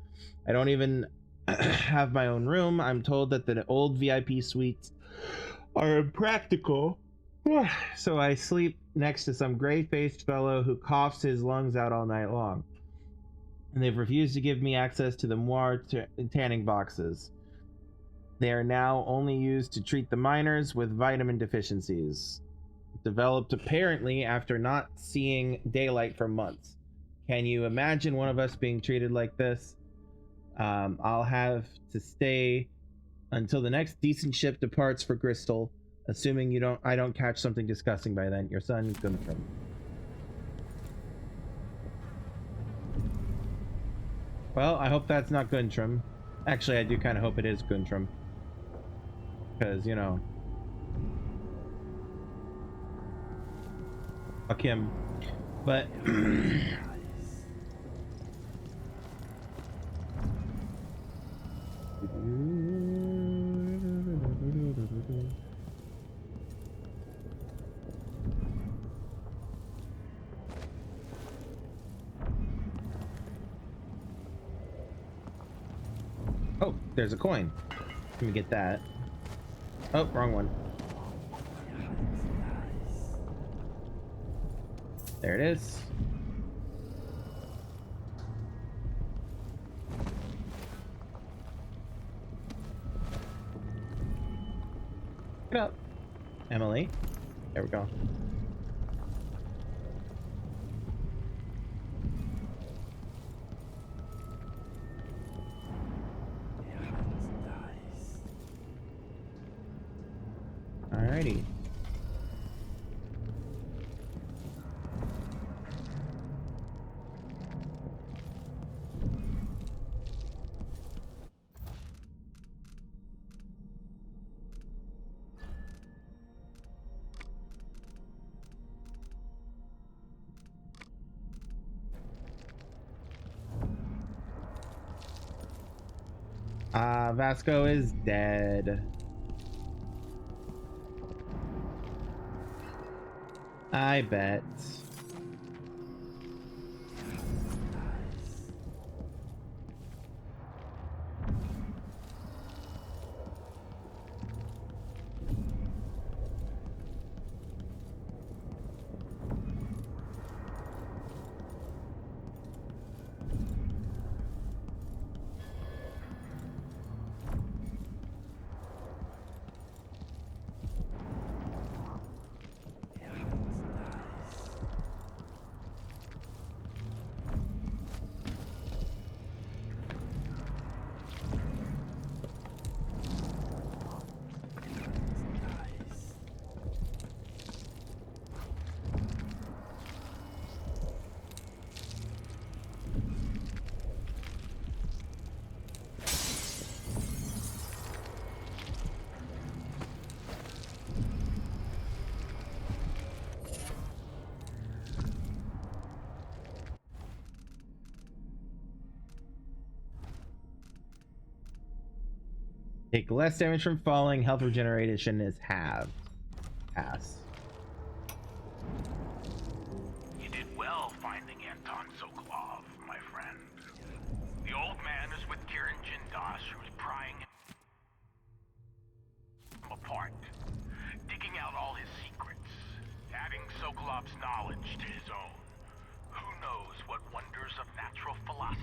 I don't even have my own room. I'm told that the old VIP suites are impractical. So I sleep next to some gray-faced fellow who coughs his lungs out all night long. And they've refused to give me access to the moire tanning boxes. They are now only used to treat the miners with vitamin deficiencies, developed apparently after not seeing daylight for months. Can you imagine one of us being treated like this? I'll have to stay until the next decent ship departs for Bristol, assuming I don't catch something disgusting by then. Your son, Guntram. Well, I hope that's not Guntram. Actually, I do kind of hope it is Guntram. Because, you know. Fuck him. But... Oh, there's a coin. Let me get that. Oh, wrong one. There it is. Get up, Emily. There we go. Alrighty. Vasco is dead. I bet. Take less damage from falling. Health regeneration is halved. Pass. You did well finding Anton Sokolov, my friend. The old man is with Kiran Jindas, who's prying him apart, digging out all his secrets, adding Sokolov's knowledge to his own. Who knows what wonders of natural philosophy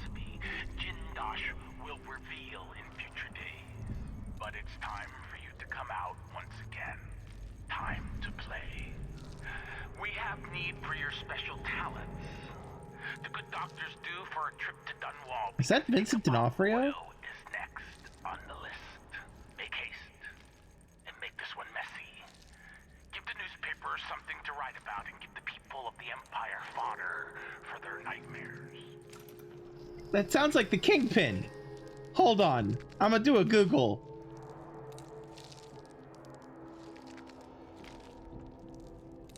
Dosh will reveal in future days. But it's time for you to come out once again. Time to play. We have need for your special talents. The good doctor's due for a trip to Dunwall. Is that Vincent D'Onofrio? Is next on the list. Make haste and make this one messy. Give the newspapers something to write about and give the people of the Empire fodder for their nightmares. That sounds like the Kingpin. Hold on. I'm gonna do a Google.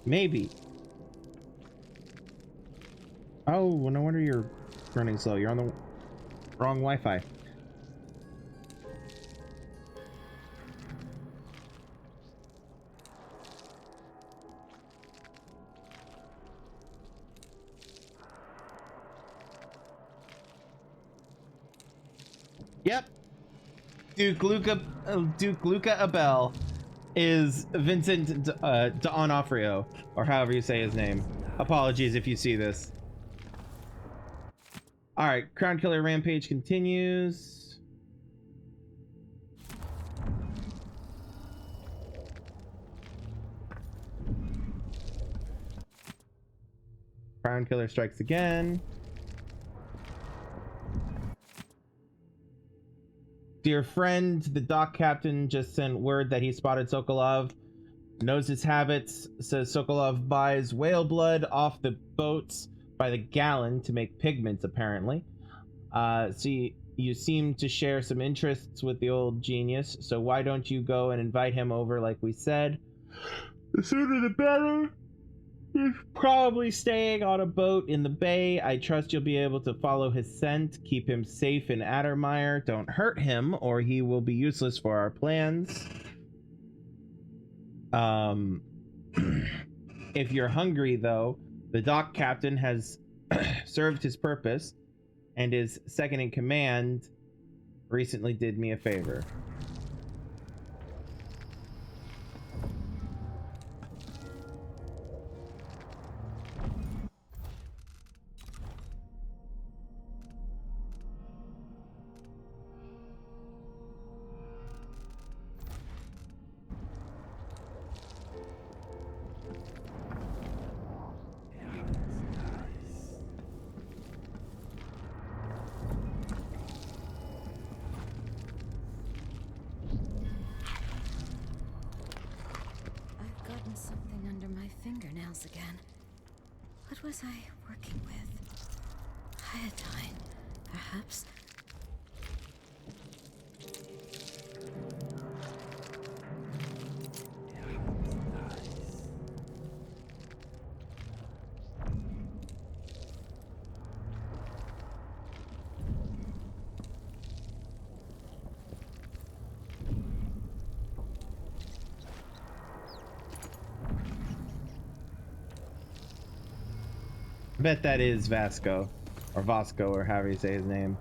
Maybe. Oh, no wonder you're running slow. You're on the wrong Wi-Fi. Yep. Duke Luca Abel is Vincent D'Onofrio, or however you say his name. Apologies if you see this. Alright, Crown Killer Rampage continues. Crown Killer strikes again. Dear friend, the dock captain just sent word that he spotted Sokolov. Knows his habits. Says Sokolov buys whale blood off the boats by the gallon to make pigments, apparently. See, you seem to share some interests with the old genius, so why don't you go and invite him over like we said? The sooner the better. He's probably staying on a boat in the bay. I trust you'll be able to follow his scent. Keep him safe in Addermire. Don't hurt him, or he will be useless for our plans. If you're hungry, though, the dock captain has served his purpose, and his second in command recently did me a favor. Something under my fingernails again. What was I working with? Iodine, perhaps? I bet that is Vasco, or Vasco, or however you say his name.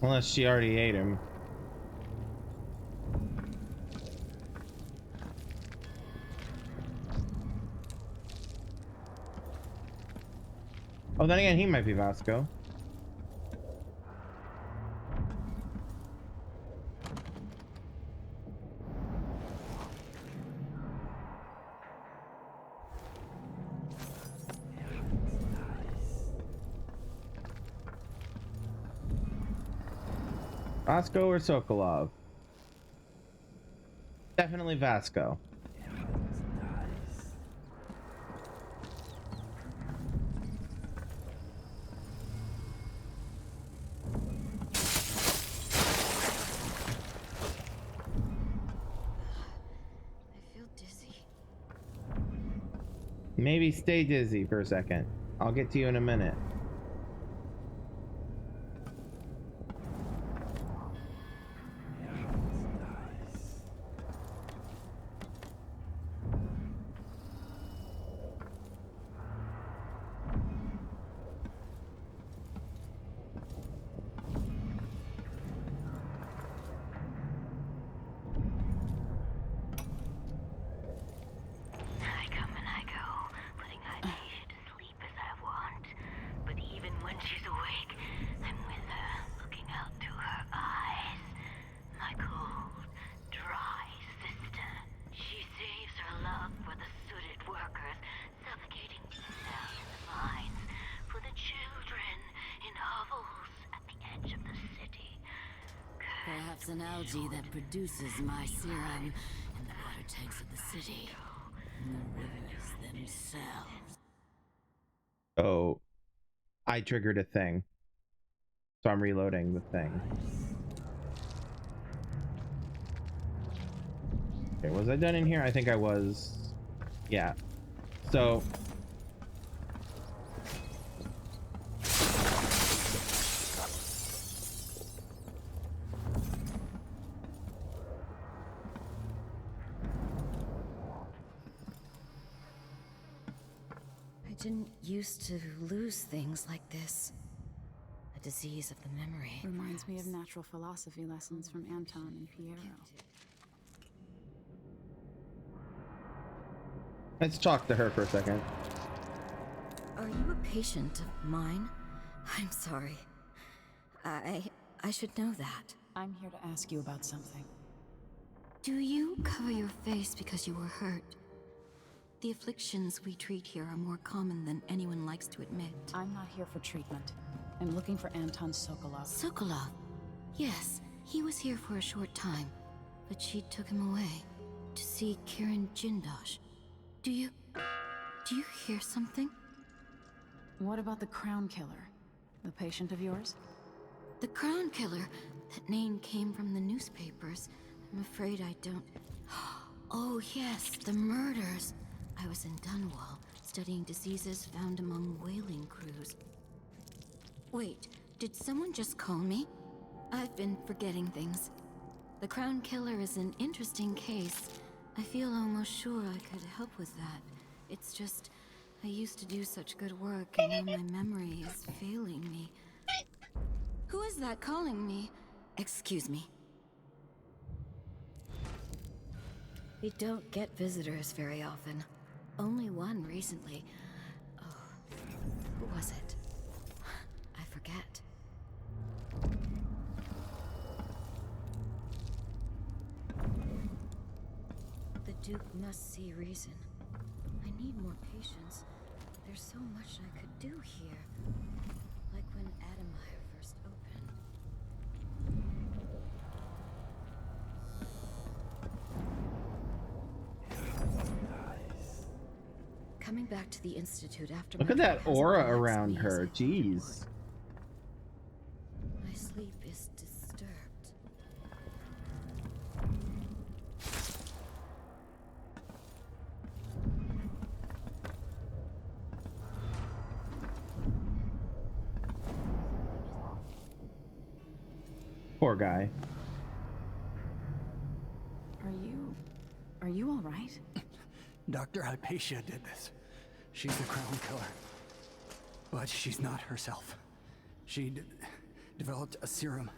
Unless she already ate him. Oh, then again, he might be Vasco. Vasco or Sokolov? Definitely Vasco. Maybe stay dizzy for a second. I'll get to you in a minute. I traps an algae that produces my serum in the water tanks of the city. The rivers themselves. Oh, I triggered a thing. So I'm reloading the thing. Okay, was I done in here? I think I was. Yeah. So I didn't used to lose things like this. A disease of the memory. Reminds me of natural philosophy lessons from Anton and Piero. let's talk to her for a second. Are you a patient of mine? I'm sorry. I should know that. I'm here to ask you about something. Do you cover your face because you were hurt? The afflictions we treat here are more common than anyone likes to admit. I'm not here for treatment. I'm looking for Anton Sokolov. Sokolov? Yes, he was here for a short time, but she took him away to see Kirin Jindosh. Do you hear something? What about the Crown Killer? The patient of yours? The Crown Killer? That name came from the newspapers. I'm afraid I don't... Oh yes, the murders. I was in Dunwall, studying diseases found among whaling crews. Wait, did someone just call me? I've been forgetting things. The Crown Killer is an interesting case. I feel almost sure I could help with that. It's just, I used to do such good work, and now my memory is failing me. Who is that calling me? Excuse me. We don't get visitors very often. Only one recently. Oh, who was it? I forget. The Duke must see reason. I need more patience. There's so much I could do here. Like when Adamire first opened. Coming back to the Institute after Look my at that trip hasn't aura relaxed around me as her. I thought it Jeez. would. My sleep is disturbed. Poor guy. Are you all right? Dr. Hypatia did this. She's the Crown Killer. But she's not herself. She developed a serum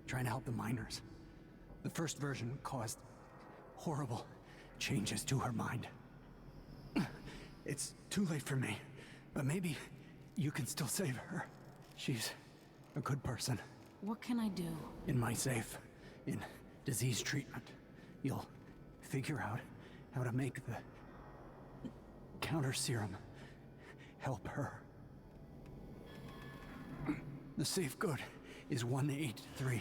trying to help the miners. The first version caused horrible changes to her mind. It's too late for me, but maybe you can still save her. She's a good person. What can I do? In my safe, in disease treatment, you'll figure out how to make the counter serum help her. The safe code is 183.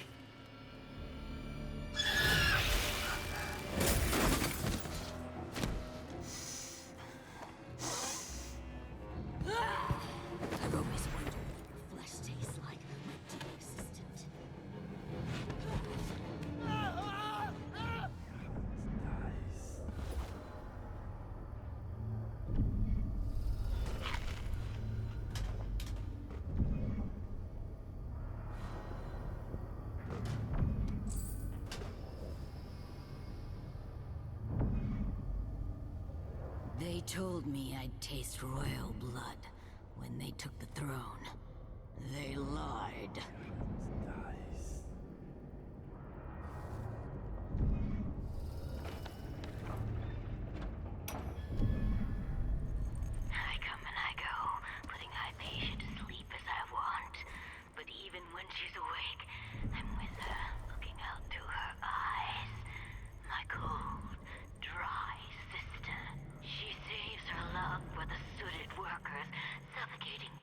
I've always wondered what your flesh tastes like, my dear assistant. They told me I'd taste royal blood when they took the throne. They lied. I come and I go, putting Hypatia to sleep as I want. But even when she's awake, I'm with her, looking out through her eyes. My cold, dry sister. She saves her love for the sooted workers, suffocating.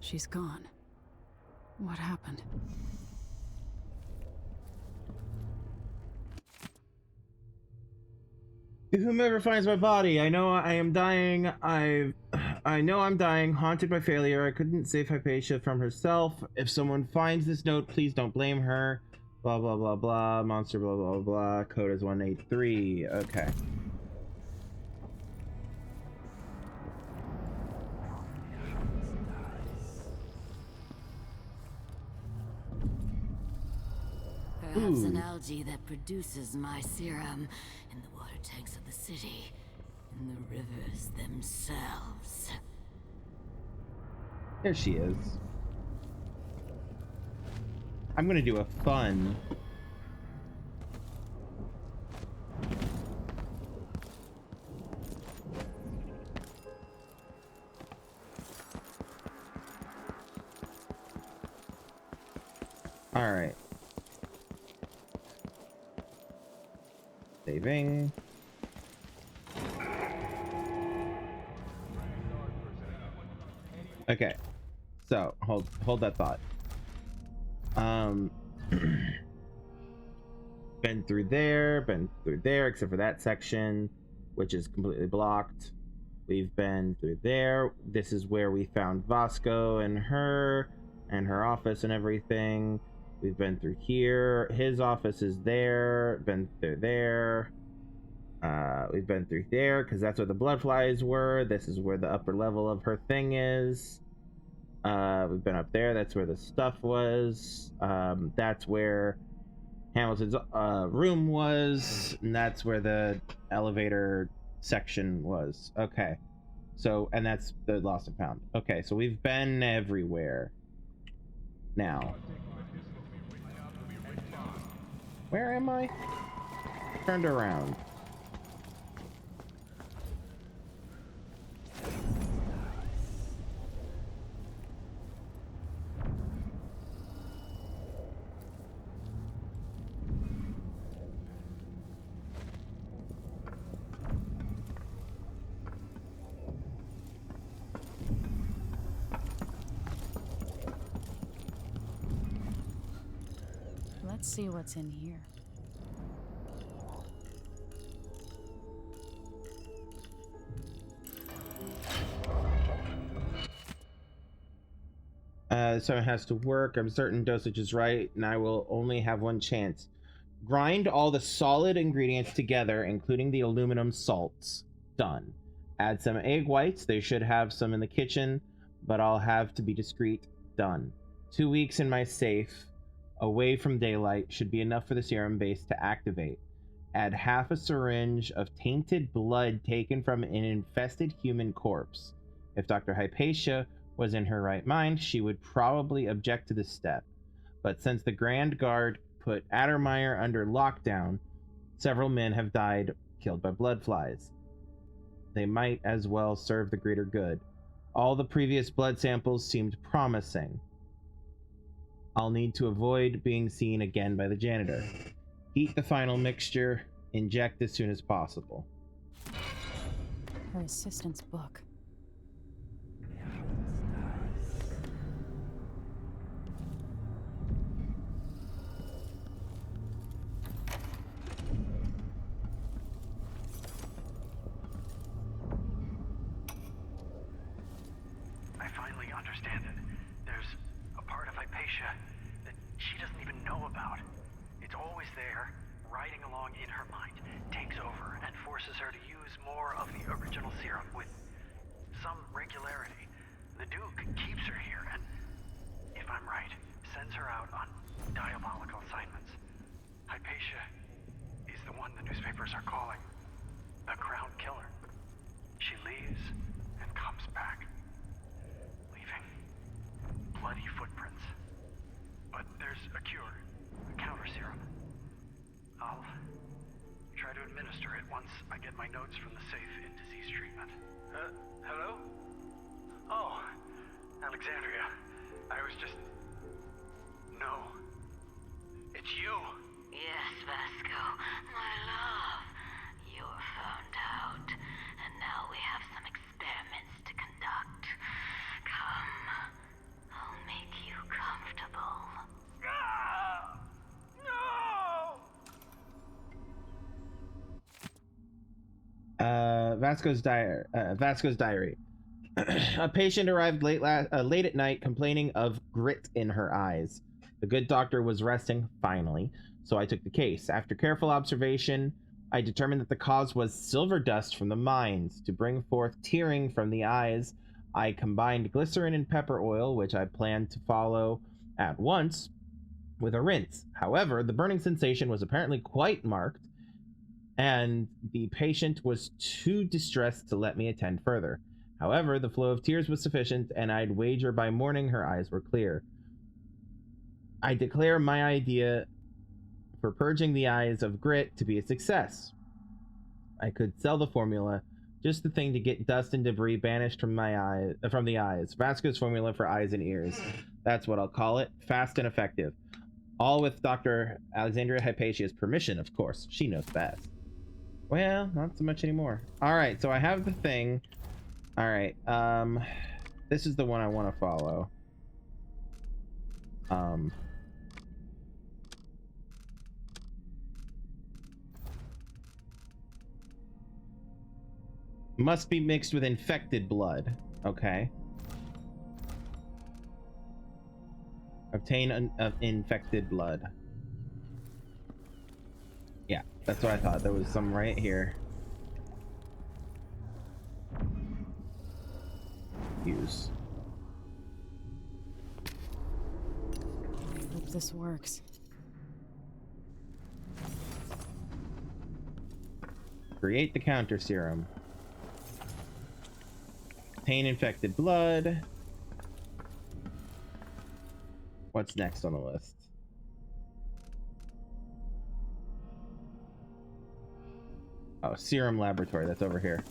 She's gone. What happened? To whomever finds my body, I know I am dying. I know I'm dying, haunted by failure. I couldn't save Hypatia from herself. If someone finds this note, please don't blame her. Blah, blah, blah, blah. Monster, blah, blah, blah. Code is 183. Okay. Perhaps an algae that produces my serum in the water tanks of the city, in the rivers themselves. There she is. I'm gonna do a fun. All right. Saving. Okay. So, hold that thought. Been through there, except for that section, which is completely blocked. We've been through there. This is where we found Vasco and her office and everything. We've been through here. His office is there. Been through there. We've been through there because that's where the blood flies were. This is where the upper level of her thing is. We've been up there. That's where the stuff was. That's where Hamilton's room was. And that's where the elevator section was. Okay. So, and that's the lost and found. Okay, so we've been everywhere. Now. Where am I? Turned around. Let's see what's in here. So it has to work. I'm certain dosage is right, and I will only have one chance. Grind all the solid ingredients together, including the aluminum salts. Done. Add some egg whites. They should have some in the kitchen, but I'll have to be discreet. Done. 2 weeks in my safe, away from daylight, should be enough for the serum base to activate. Add half a syringe of tainted blood taken from an infested human corpse. If Dr. Hypatia was in her right mind, she would probably object to this step. But since the Grand Guard put Addermeyer under lockdown, several men have died, killed by blood flies. They might as well serve the greater good. All the previous blood samples seemed promising. I'll need to avoid being seen again by the janitor. Heat the final mixture, inject as soon as possible. Her assistant's book. I finally understand it. There's a part of Hypatia that she doesn't even know about. It's always there, riding along in her mind, takes over, and forces her to use more of the original serum with some regularity. The Duke keeps her here, and, if I'm right, sends her out on diabolical assignments. Hypatia is the one the newspapers are calling the Crown Killer. She leaves and comes back, leaving bloody footprints. But there's a cure, a counter serum. I'll try to administer it once I get my notes from the safe in disease treatment. Hello? Oh, Alexandria. I was just... No. It's you! Yes, Vasco, my love. You were found out, and now we have some experiments to conduct. Come, Vasco's diary. A patient arrived late at night complaining of grit in her eyes. The good doctor was resting, finally, so I took the case. After careful observation, I determined that the cause was silver dust from the mines. To bring forth tearing from the eyes, I combined glycerin and pepper oil, which I planned to follow at once with a rinse. However, the burning sensation was apparently quite marked, and the patient was too distressed to let me attend further. However, the flow of tears was sufficient, and I'd wager by morning her eyes were clear. I declare my idea for purging the eyes of grit to be a success. I could sell the formula, just the thing to get dust and debris banished from the eyes. Vasco's formula for eyes and ears. That's what I'll call it. Fast and effective. All with Dr. Alexandria Hypatia's permission, of course. She knows best. Well, not so much anymore. Alright, so I have the thing. Alright, this is the one I want to follow. Must be mixed with infected blood. Okay. Obtain infected blood. Yeah, that's what I thought. There was some right here. Use. I hope this works. Create the counter serum. Obtain infected blood. What's next on the list? Oh, serum laboratory. That's over here.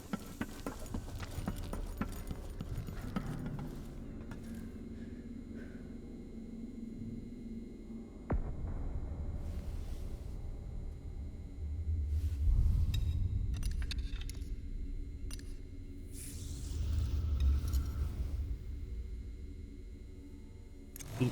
Eat.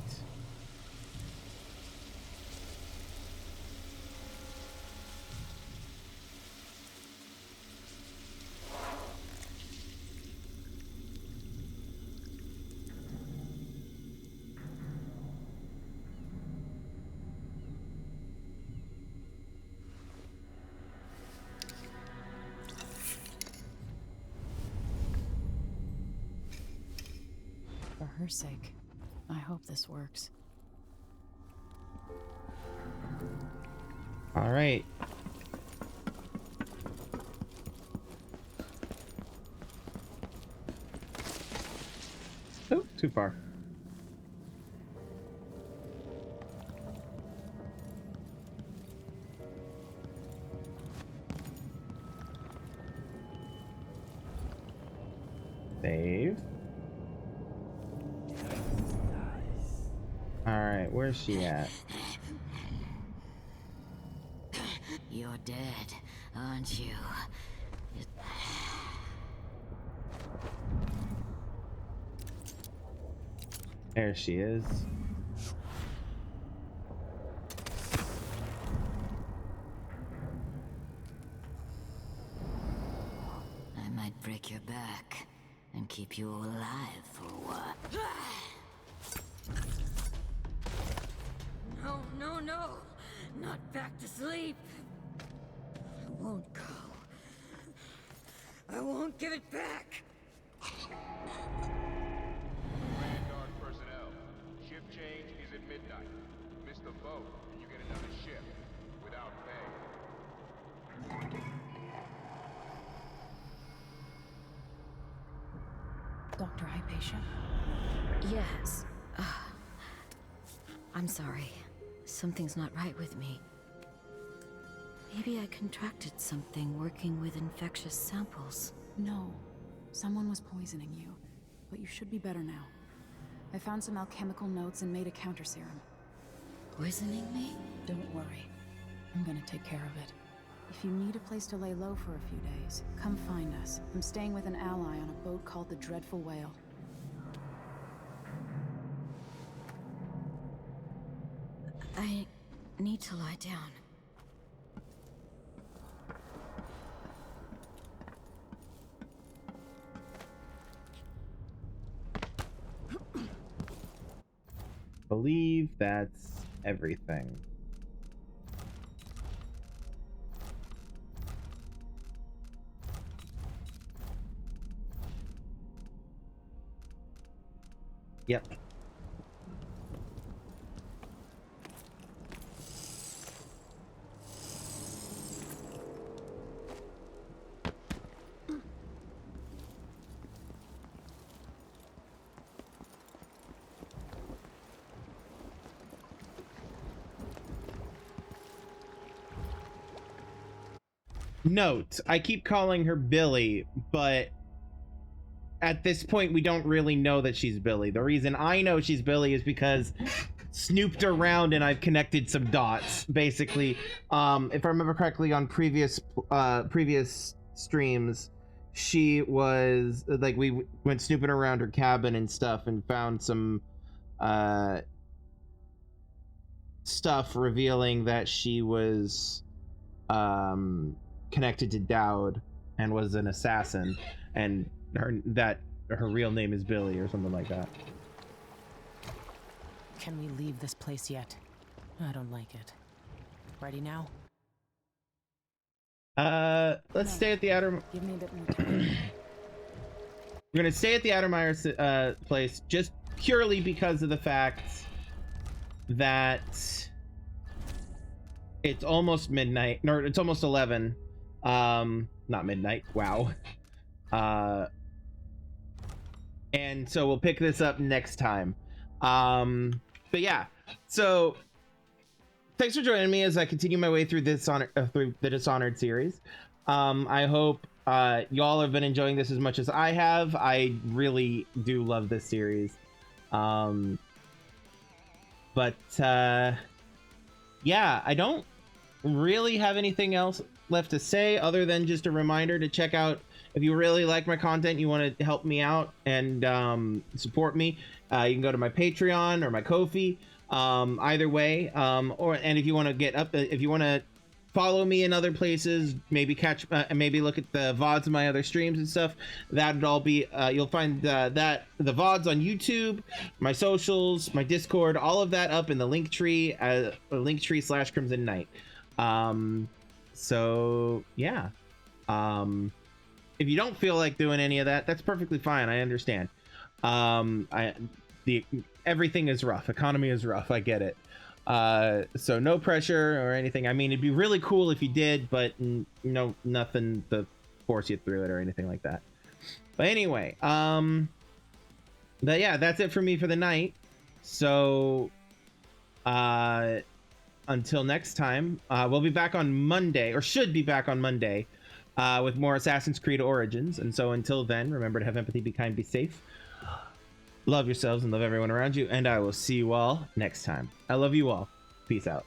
For her sake, I hope this works. All right. Oh, too far. Save. All right, where's she at? You're dead, aren't you? There she is. I might break your back and keep you alive for a while. No, no, no! Not back to sleep! I won't go. I won't give it back! Vanguard personnel, shift change is at midnight. Miss the boat, and you get another shift without pay. Dr. Hypatia? Yes. I'm sorry. Something's not right with me. Maybe I contracted something working with infectious samples. No. Someone was poisoning you. But you should be better now. I found some alchemical notes and made a counter serum. Poisoning me? Don't worry. I'm gonna take care of it. If you need a place to lay low for a few days, come find us. I'm staying with an ally on a boat called the Dreadful Whale. I need to lie down. believe that's everything. Yep. Note, I keep calling her Billy, but at this point we don't really know that she's Billy. The reason I know she's Billy is because snooped around and I've connected some dots. Basically, if I remember correctly, on previous streams, she was like, we went snooping around her cabin and stuff and found some stuff revealing that she was connected to Dowd and was an assassin, and her real name is Billy or something like that. Can we leave this place yet? I don't like it. Ready now? Let's stay at the outer. Give me a bit more time. We're gonna stay at the Outermire place just purely because of the fact that it's almost midnight. No, it's almost 11. Not midnight. Wow. And so we'll pick this up next time. But yeah, so thanks for joining me as I continue my way through through the Dishonored series. I hope y'all have been enjoying this as much as I have. I really do love this series. But yeah, I don't really have anything else left to say other than just a reminder to check out, if you really like my content, you want to help me out and support me, you can go to my Patreon or my Ko-fi, either way, and if you want to if you want to follow me in other places, maybe maybe look at the VODs of my other streams and stuff, that'd all be, you'll find the VODs on YouTube, my socials, my Discord, all of that up in the Linktree, Linktree/Crimson Knight. So yeah, if you don't feel like doing any of that, that's perfectly fine. I understand. Everything is rough. Economy is rough. I get it. So no pressure or anything. I mean, it'd be really cool if you did, but no, nothing to force you through it or anything like that. But anyway, but yeah, that's it for me for the night. So, until next time, we'll be back on Monday, or should be back on Monday, with more Assassin's Creed Origins. And so until then, remember to have empathy, be kind, be safe. Love yourselves and love everyone around you, and I will see you all next time. I love you all. Peace out.